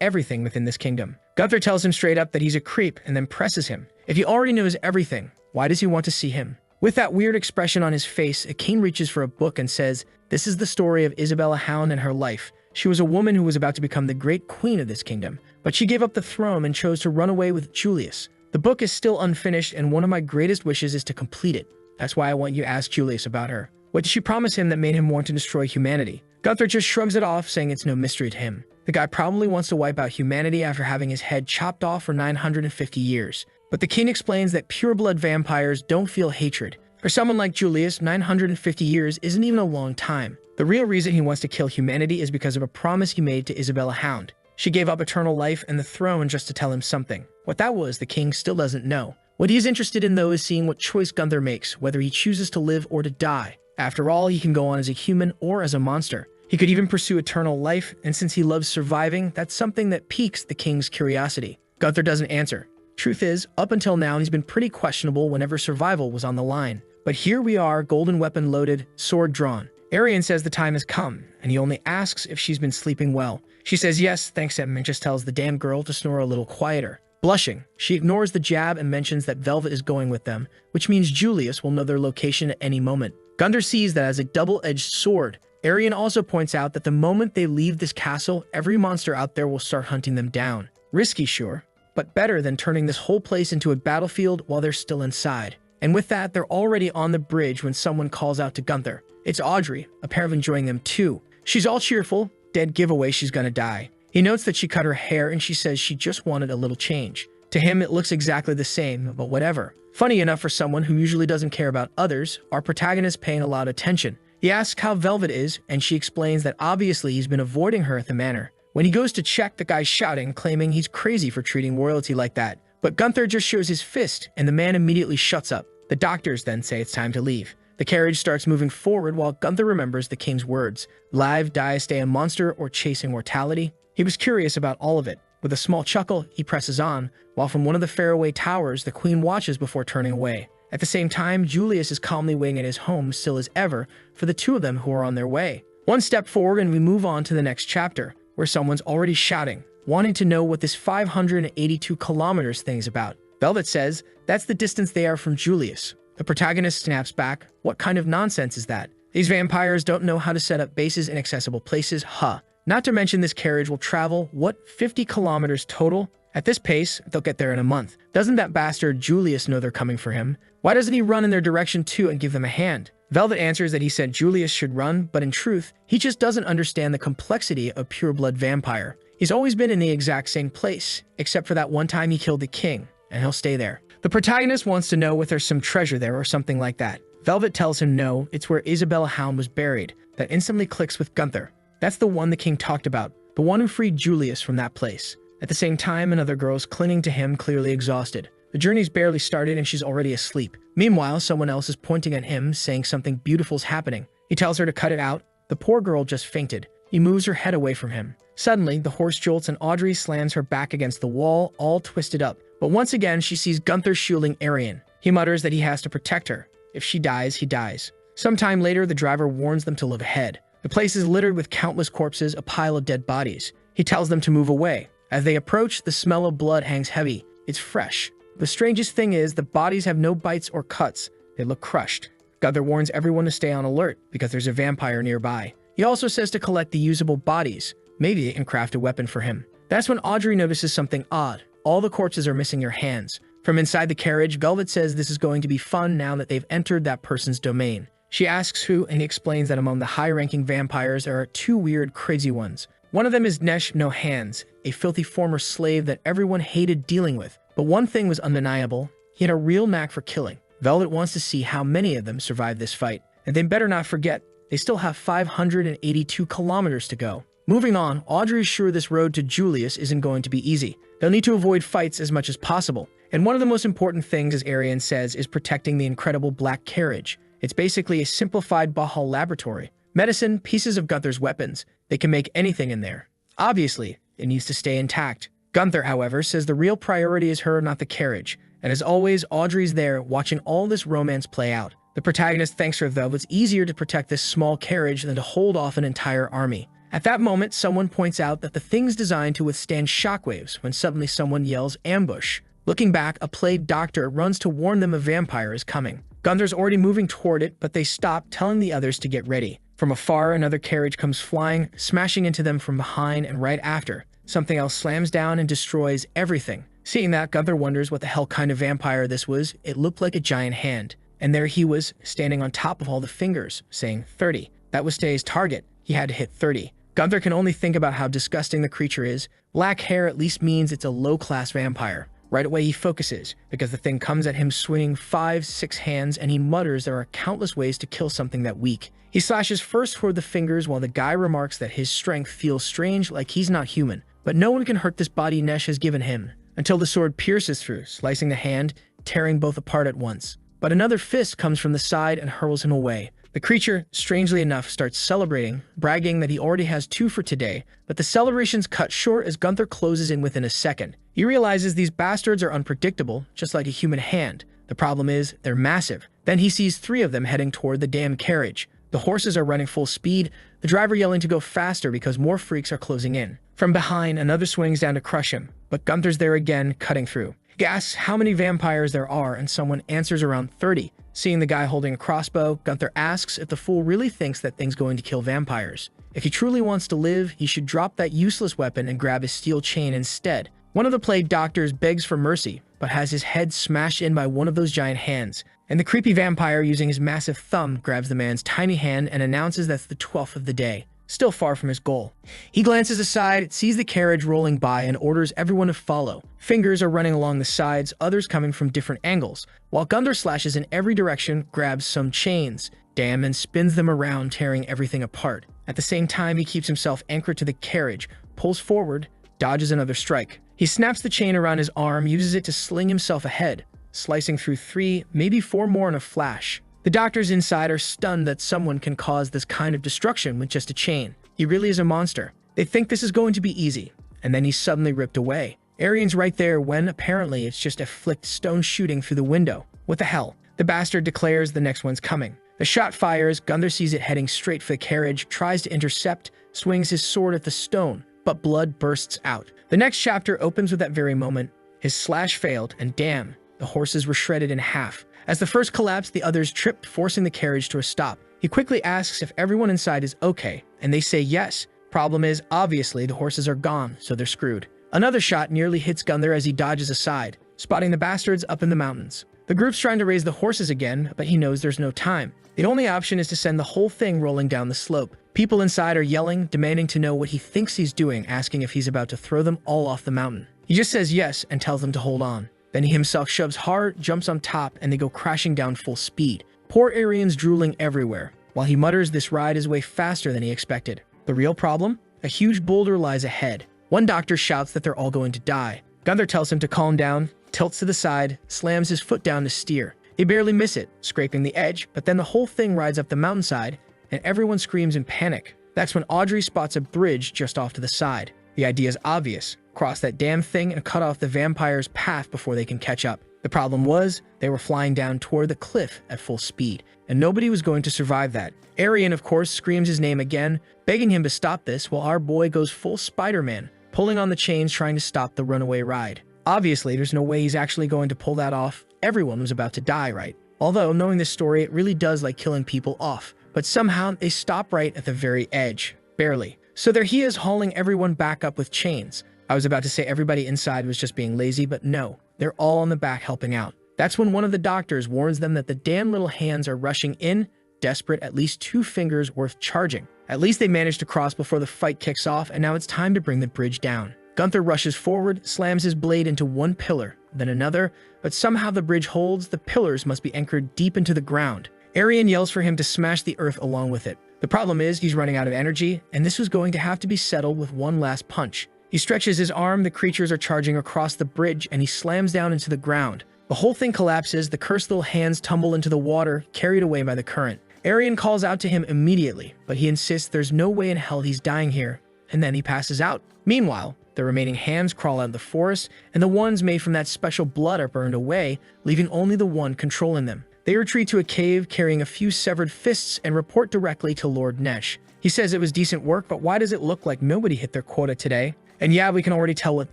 everything within this kingdom. Gunther tells him straight up that he's a creep and then presses him. If he already knows everything, why does he want to see him? With that weird expression on his face, a king reaches for a book and says, "This is the story of Isabella Hound and her life. She was a woman who was about to become the great queen of this kingdom, but she gave up the throne and chose to run away with Julius. The book is still unfinished, and one of my greatest wishes is to complete it. That's why I want you to ask Julius about her. What did she promise him that made him want to destroy humanity?" Gunther just shrugs it off, saying it's no mystery to him. The guy probably wants to wipe out humanity after having his head chopped off for 950 years. But the king explains that pure-blood vampires don't feel hatred. For someone like Julius, 950 years isn't even a long time. The real reason he wants to kill humanity is because of a promise he made to Isabella Hound. She gave up eternal life and the throne just to tell him something. What that was, the king still doesn't know. What he's interested in, though, is seeing what choice Gunther makes, whether he chooses to live or to die. After all, he can go on as a human or as a monster. He could even pursue eternal life, and since he loves surviving, that's something that piques the king's curiosity. Gunther doesn't answer. Truth is, up until now, he's been pretty questionable whenever survival was on the line. But here we are, golden weapon loaded, sword drawn. Arian says the time has come, and he only asks if she's been sleeping well. She says yes, thanks to him, and just tells the damn girl to snore a little quieter. Blushing, she ignores the jab and mentions that Velvet is going with them, which means Julius will know their location at any moment. Gunther sees that as a double-edged sword. Arian also points out that the moment they leave this castle, every monster out there will start hunting them down. Risky, sure, but better than turning this whole place into a battlefield while they're still inside. And with that, they're already on the bridge when someone calls out to Gunther. It's Audrey, apparently enjoying them too. She's all cheerful, dead giveaway she's gonna die. He notes that she cut her hair and she says she just wanted a little change. To him, it looks exactly the same, but whatever. Funny enough for someone who usually doesn't care about others, our protagonist paying a lot of attention. He asks how Velvet is, and she explains that obviously he's been avoiding her at the manor. When he goes to check, the guy's shouting, claiming he's crazy for treating royalty like that. But Gunther just shows his fist, and the man immediately shuts up. The doctors then say it's time to leave. The carriage starts moving forward while Gunther remembers the king's words: live, die, stay a monster, or chase immortality. He was curious about all of it. With a small chuckle, he presses on, while from one of the faraway towers, the queen watches before turning away. At the same time, Julius is calmly waiting at his home, still as ever, for the two of them who are on their way. One step forward and we move on to the next chapter, where someone's already shouting, wanting to know what this 582 kilometers thing's about. Velvet says, that's the distance they are from Julius. The protagonist snaps back, what kind of nonsense is that? These vampires don't know how to set up bases in accessible places, huh? Not to mention this carriage will travel, what, 50 kilometers total? At this pace, they'll get there in a month. Doesn't that bastard Julius know they're coming for him? Why doesn't he run in their direction too and give them a hand? Velvet answers that he said Julius should run, but in truth, he just doesn't understand the complexity of pure-blood vampire. He's always been in the exact same place, except for that one time he killed the king, and he'll stay there. The protagonist wants to know if there's some treasure there or something like that. Velvet tells him no, it's where Isabella Hound was buried. That instantly clicks with Gunther. That's the one the king talked about, the one who freed Julius from that place. At the same time, another girl's clinging to him, clearly exhausted. The journey's barely started and she's already asleep. Meanwhile, someone else is pointing at him, saying something beautiful's happening. He tells her to cut it out. The poor girl just fainted. He moves her head away from him. Suddenly, the horse jolts and Audrey slams her back against the wall, all twisted up. But once again, she sees Gunther shielding Arian. He mutters that he has to protect her. If she dies, he dies. Sometime later, the driver warns them to look ahead. The place is littered with countless corpses, a pile of dead bodies. He tells them to move away. As they approach, the smell of blood hangs heavy. It's fresh. The strangest thing is, the bodies have no bites or cuts. They look crushed. Gunther warns everyone to stay on alert, because there's a vampire nearby. He also says to collect the usable bodies. Maybe they can craft a weapon for him. That's when Audrey notices something odd. All the corpses are missing their hands. From inside the carriage, Velvet says this is going to be fun now that they've entered that person's domain. She asks who, and he explains that among the high-ranking vampires, there are two weird, crazy ones. One of them is Nesh No Hands, a filthy former slave that everyone hated dealing with. But one thing was undeniable. He had a real knack for killing. Velvet wants to see how many of them survive this fight. And they better not forget, they still have 582 kilometers to go. Moving on, Audrey is sure this road to Julius isn't going to be easy. They'll need to avoid fights as much as possible. And one of the most important things, as Arian says, is protecting the incredible black carriage. It's basically a simplified Bahal laboratory. Medicine, pieces of Gunther's weapons. They can make anything in there. Obviously, it needs to stay intact. Gunther, however, says the real priority is her, not the carriage. And as always, Audrey's there, watching all this romance play out. The protagonist thanks her, though it's easier to protect this small carriage than to hold off an entire army. At that moment, someone points out that the thing's designed to withstand shockwaves when suddenly someone yells, ambush. Looking back, a plague doctor runs to warn them a vampire is coming. Gunther's already moving toward it, but they stop, telling the others to get ready. From afar, another carriage comes flying, smashing into them from behind, and right after, something else slams down and destroys everything. Seeing that, Gunther wonders what the hell kind of vampire this was. It looked like a giant hand. And there he was, standing on top of all the fingers, saying 30. That was today's target. He had to hit 30. Gunther can only think about how disgusting the creature is. Black hair at least means it's a low-class vampire. Right away he focuses, because the thing comes at him swinging 5-6 hands, and he mutters there are countless ways to kill something that weak. He slashes first toward the fingers while the guy remarks that his strength feels strange, like he's not human. But no one can hurt this body Nesh has given him, until the sword pierces through, slicing the hand, tearing both apart at once. But another fist comes from the side and hurls him away. The creature, strangely enough, starts celebrating, bragging that he already has 2 for today, but the celebration's cut short as Gunther closes in within a second. He realizes these bastards are unpredictable, just like a human hand. The problem is, they're massive. Then he sees 3 of them heading toward the damn carriage. The horses are running full speed, the driver yelling to go faster because more freaks are closing in. From behind, another swings down to crush him, but Gunther's there again, cutting through. He asks how many vampires there are, and someone answers around 30. Seeing the guy holding a crossbow, Gunther asks if the fool really thinks that thing's going to kill vampires. If he truly wants to live, he should drop that useless weapon and grab his steel chain instead. One of the plague doctors begs for mercy, but has his head smashed in by one of those giant hands. And the creepy vampire, using his massive thumb, grabs the man's tiny hand and announces that's the 12th of the day. Still far from his goal. He glances aside, sees the carriage rolling by, and orders everyone to follow. Fingers are running along the sides, others coming from different angles, while Gunther slashes in every direction, grabs some chains, and spins them around, tearing everything apart. At the same time, he keeps himself anchored to the carriage, pulls forward, dodges another strike. He snaps the chain around his arm, uses it to sling himself ahead, slicing through 3, maybe 4 more in a flash. The doctors inside are stunned that someone can cause this kind of destruction with just a chain. He really is a monster. They think this is going to be easy, and then he's suddenly ripped away. Arian's right there when apparently it's just a flicked stone shooting through the window. What the hell? The bastard declares the next one's coming. The shot fires, Gunther sees it heading straight for the carriage, tries to intercept, swings his sword at the stone, but blood bursts out. The next chapter opens with that very moment. His slash failed, and damn, the horses were shredded in half. As the first collapsed, the others tripped, forcing the carriage to a stop. He quickly asks if everyone inside is okay, and they say yes. Problem is, obviously, the horses are gone, so they're screwed. Another shot nearly hits Gunther as he dodges aside, spotting the bastards up in the mountains. The group's trying to raise the horses again, but he knows there's no time. The only option is to send the whole thing rolling down the slope. People inside are yelling, demanding to know what he thinks he's doing, asking if he's about to throw them all off the mountain. He just says yes and tells them to hold on. Then he himself shoves hard, jumps on top, and they go crashing down full speed. Poor Arian's drooling everywhere, while he mutters this ride is way faster than he expected. The real problem? A huge boulder lies ahead. One doctor shouts that they're all going to die. Gunther tells him to calm down, tilts to the side, slams his foot down to steer. They barely miss it, scraping the edge, but then the whole thing rides up the mountainside, and everyone screams in panic. That's when Audrey spots a bridge just off to the side. The idea is obvious. Cross that damn thing and cut off the vampire's path before they can catch up. The problem was, they were flying down toward the cliff at full speed, and nobody was going to survive that. Arian, of course, screams his name again, begging him to stop this, while our boy goes full Spider-Man, pulling on the chains trying to stop the runaway ride. Obviously, there's no way he's actually going to pull that off. Everyone was about to die, right? Although, knowing this story, it really does like killing people off. But somehow, they stop right at the very edge. Barely. So there he is hauling everyone back up with chains. I was about to say everybody inside was just being lazy, but no. They're all on the back helping out. That's when one of the doctors warns them that the damn little hands are rushing in, desperate, at least 2 fingers worth charging. At least they managed to cross before the fight kicks off, and now it's time to bring the bridge down. Gunther rushes forward, slams his blade into one pillar, then another, but somehow the bridge holds. The pillars must be anchored deep into the ground. Arian yells for him to smash the earth along with it. The problem is he's running out of energy, and this was going to have to be settled with one last punch. He stretches his arm, the creatures are charging across the bridge, and he slams down into the ground. The whole thing collapses, the cursed little hands tumble into the water, carried away by the current. Arian calls out to him immediately, but he insists there's no way in hell he's dying here, and then he passes out. Meanwhile, the remaining hands crawl out of the forest, and the ones made from that special blood are burned away, leaving only the one controlling them. They retreat to a cave, carrying a few severed fists, and report directly to Lord Nesh. He says it was decent work, but why does it look like nobody hit their quota today? And yeah, we can already tell what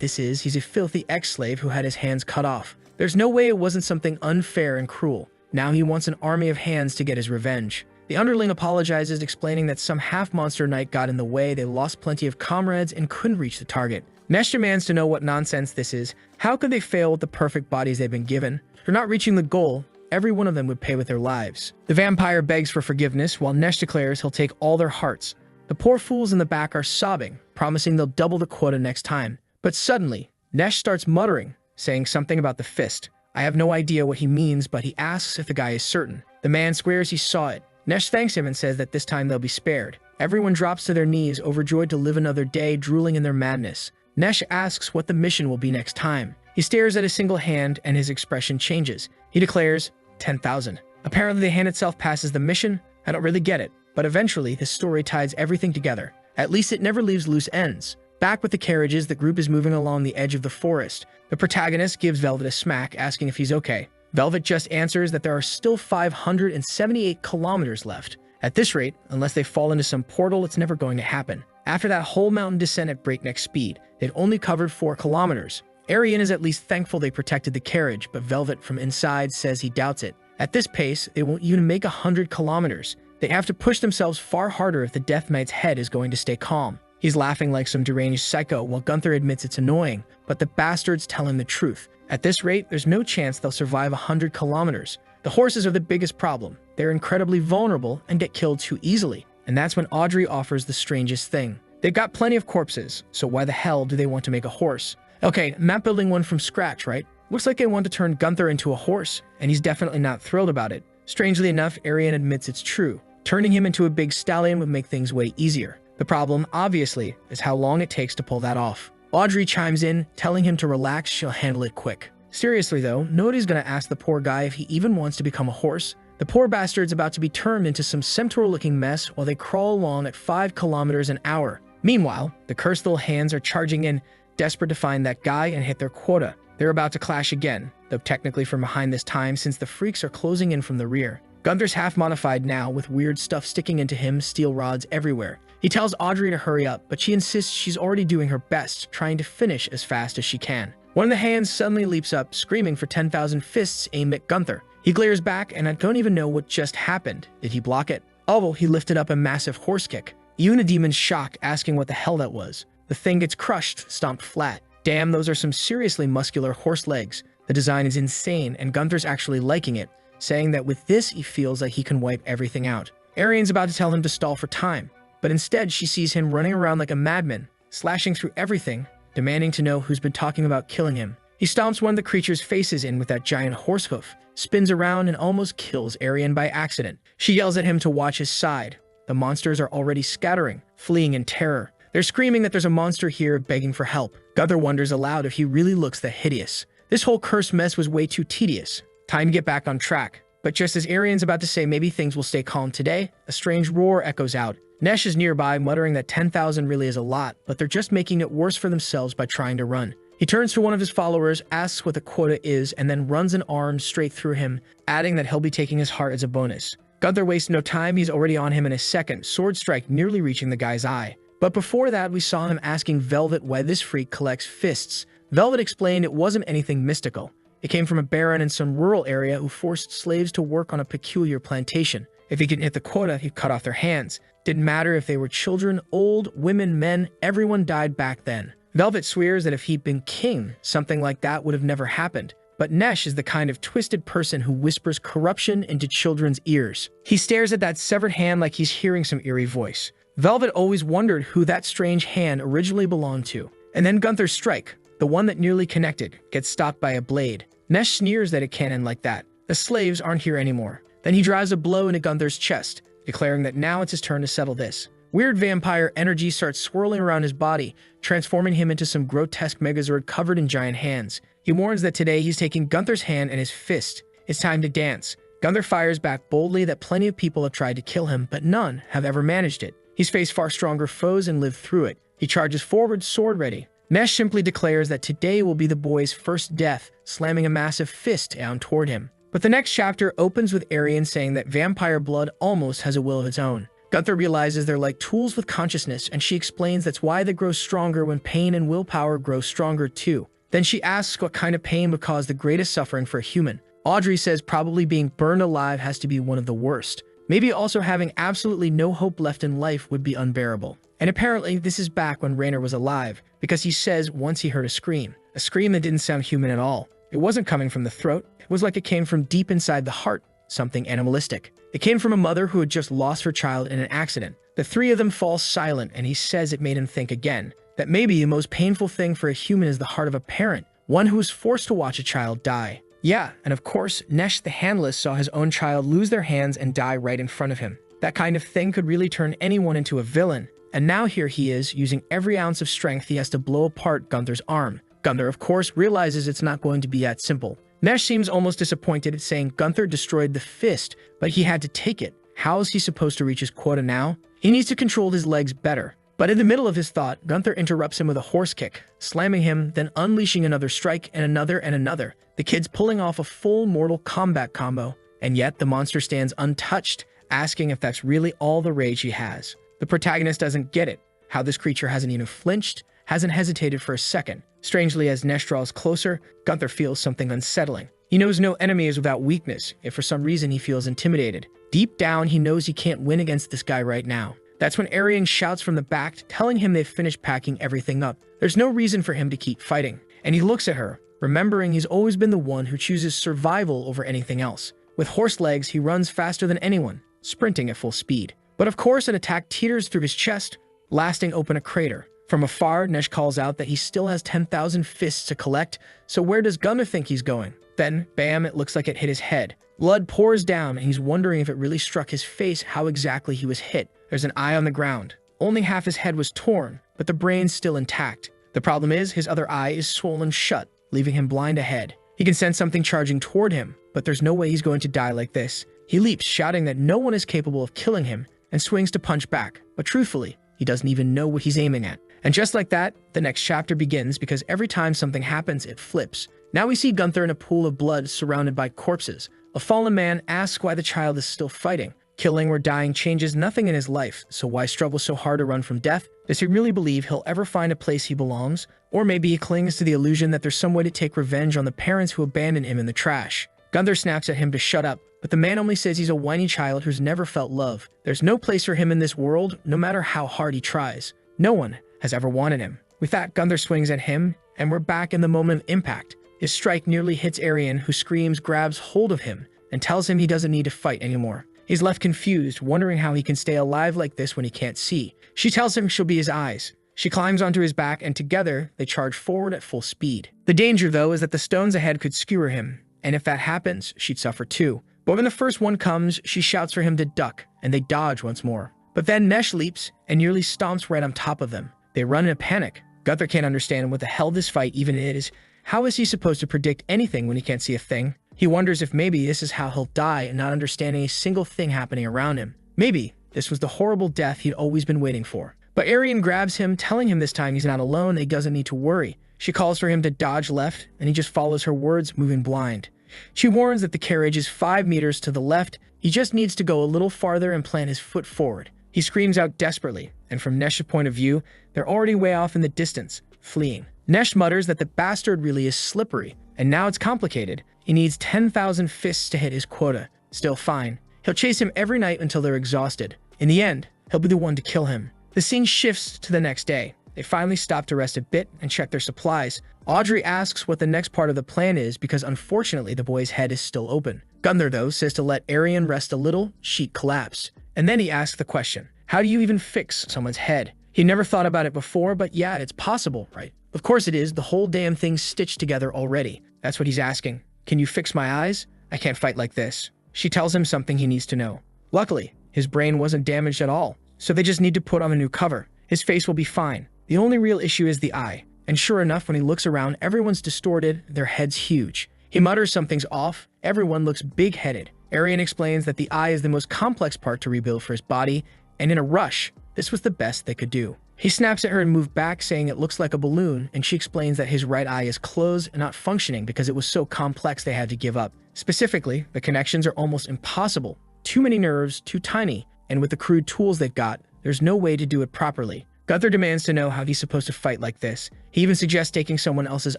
this is. He's a filthy ex-slave who had his hands cut off. There's no way it wasn't something unfair and cruel. Now he wants an army of hands to get his revenge. The underling apologizes, explaining that some half-monster knight got in the way, they lost plenty of comrades, and couldn't reach the target. Nesh demands to know what nonsense this is. How could they fail with the perfect bodies they've been given? For not reaching the goal, every one of them would pay with their lives. The vampire begs for forgiveness, while Nesh declares he'll take all their hearts. The poor fools in the back are sobbing, promising they'll double the quota next time. But suddenly, Nesh starts muttering, saying something about the fist. I have no idea what he means, but he asks if the guy is certain. The man swears he saw it. Nesh thanks him and says that this time they'll be spared. Everyone drops to their knees, overjoyed to live another day, drooling in their madness. Nesh asks what the mission will be next time. He stares at a single hand, and his expression changes. He declares, 10,000. Apparently the hand itself passes the mission. I don't really get it. But eventually, his story ties everything together. At least it never leaves loose ends. Back with the carriages, the group is moving along the edge of the forest. The protagonist gives Velvet a smack, asking if he's okay. Velvet just answers that there are still 578 kilometers left. At this rate, unless they fall into some portal, it's never going to happen. After that whole mountain descent at breakneck speed, they'd only covered 4 kilometers. Arian is at least thankful they protected the carriage, but Velvet from inside says he doubts it. At this pace, they won't even make 100 kilometers. They have to push themselves far harder if the Death Knight's head is going to stay calm. He's laughing like some deranged psycho, while Gunther admits it's annoying, but the bastards tell him the truth. At this rate, there's no chance they'll survive 100 kilometers. The horses are the biggest problem. They're incredibly vulnerable and get killed too easily. And that's when Audrey offers the strangest thing. They've got plenty of corpses, so why the hell do they want to make a horse? Okay, not building one from scratch, right? Looks like they want to turn Gunther into a horse, and he's definitely not thrilled about it. Strangely enough, Arian admits it's true. Turning him into a big stallion would make things way easier. The problem, obviously, is how long it takes to pull that off. Audrey chimes in, telling him to relax, she'll handle it quick. Seriously though, nobody's gonna ask the poor guy if he even wants to become a horse. The poor bastard's about to be turned into some centaur-looking mess while they crawl along at 5 kilometers an hour. Meanwhile, the cursed little hands are charging in, desperate to find that guy and hit their quota. They're about to clash again, though technically from behind this time since the freaks are closing in from the rear. Gunther's half-modified now with weird stuff sticking into him, steel rods everywhere. He tells Audrey to hurry up, but she insists she's already doing her best, trying to finish as fast as she can. One of the hands suddenly leaps up, screaming for 10,000 fists aimed at Gunther. He glares back, and I don't even know what just happened. Did he block it? Oh, he lifted up a massive horse kick. Unidemon's shocked, asking what the hell that was. The thing gets crushed, stomped flat. Damn, those are some seriously muscular horse legs. The design is insane, and Gunther's actually liking it, saying that with this he feels like he can wipe everything out. Arian's about to tell him to stall for time, but instead she sees him running around like a madman, slashing through everything, demanding to know who's been talking about killing him. He stomps one of the creature's faces in with that giant horse hoof, spins around and almost kills Arian by accident. She yells at him to watch his side. The monsters are already scattering, fleeing in terror. They're screaming that there's a monster here begging for help. Gunther wonders aloud if he really looks that hideous. This whole cursed mess was way too tedious. Time to get back on track. But just as Arian's about to say maybe things will stay calm today, a strange roar echoes out. Nesh is nearby, muttering that 10,000 really is a lot, but they're just making it worse for themselves by trying to run. He turns to one of his followers, asks what the quota is, and then runs an arm straight through him, adding that he'll be taking his heart as a bonus. Gunther wastes no time, he's already on him in a second, sword strike nearly reaching the guy's eye. But before that, we saw him asking Velvet why this freak collects fists. Velvet explained it wasn't anything mystical. It came from a baron in some rural area who forced slaves to work on a peculiar plantation. If he couldn't hit the quota, he'd cut off their hands. Didn't matter if they were children, old, women, men, everyone died back then. Velvet swears that if he'd been king, something like that would have never happened. But Nesh is the kind of twisted person who whispers corruption into children's ears. He stares at that severed hand like he's hearing some eerie voice. Velvet always wondered who that strange hand originally belonged to. And then Gunther's strike, the one that nearly connected, gets stopped by a blade. Nesh sneers that it can't end like that. The slaves aren't here anymore. Then he drives a blow into Gunther's chest, declaring that now it's his turn to settle this. Weird vampire energy starts swirling around his body, transforming him into some grotesque Megazord covered in giant hands. He warns that today he's taking Gunther's hand and his fist. It's time to dance. Gunther fires back boldly that plenty of people have tried to kill him, but none have ever managed it. He's faced far stronger foes and lived through it. He charges forward, sword ready. Nesh simply declares that today will be the boy's first death, slamming a massive fist down toward him. But the next chapter opens with Arian saying that vampire blood almost has a will of its own. Gunther realizes they're like tools with consciousness, and she explains that's why they grow stronger when pain and willpower grow stronger too. Then she asks what kind of pain would cause the greatest suffering for a human. Audrey says probably being burned alive has to be one of the worst. Maybe also having absolutely no hope left in life would be unbearable. And apparently this is back when Raynor was alive, because he says once he heard a scream that didn't sound human at all. It wasn't coming from the throat, it was like it came from deep inside the heart, something animalistic. It came from a mother who had just lost her child in an accident. The three of them fall silent, and he says it made him think again, that maybe the most painful thing for a human is the heart of a parent, one who is forced to watch a child die. Yeah, and of course, Nesh the Handless saw his own child lose their hands and die right in front of him. That kind of thing could really turn anyone into a villain. And now here he is, using every ounce of strength he has to blow apart Gunther's arm. Gunther, of course, realizes it's not going to be that simple. Nesh seems almost disappointed at saying Gunther destroyed the fist, but he had to take it. How is he supposed to reach his quota now? He needs to control his legs better. But in the middle of his thought, Gunther interrupts him with a horse kick, slamming him, then unleashing another strike and another and another. The kid's pulling off a full Mortal Kombat combo, and yet the monster stands untouched, asking if that's really all the rage he has. The protagonist doesn't get it, how this creature hasn't even flinched, hasn't hesitated for a second. Strangely, as Nesh draws closer, Gunther feels something unsettling. He knows no enemy is without weakness, if for some reason he feels intimidated. Deep down, he knows he can't win against this guy right now. That's when Arian shouts from the back, telling him they've finished packing everything up. There's no reason for him to keep fighting. And he looks at her, remembering he's always been the one who chooses survival over anything else. With horse legs, he runs faster than anyone, sprinting at full speed. But of course, an attack teeters through his chest, blasting open a crater. From afar, Nesh calls out that he still has 10,000 fists to collect, so where does Gunther think he's going? Then, bam, it looks like it hit his head. Blood pours down, and he's wondering if it really struck his face how exactly he was hit. There's an eye on the ground. Only half his head was torn, but the brain's still intact. The problem is, his other eye is swollen shut, leaving him blind ahead. He can sense something charging toward him, but there's no way he's going to die like this. He leaps, shouting that no one is capable of killing him, and swings to punch back, but truthfully, he doesn't even know what he's aiming at. And just like that, the next chapter begins because every time something happens, it flips. Now we see Gunther in a pool of blood surrounded by corpses. A fallen man asks why the child is still fighting. Killing or dying changes nothing in his life, so why struggle so hard to run from death? Does he really believe he'll ever find a place he belongs? Or maybe he clings to the illusion that there's some way to take revenge on the parents who abandoned him in the trash. Gunther snaps at him to shut up, but the man only says he's a whiny child who's never felt love. There's no place for him in this world, no matter how hard he tries. No one has ever wanted him. With that, Gunther swings at him, and we're back in the moment of impact. His strike nearly hits Arian, who screams, grabs hold of him, and tells him he doesn't need to fight anymore. He's left confused, wondering how he can stay alive like this when he can't see. She tells him she'll be his eyes. She climbs onto his back, and together, they charge forward at full speed. The danger, though, is that the stones ahead could skewer him, and if that happens, she'd suffer too. But when the first one comes, she shouts for him to duck, and they dodge once more. But then Nesh leaps and nearly stomps right on top of them. They run in a panic. Gunther can't understand what the hell this fight even is. How is he supposed to predict anything when he can't see a thing? He wonders if maybe this is how he'll die and not understanding a single thing happening around him. Maybe this was the horrible death he'd always been waiting for. But Arian grabs him, telling him this time he's not alone and he doesn't need to worry. She calls for him to dodge left, and he just follows her words, moving blind. She warns that the carriage is 5 meters to the left. He just needs to go a little farther and plant his foot forward. He screams out desperately, and from Nesh's point of view, they're already way off in the distance, fleeing. Nesh mutters that the bastard really is slippery, and now it's complicated. He needs 10,000 fists to hit his quota. Still fine. He'll chase him every night until they're exhausted. In the end, he'll be the one to kill him. The scene shifts to the next day. They finally stop to rest a bit and check their supplies. Audrey asks what the next part of the plan is because unfortunately the boy's head is still open. Gunther, though, says to let Arian rest a little. She'd collapsed. And then he asks the question, how do you even fix someone's head? He never thought about it before, but yeah, it's possible, right? Of course it is. The whole damn thing's stitched together already. That's what he's asking. Can you fix my eyes? I can't fight like this. She tells him something he needs to know. Luckily, his brain wasn't damaged at all, so they just need to put on a new cover. His face will be fine. The only real issue is the eye. And sure enough, when he looks around, everyone's distorted, their head's huge. He mutters something's off. Everyone looks big-headed. Arian explains that the eye is the most complex part to rebuild for his body, and in a rush, this was the best they could do. He snaps at her and moves back, saying it looks like a balloon, and she explains that his right eye is closed and not functioning because it was so complex they had to give up. Specifically, the connections are almost impossible. Too many nerves, too tiny, and with the crude tools they've got, there's no way to do it properly. Gunther demands to know how he's supposed to fight like this. He even suggests taking someone else's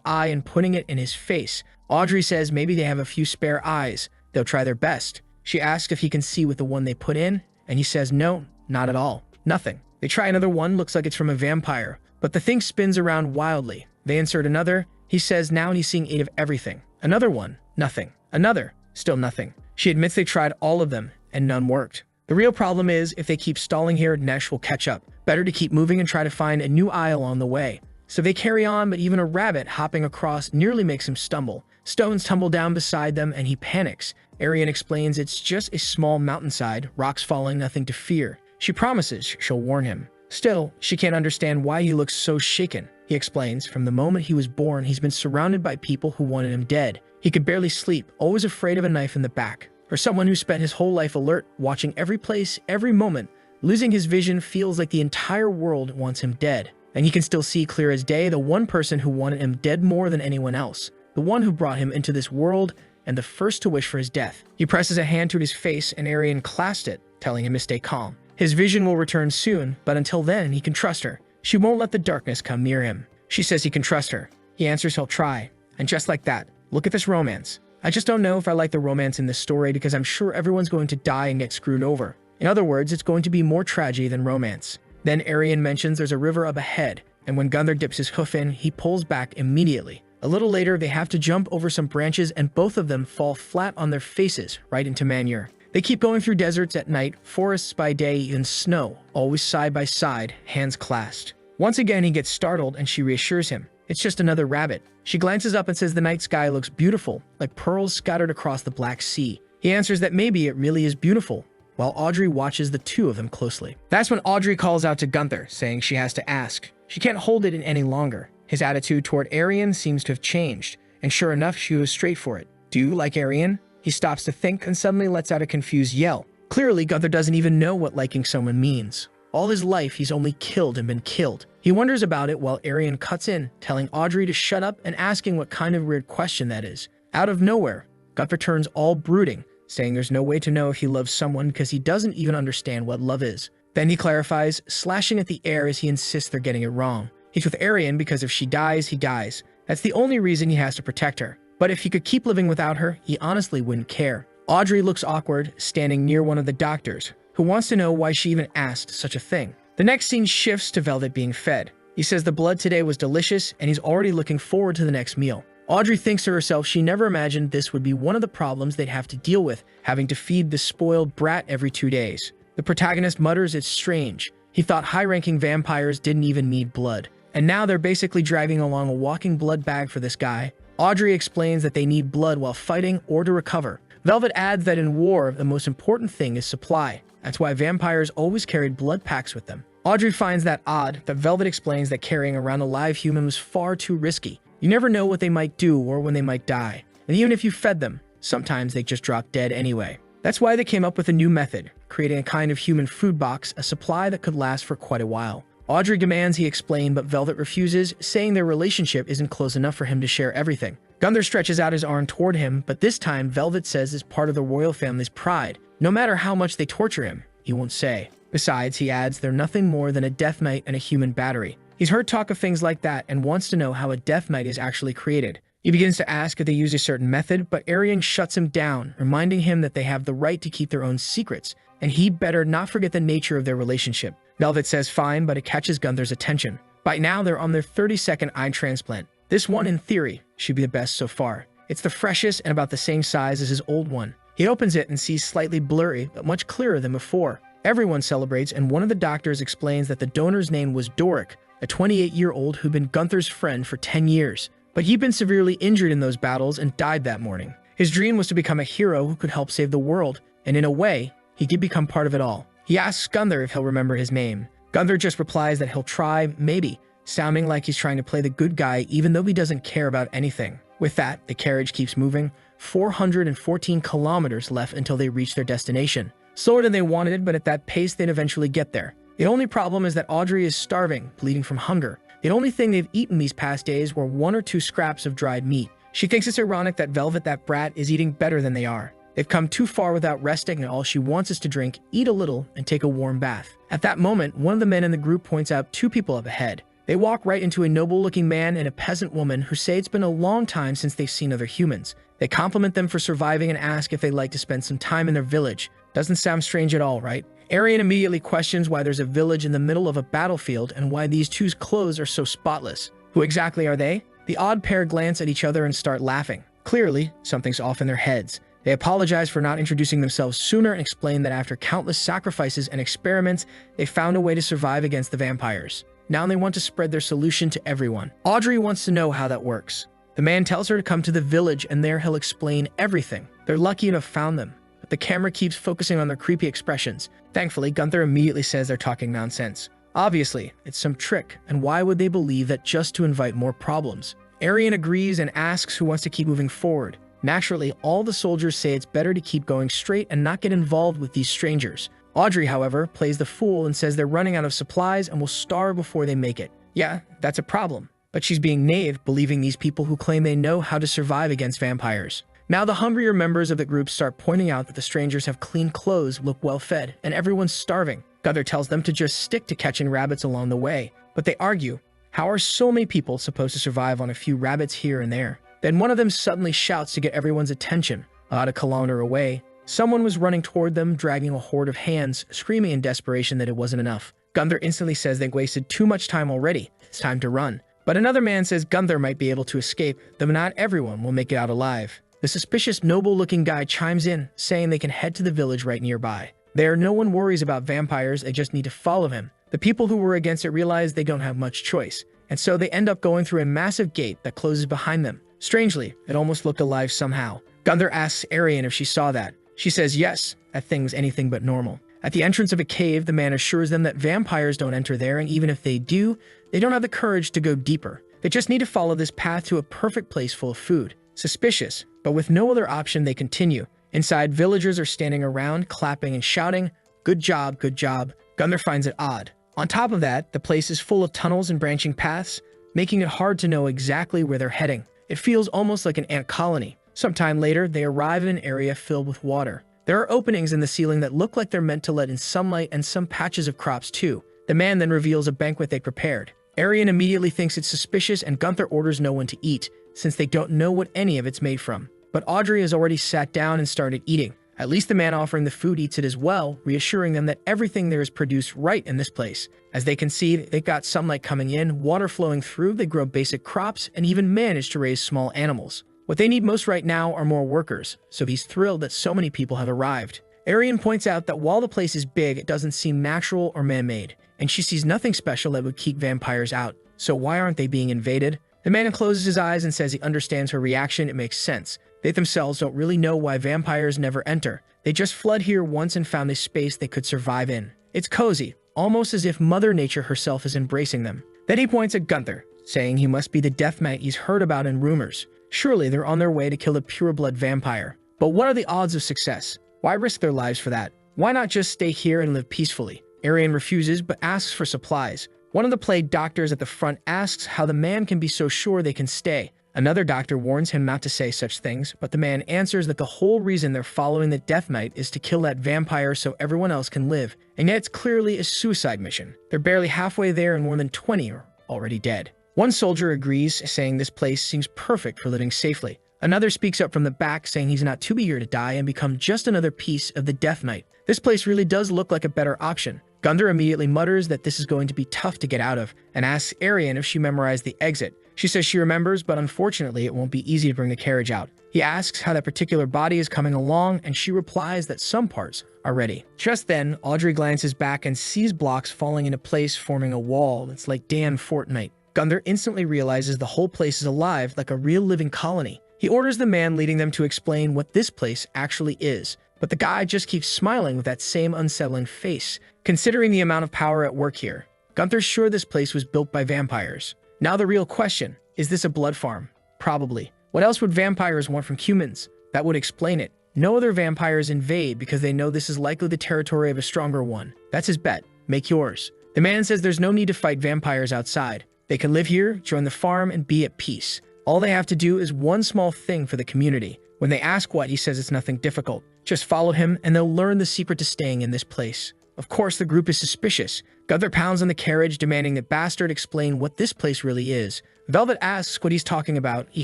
eye and putting it in his face. Audrey says maybe they have a few spare eyes. They'll try their best. She asks if he can see with the one they put in, and he says no, not at all. Nothing. They try another one, looks like it's from a vampire, but the thing spins around wildly. They insert another. He says now he's seeing 8 of everything. Another one, nothing. Another, still nothing. She admits they tried all of them, and none worked. The real problem is, if they keep stalling here, Nesh will catch up. Better to keep moving and try to find a new eye along the way. So they carry on, but even a rabbit hopping across nearly makes him stumble. Stones tumble down beside them, and he panics. Arian explains it's just a small mountainside, rocks falling, nothing to fear. She promises she'll warn him. Still, she can't understand why he looks so shaken. He explains, from the moment he was born, he's been surrounded by people who wanted him dead. He could barely sleep, always afraid of a knife in the back. For someone who spent his whole life alert, watching every place, every moment, losing his vision feels like the entire world wants him dead. And he can still see clear as day the one person who wanted him dead more than anyone else. The one who brought him into this world and the first to wish for his death. He presses a hand to his face and Arian clasped it, telling him to stay calm. His vision will return soon, but until then, he can trust her. She won't let the darkness come near him. She says he can trust her. He answers he'll try. And just like that, look at this romance. I just don't know if I like the romance in this story because I'm sure everyone's going to die and get screwed over. In other words, it's going to be more tragedy than romance. Then Arian mentions there's a river up ahead, and when Gunther dips his hoof in, he pulls back immediately. A little later, they have to jump over some branches and both of them fall flat on their faces right into Manhwa. They keep going through deserts at night, forests by day, and snow, always side by side, hands clasped. Once again, he gets startled and she reassures him. It's just another rabbit. She glances up and says the night sky looks beautiful, like pearls scattered across the Black Sea. He answers that maybe it really is beautiful, while Audrey watches the two of them closely. That's when Audrey calls out to Gunther, saying she has to ask. She can't hold it in any longer. His attitude toward Arian seems to have changed, and sure enough, she was straight for it. Do you like Arian? He stops to think and suddenly lets out a confused yell. Clearly, Gunther doesn't even know what liking someone means. All his life, he's only killed and been killed. He wonders about it while Arian cuts in, telling Audrey to shut up and asking what kind of weird question that is. Out of nowhere, Gunther turns all brooding, saying there's no way to know if he loves someone because he doesn't even understand what love is. Then he clarifies, slashing at the air as he insists they're getting it wrong. He's with Arian because if she dies, he dies. That's the only reason he has to protect her. But if he could keep living without her, he honestly wouldn't care. Audrey looks awkward, standing near one of the doctors, who wants to know why she even asked such a thing. The next scene shifts to Velvet being fed. He says the blood today was delicious, and he's already looking forward to the next meal. Audrey thinks to herself she never imagined this would be one of the problems they'd have to deal with, having to feed this spoiled brat every 2 days. The protagonist mutters it's strange. He thought high-ranking vampires didn't even need blood. And now they're basically dragging along a walking blood bag for this guy. Audrey explains that they need blood while fighting or to recover. Velvet adds that in war, the most important thing is supply. That's why vampires always carried blood packs with them. Audrey finds that odd, that Velvet explains that carrying around a live human was far too risky. You never know what they might do or when they might die. And even if you fed them, sometimes they just drop dead anyway. That's why they came up with a new method, creating a kind of human food box, a supply that could last for quite a while. Audrey demands he explain, but Velvet refuses, saying their relationship isn't close enough for him to share everything. Gunther stretches out his arm toward him, but this time Velvet says it's part of the royal family's pride. No matter how much they torture him, he won't say. Besides, he adds they're nothing more than a death knight and a human battery. He's heard talk of things like that and wants to know how a death knight is actually created. He begins to ask if they use a certain method, but Arian shuts him down, reminding him that they have the right to keep their own secrets, and he better not forget the nature of their relationship. Velvet says fine, but it catches Gunther's attention. By now, they're on their 32nd eye transplant. This one, in theory, should be the best so far. It's the freshest and about the same size as his old one. He opens it and sees slightly blurry, but much clearer than before. Everyone celebrates, and one of the doctors explains that the donor's name was Doric, a 28-year-old who'd been Gunther's friend for 10 years. But he'd been severely injured in those battles and died that morning. His dream was to become a hero who could help save the world, and in a way, he did become part of it all. He asks Gunther if he'll remember his name. Gunther just replies that he'll try, maybe, sounding like he's trying to play the good guy even though he doesn't care about anything. With that, the carriage keeps moving. 414 kilometers left until they reach their destination. Slower than they wanted, but at that pace they'd eventually get there. The only problem is that Audrey is starving, bleeding from hunger. The only thing they've eaten these past days were 1 or 2 scraps of dried meat. She thinks it's ironic that Velvet, that brat, is eating better than they are. They've come too far without resting, and all she wants is to drink, eat a little, and take a warm bath. At that moment, one of the men in the group points out 2 people up ahead. They walk right into a noble-looking man and a peasant woman who say it's been a long time since they've seen other humans. They compliment them for surviving and ask if they'd like to spend some time in their village. Doesn't sound strange at all, right? Arian immediately questions why there's a village in the middle of a battlefield and why these two's clothes are so spotless. Who exactly are they? The odd pair glance at each other and start laughing. Clearly, something's off in their heads. They apologize for not introducing themselves sooner and explain that after countless sacrifices and experiments, they found a way to survive against the vampires. Now they want to spread their solution to everyone. Audrey wants to know how that works. The man tells her to come to the village and there he'll explain everything. They're lucky to have found them, but the camera keeps focusing on their creepy expressions. Thankfully, Gunther immediately says they're talking nonsense. Obviously, it's some trick, and why would they believe that just to invite more problems? Arian agrees and asks who wants to keep moving forward. Naturally, all the soldiers say it's better to keep going straight and not get involved with these strangers. Audrey, however, plays the fool and says they're running out of supplies and will starve before they make it. Yeah, that's a problem. But she's being naive, believing these people who claim they know how to survive against vampires. Now the hungrier members of the group start pointing out that the strangers have clean clothes, look well fed, and everyone's starving. Gunther tells them to just stick to catching rabbits along the way. But they argue, how are so many people supposed to survive on a few rabbits here and there? Then one of them suddenly shouts to get everyone's attention. About a kilometer away, someone was running toward them, dragging a horde of hands, screaming in desperation that it wasn't enough. Gunther instantly says they've wasted too much time already. It's time to run. But another man says Gunther might be able to escape, though not everyone will make it out alive. The suspicious, noble-looking guy chimes in, saying they can head to the village right nearby. There, no one worries about vampires, they just need to follow him. The people who were against it realize they don't have much choice, and so they end up going through a massive gate that closes behind them. Strangely, it almost looked alive somehow. Gunther asks Arian if she saw that. She says yes, that thing's anything but normal. At the entrance of a cave, the man assures them that vampires don't enter there, and even if they do, they don't have the courage to go deeper. They just need to follow this path to a perfect place full of food. Suspicious, but with no other option, they continue. Inside, villagers are standing around, clapping and shouting, "Good job, good job." Gunther finds it odd. On top of that, the place is full of tunnels and branching paths, making it hard to know exactly where they're heading. It feels almost like an ant colony. Sometime later, they arrive in an area filled with water. There are openings in the ceiling that look like they're meant to let in sunlight and some patches of crops too. The man then reveals a banquet they prepared. Arian immediately thinks it's suspicious and Gunther orders no one to eat, since they don't know what any of it's made from. But Audrey has already sat down and started eating. At least the man offering the food eats it as well, reassuring them that everything there is produced right in this place. As they can see, they've got sunlight coming in, water flowing through, they grow basic crops, and even manage to raise small animals. What they need most right now are more workers, so he's thrilled that so many people have arrived. Arian points out that while the place is big, it doesn't seem natural or man-made, and she sees nothing special that would keep vampires out. So why aren't they being invaded? The man closes his eyes and says he understands her reaction. It makes sense. They themselves don't really know why vampires never enter. They just flood here once and found this space they could survive in. It's cozy, almost as if Mother Nature herself is embracing them. Then he points at Gunther, saying he must be the Death Knight he's heard about in rumors. Surely they're on their way to kill a pure-blood vampire. But what are the odds of success? Why risk their lives for that? Why not just stay here and live peacefully? Arian refuses, but asks for supplies. One of the plague doctors at the front asks how the man can be so sure they can stay. Another doctor warns him not to say such things, but the man answers that the whole reason they're following the Death Knight is to kill that vampire so everyone else can live. And yet it's clearly a suicide mission. They're barely halfway there and more than 20 are already dead. One soldier agrees, saying this place seems perfect for living safely. Another speaks up from the back, saying he's not too eager to die and become just another piece of the Death Knight. This place really does look like a better option. Gunther immediately mutters that this is going to be tough to get out of, and asks Arian if she memorized the exit. She says she remembers, but unfortunately it won't be easy to bring the carriage out. He asks how that particular body is coming along, and she replies that some parts are ready. Just then, Audrey glances back and sees blocks falling into place, forming a wall that's like Dan Fortnite. Gunther instantly realizes the whole place is alive, like a real living colony. He orders the man leading them to explain what this place actually is, but the guy just keeps smiling with that same unsettling face. Considering the amount of power at work here, Gunther's sure this place was built by vampires. Now the real question, is this a blood farm? Probably. What else would vampires want from humans? That would explain it. No other vampires invade because they know this is likely the territory of a stronger one. That's his bet. Make yours. The man says there's no need to fight vampires outside. They can live here, join the farm, and be at peace. All they have to do is one small thing for the community. When they ask what, he says it's nothing difficult. Just follow him and they'll learn the secret to staying in this place. Of course, the group is suspicious. Gunther pounds on the carriage, demanding that Bastard explain what this place really is. Velvet asks what he's talking about. He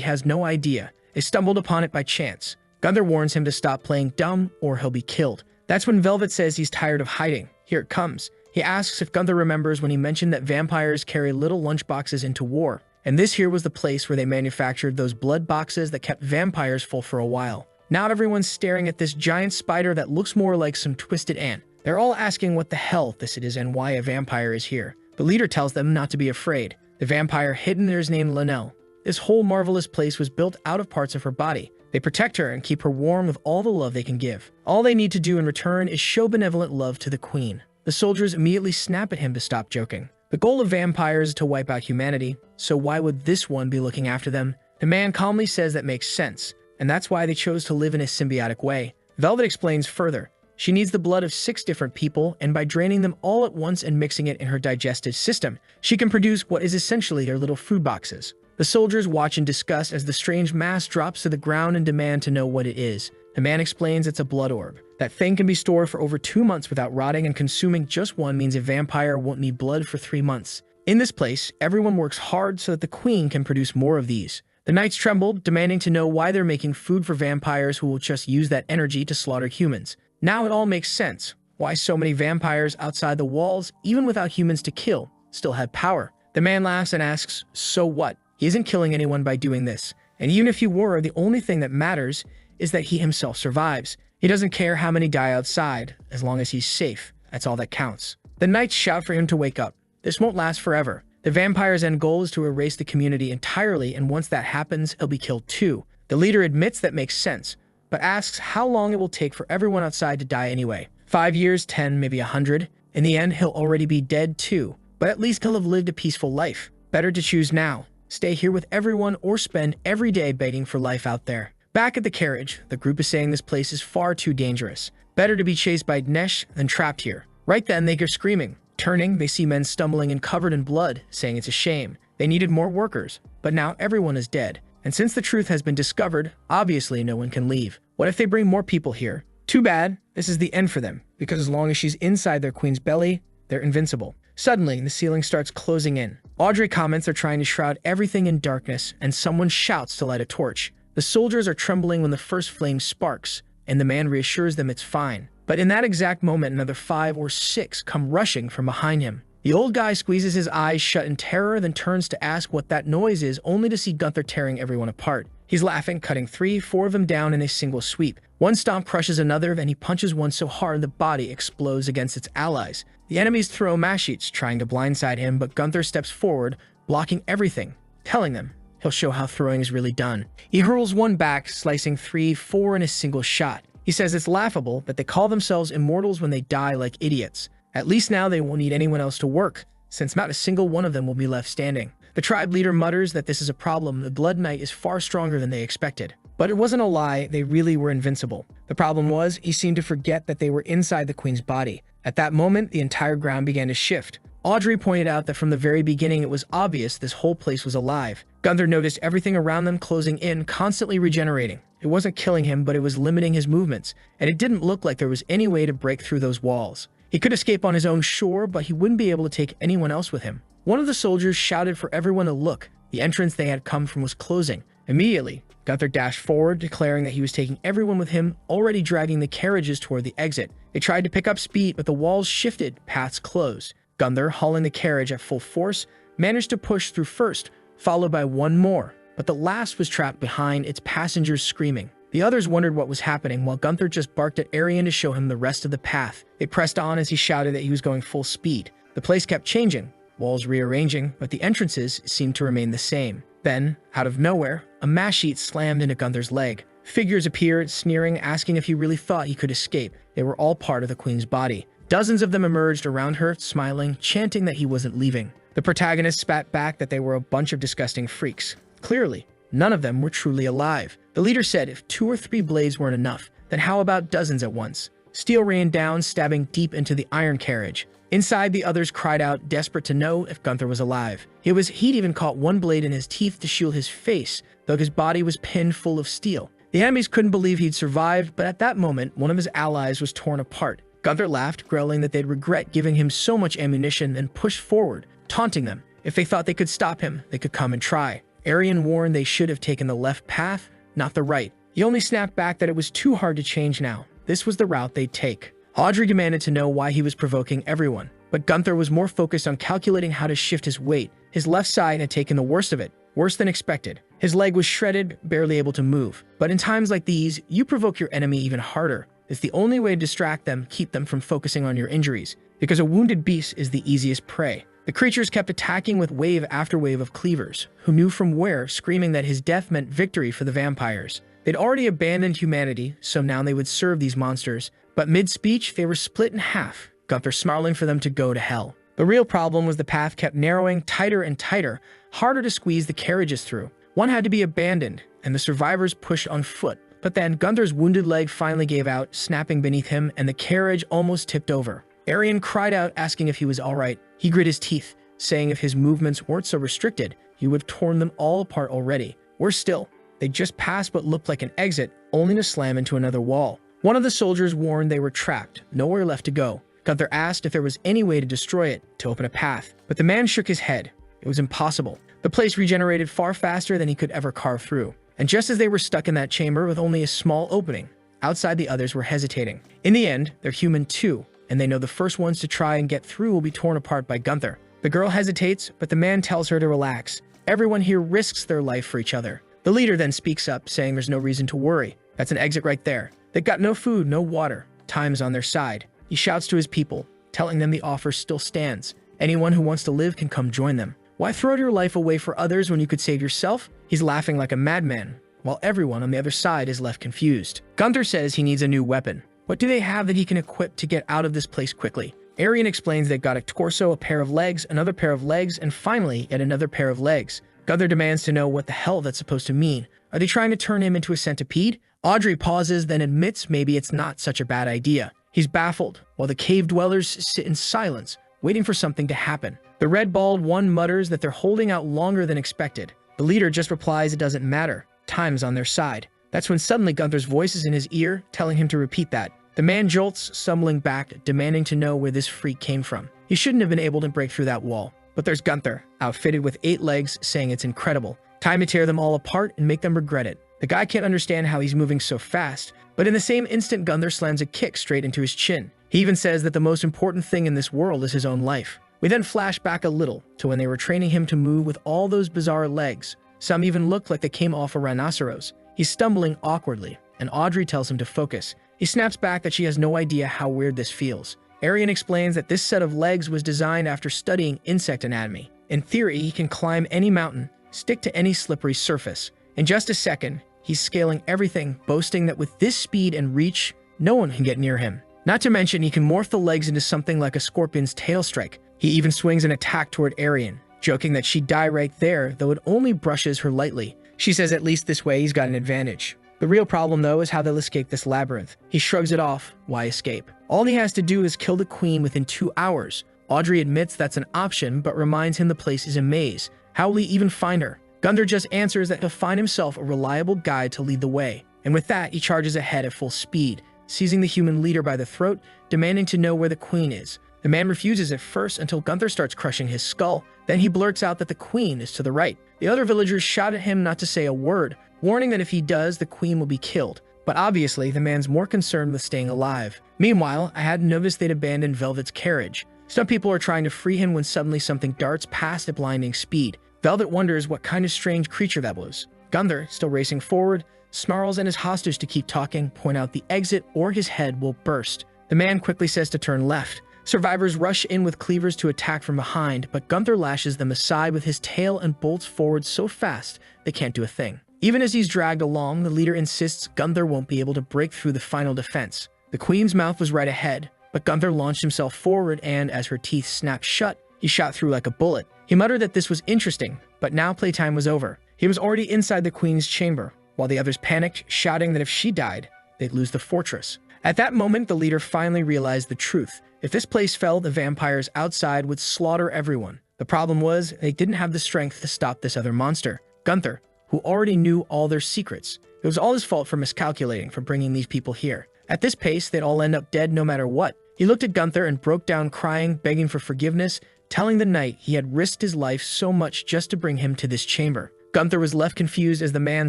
has no idea. They stumbled upon it by chance. Gunther warns him to stop playing dumb or he'll be killed. That's when Velvet says he's tired of hiding. Here it comes. He asks if Gunther remembers when he mentioned that vampires carry little lunchboxes into war. And this here was the place where they manufactured those blood boxes that kept vampires full for a while. Now everyone's staring at this giant spider that looks more like some twisted ant. They're all asking what the hell this is and why a vampire is here. The leader tells them not to be afraid. The vampire hidden there is named Linnell. This whole marvelous place was built out of parts of her body. They protect her and keep her warm with all the love they can give. All they need to do in return is show benevolent love to the queen. The soldiers immediately snap at him to stop joking. The goal of vampires is to wipe out humanity, so why would this one be looking after them? The man calmly says that makes sense, and that's why they chose to live in a symbiotic way. Velvet explains further. She needs the blood of 6 different people, and by draining them all at once and mixing it in her digestive system, she can produce what is essentially their little food boxes. The soldiers watch in disgust as the strange mass drops to the ground and demand to know what it is. The man explains it's a blood orb. That thing can be stored for over 2 months without rotting, and consuming just one means a vampire won't need blood for 3 months. In this place, everyone works hard so that the queen can produce more of these. The knights trembled, demanding to know why they're making food for vampires who will just use that energy to slaughter humans. Now it all makes sense. Why so many vampires outside the walls, even without humans to kill, still had power. The man laughs and asks, so what? He isn't killing anyone by doing this. And even if he were, the only thing that matters is that he himself survives. He doesn't care how many die outside, as long as he's safe. That's all that counts. The knights shout for him to wake up. This won't last forever. The vampire's end goal is to erase the community entirely, and once that happens, he'll be killed too. The leader admits that makes sense, but asks how long it will take for everyone outside to die anyway. 5 years, 10, maybe 100. In the end, he'll already be dead too, but at least he'll have lived a peaceful life. Better to choose now. Stay here with everyone or spend every day begging for life out there. Back at the carriage, the group is saying this place is far too dangerous. Better to be chased by Nesh than trapped here. Right then, they hear screaming. Turning, they see men stumbling and covered in blood, saying it's a shame. They needed more workers, but now everyone is dead. And since the truth has been discovered, obviously no one can leave. What if they bring more people here? Too bad, this is the end for them, because as long as she's inside their queen's belly, they're invincible. Suddenly, the ceiling starts closing in. Audrey comments they're trying to shroud everything in darkness, and someone shouts to light a torch. The soldiers are trembling when the first flame sparks, and the man reassures them it's fine. But in that exact moment, another 5 or 6 come rushing from behind him. The old guy squeezes his eyes shut in terror, then turns to ask what that noise is, only to see Gunther tearing everyone apart. He's laughing, cutting 3, 4 of them down in a single sweep. One stomp crushes another, then he punches one so hard the body explodes against its allies. The enemies throw mashits, trying to blindside him, but Gunther steps forward, blocking everything, telling them he'll show how throwing is really done. He hurls one back, slicing 3, 4 in a single shot. He says it's laughable that they call themselves immortals when they die like idiots. At least now they won't need anyone else to work, since not a single one of them will be left standing. The tribe leader mutters that this is a problem. The Blood Knight is far stronger than they expected. But it wasn't a lie, they really were invincible. The problem was, he seemed to forget that they were inside the queen's body. At that moment, the entire ground began to shift. Audrey pointed out that from the very beginning it was obvious this whole place was alive. Gunther noticed everything around them closing in, constantly regenerating. It wasn't killing him, but it was limiting his movements, and it didn't look like there was any way to break through those walls. He could escape on his own shore, but he wouldn't be able to take anyone else with him. One of the soldiers shouted for everyone to look. The entrance they had come from was closing. Immediately, Gunther dashed forward, declaring that he was taking everyone with him, already dragging the carriages toward the exit. They tried to pick up speed, but the walls shifted, paths closed. Gunther, hauling the carriage at full force, managed to push through first, followed by one more, but the last was trapped behind, its passengers screaming. The others wondered what was happening, while Gunther just barked at Arian to show him the rest of the path. They pressed on as he shouted that he was going full speed. The place kept changing, walls rearranging, but the entrances seemed to remain the same. Then, out of nowhere, a mashite slammed into Gunther's leg. Figures appeared, sneering, asking if he really thought he could escape. They were all part of the queen's body. Dozens of them emerged around her, smiling, chanting that he wasn't leaving. The protagonist spat back that they were a bunch of disgusting freaks. Clearly, none of them were truly alive. The leader said if 2 or 3 blades weren't enough, then how about dozens at once? Steel rained down, stabbing deep into the iron carriage. Inside, the others cried out, desperate to know if Gunther was alive. He'd even caught one blade in his teeth to shield his face, though his body was pinned full of steel. The enemies couldn't believe he'd survived, but at that moment, one of his allies was torn apart. Gunther laughed, growling that they'd regret giving him so much ammunition, and pushed forward, taunting them. If they thought they could stop him, they could come and try. Arian warned they should have taken the left path, not the right. He only snapped back that it was too hard to change now. This was the route they'd take. Audrey demanded to know why he was provoking everyone, but Gunther was more focused on calculating how to shift his weight. His left side had taken the worst of it, worse than expected. His leg was shredded, barely able to move. But in times like these, you provoke your enemy even harder. It's the only way to distract them, keep them from focusing on your injuries, because a wounded beast is the easiest prey. The creatures kept attacking with wave after wave of cleavers, who knew from where, screaming that his death meant victory for the vampires. They'd already abandoned humanity, so now they would serve these monsters. But mid-speech, they were split in half, Gunther snarling for them to go to hell. The real problem was the path kept narrowing tighter and tighter, harder to squeeze the carriages through. One had to be abandoned, and the survivors pushed on foot. But then Gunther's wounded leg finally gave out, snapping beneath him, and the carriage almost tipped over. Arian cried out, asking if he was all right. He grit his teeth, saying if his movements weren't so restricted, he would have torn them all apart already. Worse still, they just passed what looked like an exit, only to slam into another wall. One of the soldiers warned they were trapped, nowhere left to go. Gunther asked if there was any way to destroy it, to open a path. But the man shook his head. It was impossible. The place regenerated far faster than he could ever carve through. And just as they were stuck in that chamber with only a small opening, outside the others were hesitating. In the end, they're human too, and they know the first ones to try and get through will be torn apart by Gunther. The girl hesitates, but the man tells her to relax. Everyone here risks their life for each other. The leader then speaks up, saying there's no reason to worry. That's an exit right there. They've got no food, no water. Time's on their side. He shouts to his people, telling them the offer still stands. Anyone who wants to live can come join them. Why throw your life away for others when you could save yourself? He's laughing like a madman, while everyone on the other side is left confused. Gunther says he needs a new weapon. What do they have that he can equip to get out of this place quickly? Arian explains they've got a torso, a pair of legs, another pair of legs, and finally yet another pair of legs. Gunther demands to know what the hell that's supposed to mean. Are they trying to turn him into a centipede? Audrey pauses, then admits maybe it's not such a bad idea. He's baffled, while the cave dwellers sit in silence, waiting for something to happen. The red-balled one mutters that they're holding out longer than expected. The leader just replies it doesn't matter. Time's on their side. That's when suddenly Gunther's voice is in his ear, telling him to repeat that. The man jolts, stumbling back, demanding to know where this freak came from. He shouldn't have been able to break through that wall. But there's Gunther, outfitted with 8 legs, saying it's incredible. Time to tear them all apart and make them regret it. The guy can't understand how he's moving so fast, but in the same instant Gunther slams a kick straight into his chin. He even says that the most important thing in this world is his own life. We then flash back a little to when they were training him to move with all those bizarre legs. Some even look like they came off a rhinoceros. He's stumbling awkwardly, and Audrey tells him to focus. He snaps back that she has no idea how weird this feels. Arian explains that this set of legs was designed after studying insect anatomy. In theory, he can climb any mountain, stick to any slippery surface. In just a second, he's scaling everything, boasting that with this speed and reach, no one can get near him. Not to mention, he can morph the legs into something like a scorpion's tail strike. He even swings an attack toward Arian, joking that she'd die right there, though it only brushes her lightly. She says at least this way he's got an advantage. The real problem, though, is how they'll escape this labyrinth. He shrugs it off. Why escape? All he has to do is kill the queen within 2 hours. Audrey admits that's an option, but reminds him the place is a maze. How will he even find her? Gunther just answers that he'll find himself a reliable guide to lead the way. And with that, he charges ahead at full speed, seizing the human leader by the throat, demanding to know where the queen is. The man refuses at first until Gunther starts crushing his skull. Then he blurts out that the queen is to the right. The other villagers shout at him not to say a word, warning that if he does, the queen will be killed. But obviously, the man's more concerned with staying alive. Meanwhile, I hadn't noticed they'd abandoned Velvet's carriage. Some people are trying to free him when suddenly something darts past at blinding speed. Velvet wonders what kind of strange creature that was. Gunther, still racing forward, snarls at his hostage to keep talking, point out the exit or his head will burst. The man quickly says to turn left. Survivors rush in with cleavers to attack from behind, but Gunther lashes them aside with his tail and bolts forward so fast they can't do a thing. Even as he's dragged along, the leader insists Gunther won't be able to break through the final defense. The queen's mouth was right ahead, but Gunther launched himself forward and, as her teeth snapped shut, he shot through like a bullet. He muttered that this was interesting, but now playtime was over. He was already inside the queen's chamber, while the others panicked, shouting that if she died, they'd lose the fortress. At that moment, the leader finally realized the truth. If this place fell, the vampires outside would slaughter everyone. The problem was, they didn't have the strength to stop this other monster, Gunther, who already knew all their secrets. It was all his fault for miscalculating, for bringing these people here. At this pace, they'd all end up dead no matter what. He looked at Gunther and broke down crying, begging for forgiveness, telling the knight he had risked his life so much just to bring him to this chamber. Gunther was left confused as the man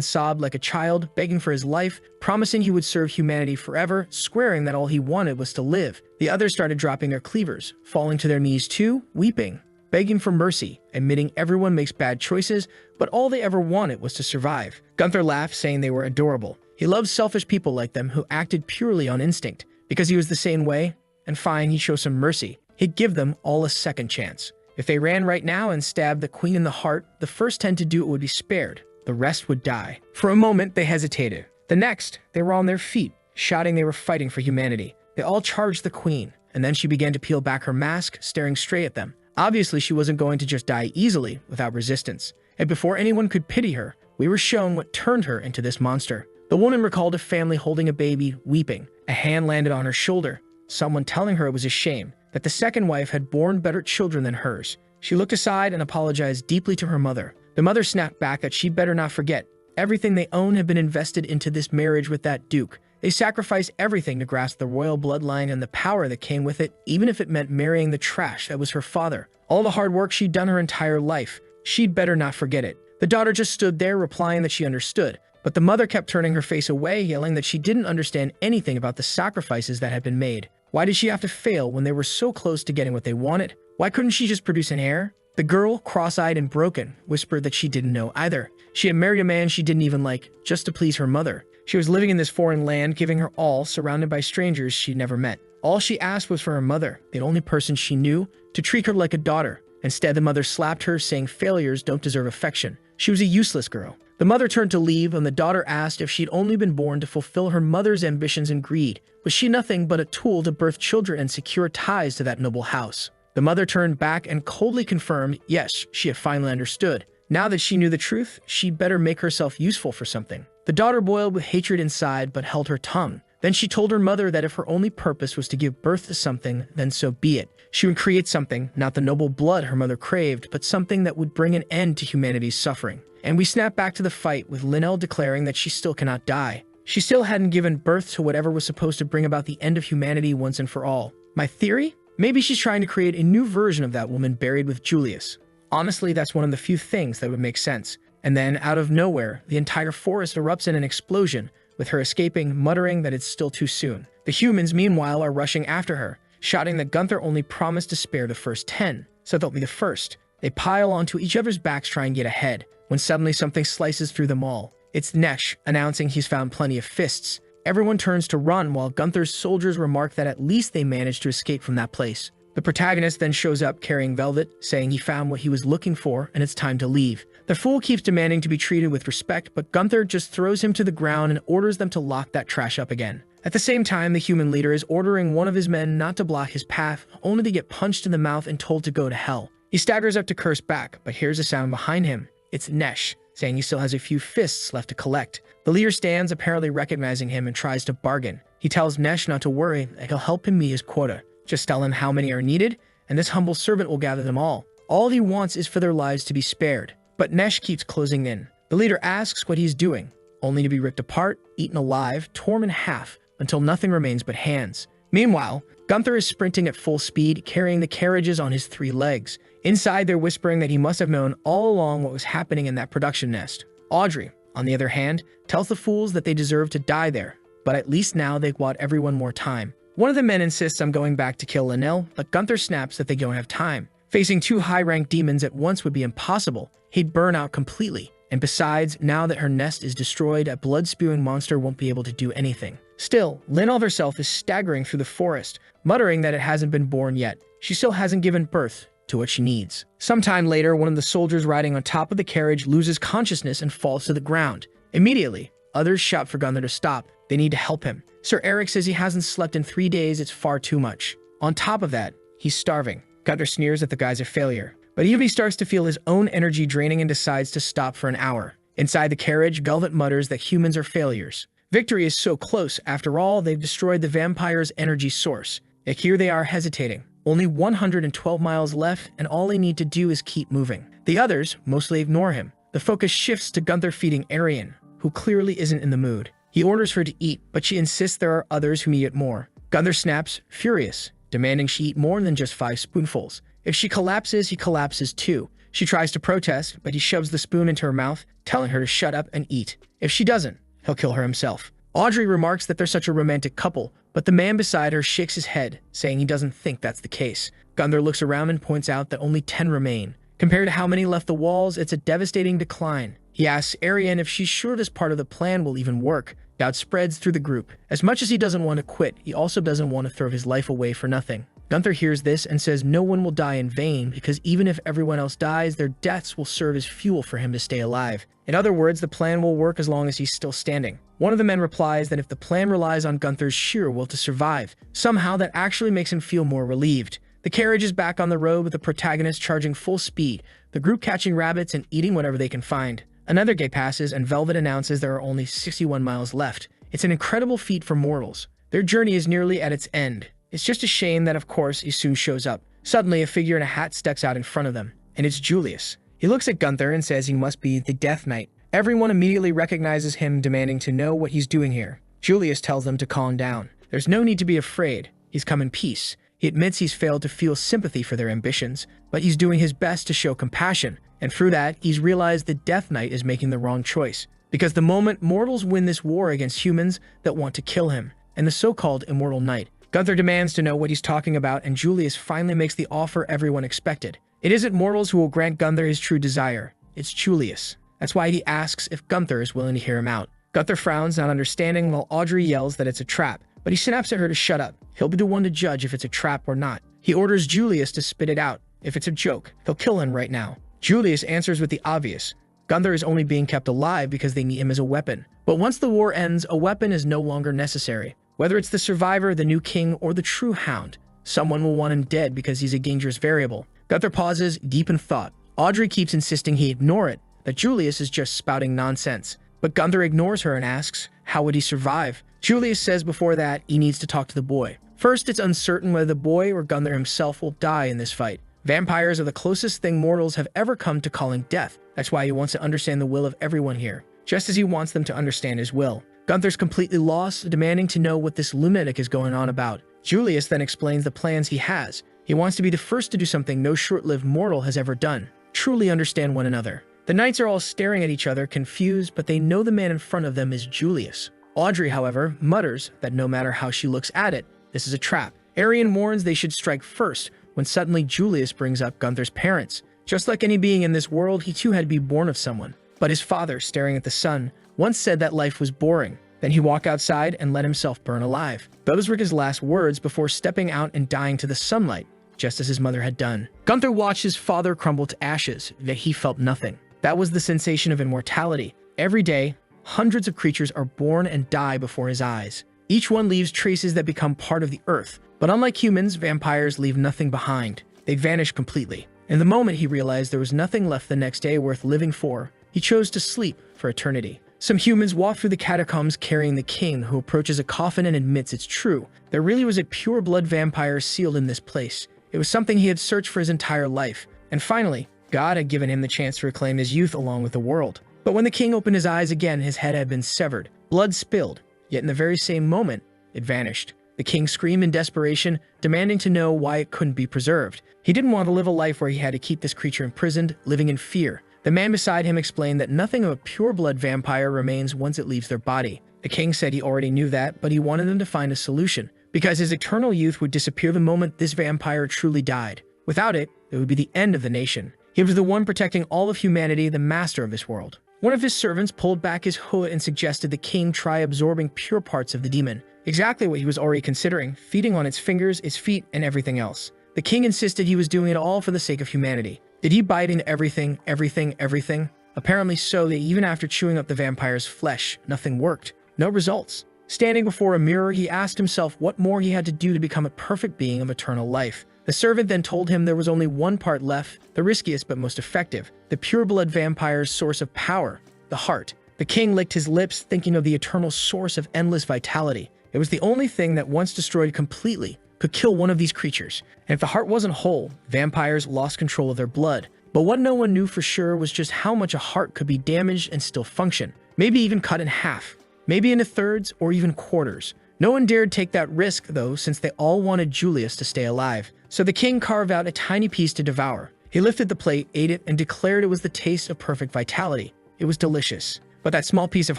sobbed like a child, begging for his life, promising he would serve humanity forever, swearing that all he wanted was to live. The others started dropping their cleavers, falling to their knees too, weeping, begging for mercy, admitting everyone makes bad choices, but all they ever wanted was to survive. Gunther laughed, saying they were adorable. He loved selfish people like them who acted purely on instinct. Because he was the same way, and fine, he'd show some mercy. He'd give them all a second chance. If they ran right now and stabbed the queen in the heart, the first 10 to do it would be spared. The rest would die. For a moment, they hesitated. The next, they were on their feet, shouting they were fighting for humanity. They all charged the queen, and then she began to peel back her mask, staring straight at them. Obviously, she wasn't going to just die easily, without resistance. And before anyone could pity her, we were shown what turned her into this monster. The woman recalled a family holding a baby, weeping. A hand landed on her shoulder, someone telling her it was a shame that the second wife had borne better children than hers. She looked aside and apologized deeply to her mother. The mother snapped back that she'd better not forget. Everything they own had been invested into this marriage with that duke. They sacrificed everything to grasp the royal bloodline and the power that came with it, even if it meant marrying the trash that was her father. All the hard work she'd done her entire life. She'd better not forget it. The daughter just stood there, replying that she understood. But the mother kept turning her face away, yelling that she didn't understand anything about the sacrifices that had been made. Why did she have to fail when they were so close to getting what they wanted? Why couldn't she just produce an heir? The girl, cross-eyed and broken, whispered that she didn't know either. She had married a man she didn't even like, just to please her mother. She was living in this foreign land, giving her all, surrounded by strangers she'd never met. All she asked was for her mother, the only person she knew, to treat her like a daughter. Instead, the mother slapped her, saying failures don't deserve affection. She was a useless girl. The mother turned to leave, and the daughter asked if she'd only been born to fulfill her mother's ambitions and greed. Was she nothing but a tool to birth children and secure ties to that noble house? The mother turned back and coldly confirmed, yes, she had finally understood. Now that she knew the truth, she'd better make herself useful for something. The daughter boiled with hatred inside but held her tongue. Then she told her mother that if her only purpose was to give birth to something, then so be it. She would create something, not the noble blood her mother craved, but something that would bring an end to humanity's suffering. And we snap back to the fight, with Linnell declaring that she still cannot die. She still hadn't given birth to whatever was supposed to bring about the end of humanity once and for all. My theory? Maybe she's trying to create a new version of that woman buried with Julius. Honestly, that's one of the few things that would make sense. And then, out of nowhere, the entire forest erupts in an explosion, with her escaping, muttering that it's still too soon. The humans, meanwhile, are rushing after her, shouting that Gunther only promised to spare the first 10, so they'll be the first. They pile onto each other's backs trying to get ahead, when suddenly something slices through them all. It's Nesh, announcing he's found plenty of fists. Everyone turns to run, while Gunther's soldiers remark that at least they managed to escape from that place. The protagonist then shows up carrying Velvet, saying he found what he was looking for and it's time to leave. The fool keeps demanding to be treated with respect, but Gunther just throws him to the ground and orders them to lock that trash up again. At the same time, the human leader is ordering one of his men not to block his path, only to get punched in the mouth and told to go to hell. He staggers up to curse back, but hears a sound behind him. It's Nesh, saying he still has a few fists left to collect. The leader stands, apparently recognizing him, and tries to bargain. He tells Nesh not to worry, that he'll help him meet his quota. Just tell him how many are needed, and this humble servant will gather them all. All he wants is for their lives to be spared. But Nesh keeps closing in. The leader asks what he's doing, only to be ripped apart, eaten alive, torn in half, until nothing remains but hands. Meanwhile, Gunther is sprinting at full speed, carrying the carriages on his 3 legs. Inside, they're whispering that he must have known all along what was happening in that production nest. Audrey, on the other hand, tells the fools that they deserve to die there, but at least now they've bought everyone more time. One of the men insists on going back to kill Linnell, but Gunther snaps that they don't have time. Facing 2 high-ranked demons at once would be impossible. He'd burn out completely. And besides, now that her nest is destroyed, a blood-spewing monster won't be able to do anything. Still, Linnell herself is staggering through the forest, muttering that it hasn't been born yet. She still hasn't given birth to what she needs. Sometime later, one of the soldiers riding on top of the carriage loses consciousness and falls to the ground. Immediately, others shout for Gunther to stop. They need to help him. Sir Eric says he hasn't slept in 3 days, it's far too much. On top of that, he's starving. Gunther sneers that the guy's a failure. But even he starts to feel his own energy draining and decides to stop for an hour. Inside the carriage, Velvet mutters that humans are failures. Victory is so close. After all, they've destroyed the vampire's energy source. Yet here they are hesitating. Only 112 miles left, and all they need to do is keep moving. The others mostly ignore him. The focus shifts to Gunther feeding Arian, who clearly isn't in the mood. He orders her to eat, but she insists there are others who need it more. Gunther snaps, furious, demanding she eat more than just 5 spoonfuls. If she collapses, he collapses too. She tries to protest, but he shoves the spoon into her mouth, telling her to shut up and eat. If she doesn't, he'll kill her himself. Audrey remarks that they're such a romantic couple, but the man beside her shakes his head, saying he doesn't think that's the case. Gunther looks around and points out that only 10 remain. Compared to how many left the walls, it's a devastating decline. He asks Arian if she's sure this part of the plan will even work. Doubt spreads through the group. As much as he doesn't want to quit, he also doesn't want to throw his life away for nothing. Gunther hears this and says no one will die in vain, because even if everyone else dies, their deaths will serve as fuel for him to stay alive. In other words, the plan will work as long as he's still standing. One of the men replies that if the plan relies on Gunther's sheer will to survive, somehow that actually makes him feel more relieved. The carriage is back on the road with the protagonist charging full speed, the group catching rabbits and eating whatever they can find. Another gate passes and Velvet announces there are only 61 miles left. It's an incredible feat for mortals. Their journey is nearly at its end. It's just a shame that, of course, he soon shows up. Suddenly, a figure in a hat sticks out in front of them, and it's Julius. He looks at Gunther and says he must be the Death Knight. Everyone immediately recognizes him, demanding to know what he's doing here. Julius tells them to calm down. There's no need to be afraid. He's come in peace. He admits he's failed to feel sympathy for their ambitions, but he's doing his best to show compassion, and through that, he's realized the Death Knight is making the wrong choice. Because the moment mortals win this war against humans that want to kill him, and the so-called Immortal Knight. Gunther demands to know what he's talking about, and Julius finally makes the offer everyone expected. It isn't mortals who will grant Gunther his true desire. It's Julius. That's why he asks if Gunther is willing to hear him out. Gunther frowns, not understanding, while Audrey yells that it's a trap, but he snaps at her to shut up. He'll be the one to judge if it's a trap or not. He orders Julius to spit it out. If it's a joke, he'll kill him right now. Julius answers with the obvious. Gunther is only being kept alive because they need him as a weapon. But once the war ends, a weapon is no longer necessary. Whether it's the survivor, the new king, or the true hound, someone will want him dead because he's a dangerous variable. Gunther pauses, deep in thought. Audrey keeps insisting he ignore it, that Julius is just spouting nonsense. But Gunther ignores her and asks, how would he survive? Julius says before that he needs to talk to the boy. First, it's uncertain whether the boy or Gunther himself will die in this fight. Vampires are the closest thing mortals have ever come to calling death. That's why he wants to understand the will of everyone here, just as he wants them to understand his will. Gunther's completely lost, demanding to know what this lunatic is going on about. Julius then explains the plans he has. He wants to be the first to do something no short-lived mortal has ever done, truly understand one another. The knights are all staring at each other, confused, but they know the man in front of them is Julius. Audrey, however, mutters that no matter how she looks at it, this is a trap. Arian warns they should strike first, when suddenly Julius brings up Gunther's parents. Just like any being in this world, he too had to be born of someone. But his father, staring at the sun, once said that life was boring. Then he walked outside and let himself burn alive. Those were his last words before stepping out and dying to the sunlight, just as his mother had done. Gunther watched his father crumble to ashes, yet he felt nothing. That was the sensation of immortality. Every day, hundreds of creatures are born and die before his eyes. Each one leaves traces that become part of the earth. But unlike humans, vampires leave nothing behind. They vanish completely. In the moment he realized there was nothing left the next day worth living for, he chose to sleep for eternity. Some humans walk through the catacombs carrying the king, who approaches a coffin and admits it's true. There really was a pure-blood vampire sealed in this place. It was something he had searched for his entire life. And finally, God had given him the chance to reclaim his youth along with the world. But when the king opened his eyes again, his head had been severed. Blood spilled, yet in the very same moment, it vanished. The king screamed in desperation, demanding to know why it couldn't be preserved. He didn't want to live a life where he had to keep this creature imprisoned, living in fear. The man beside him explained that nothing of a pure-blood vampire remains once it leaves their body. The king said he already knew that, but he wanted them to find a solution, because his eternal youth would disappear the moment this vampire truly died. Without it, it would be the end of the nation. He was the one protecting all of humanity, the master of this world. One of his servants pulled back his hood and suggested the king try absorbing pure parts of the demon. Exactly what he was already considering, feeding on its fingers, its feet, and everything else. The king insisted he was doing it all for the sake of humanity. Did he bite into everything? Apparently so, that even after chewing up the vampire's flesh, nothing worked. No results. Standing before a mirror, he asked himself what more he had to do to become a perfect being of eternal life. The servant then told him there was only one part left, the riskiest but most effective, the pure-blood vampire's source of power, the heart. The king licked his lips, thinking of the eternal source of endless vitality. It was the only thing that, once destroyed completely, could kill one of these creatures. And if the heart wasn't whole, vampires lost control of their blood. But what no one knew for sure was just how much a heart could be damaged and still function. Maybe even cut in half. Maybe into thirds or even quarters. No one dared take that risk, though, since they all wanted Julius to stay alive. So the king carved out a tiny piece to devour. He lifted the plate, ate it, and declared it was the taste of perfect vitality. It was delicious. But that small piece of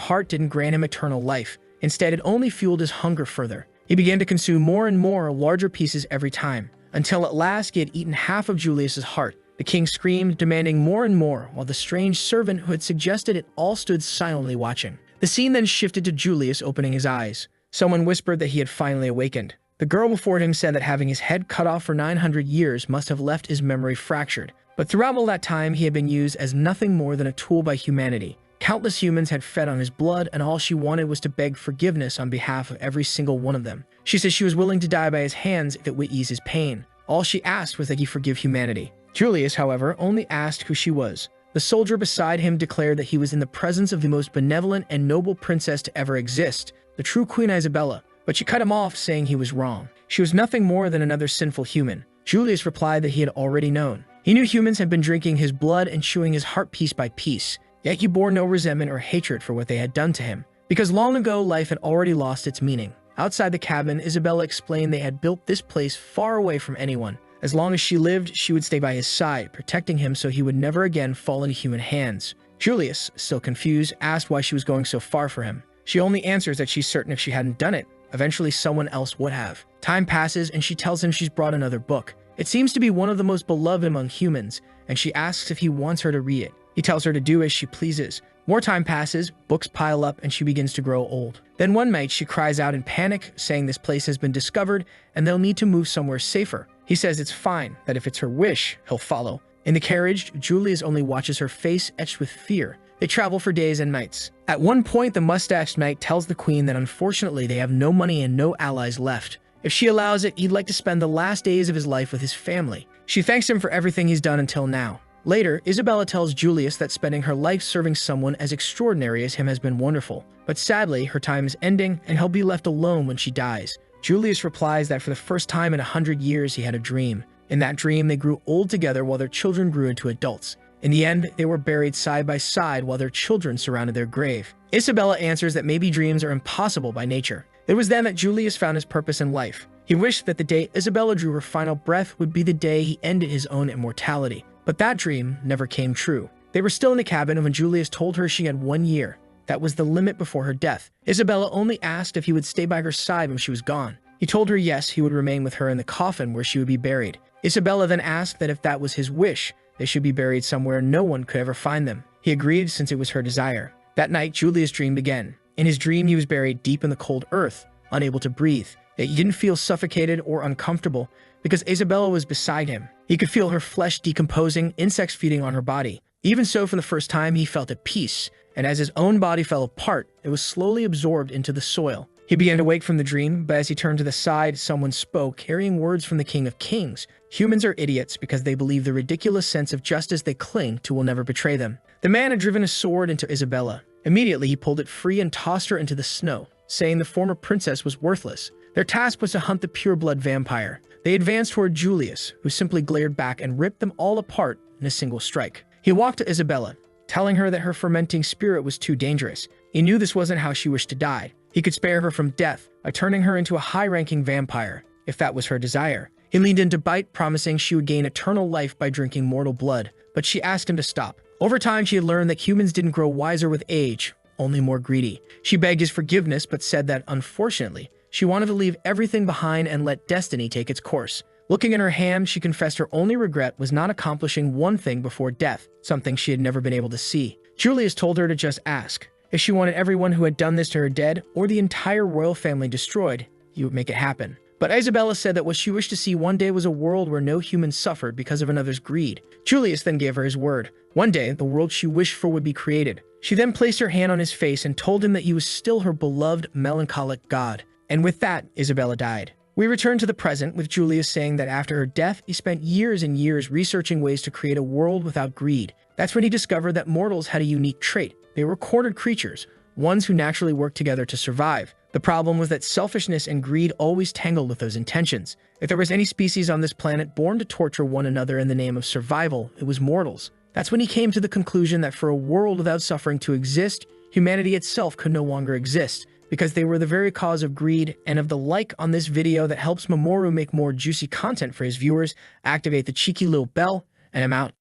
heart didn't grant him eternal life. Instead, it only fueled his hunger further. He began to consume more and more larger pieces every time, until at last he had eaten half of Julius's heart. The king screamed, demanding more and more, while the strange servant who had suggested it all stood silently watching. The scene then shifted to Julius opening his eyes. Someone whispered that he had finally awakened. The girl before him said that having his head cut off for 900 years must have left his memory fractured. But throughout all that time, he had been used as nothing more than a tool by humanity. Countless humans had fed on his blood, and all she wanted was to beg forgiveness on behalf of every single one of them. She said she was willing to die by his hands if it would ease his pain. All she asked was that he forgive humanity. Julius, however, only asked who she was. The soldier beside him declared that he was in the presence of the most benevolent and noble princess to ever exist, the true Queen Isabella. But she cut him off, saying he was wrong. She was nothing more than another sinful human. Julius replied that he had already known. He knew humans had been drinking his blood and chewing his heart piece by piece. Yet he bore no resentment or hatred for what they had done to him, because long ago life had already lost its meaning. Outside the cabin, Isabella explained they had built this place far away from anyone. As long as she lived, she would stay by his side, protecting him so he would never again fall into human hands. Julius, still confused, asked why she was going so far for him. She only answers that she's certain if she hadn't done it, eventually someone else would have. Time passes and she tells him she's brought another book. It seems to be one of the most beloved among humans, and she asks if he wants her to read it. He tells her to do as she pleases. More time passes, books pile up, and she begins to grow old. Then one night she cries out in panic, saying this place has been discovered and they'll need to move somewhere safer. He says it's fine, that if it's her wish, he'll follow. In the carriage, Julius only watches her face etched with fear. They travel for days and nights. At one point, the mustached knight tells the queen that unfortunately they have no money and no allies left. If she allows it, he'd like to spend the last days of his life with his family. She thanks him for everything he's done until now. Later, Isabella tells Julius that spending her life serving someone as extraordinary as him has been wonderful, but sadly, her time is ending and he'll be left alone when she dies. Julius replies that for the first time in 100 years he had a dream. In that dream, they grew old together while their children grew into adults. In the end, they were buried side by side while their children surrounded their grave. Isabella answers that maybe dreams are impossible by nature. It was then that Julius found his purpose in life. He wished that the day Isabella drew her final breath would be the day he ended his own immortality. But that dream never came true. They were still in the cabin when Julius told her she had 1 year. That was the limit before her death. Isabella only asked if he would stay by her side when she was gone. He told her yes, he would remain with her in the coffin where she would be buried. Isabella then asked that if that was his wish, they should be buried somewhere no one could ever find them. He agreed since it was her desire. That night, Julius dreamed again. In his dream, he was buried deep in the cold earth, unable to breathe. Yet he didn't feel suffocated or uncomfortable because Isabella was beside him. He could feel her flesh decomposing, insects feeding on her body. Even so, for the first time, he felt at peace, and as his own body fell apart, it was slowly absorbed into the soil. He began to wake from the dream, but as he turned to the side, someone spoke, carrying words from the King of Kings. Humans are idiots because they believe the ridiculous sense of justice they cling to will never betray them. The man had driven a sword into Isabella. Immediately, he pulled it free and tossed her into the snow, saying the former princess was worthless. Their task was to hunt the pure-blood vampire. They advanced toward Julius, who simply glared back and ripped them all apart in a single strike. He walked to Isabella, telling her that her fermenting spirit was too dangerous. He knew this wasn't how she wished to die. He could spare her from death by turning her into a high-ranking vampire, if that was her desire. He leaned in to bite, promising she would gain eternal life by drinking mortal blood, but she asked him to stop. Over time, she had learned that humans didn't grow wiser with age, only more greedy. She begged his forgiveness, but said that, unfortunately, she wanted to leave everything behind and let destiny take its course. Looking in her hand, she confessed her only regret was not accomplishing one thing before death, something she had never been able to see. Julius told her to just ask. If she wanted everyone who had done this to her dead, or the entire royal family destroyed, he would make it happen. But Isabella said that what she wished to see one day was a world where no humans suffered because of another's greed. Julius then gave her his word. One day, the world she wished for would be created. She then placed her hand on his face and told him that he was still her beloved, melancholic god. And with that, Isabella died. We return to the present, with Julius saying that after her death, he spent years and years researching ways to create a world without greed. That's when he discovered that mortals had a unique trait. They were quartered creatures, ones who naturally worked together to survive. The problem was that selfishness and greed always tangled with those intentions. If there was any species on this planet born to torture one another in the name of survival, it was mortals. That's when he came to the conclusion that for a world without suffering to exist, humanity itself could no longer exist, because they were the very cause of greed. And of the like on this video that helps Mamoru make more juicy content for his viewers, activate the cheeky little bell, and I'm out.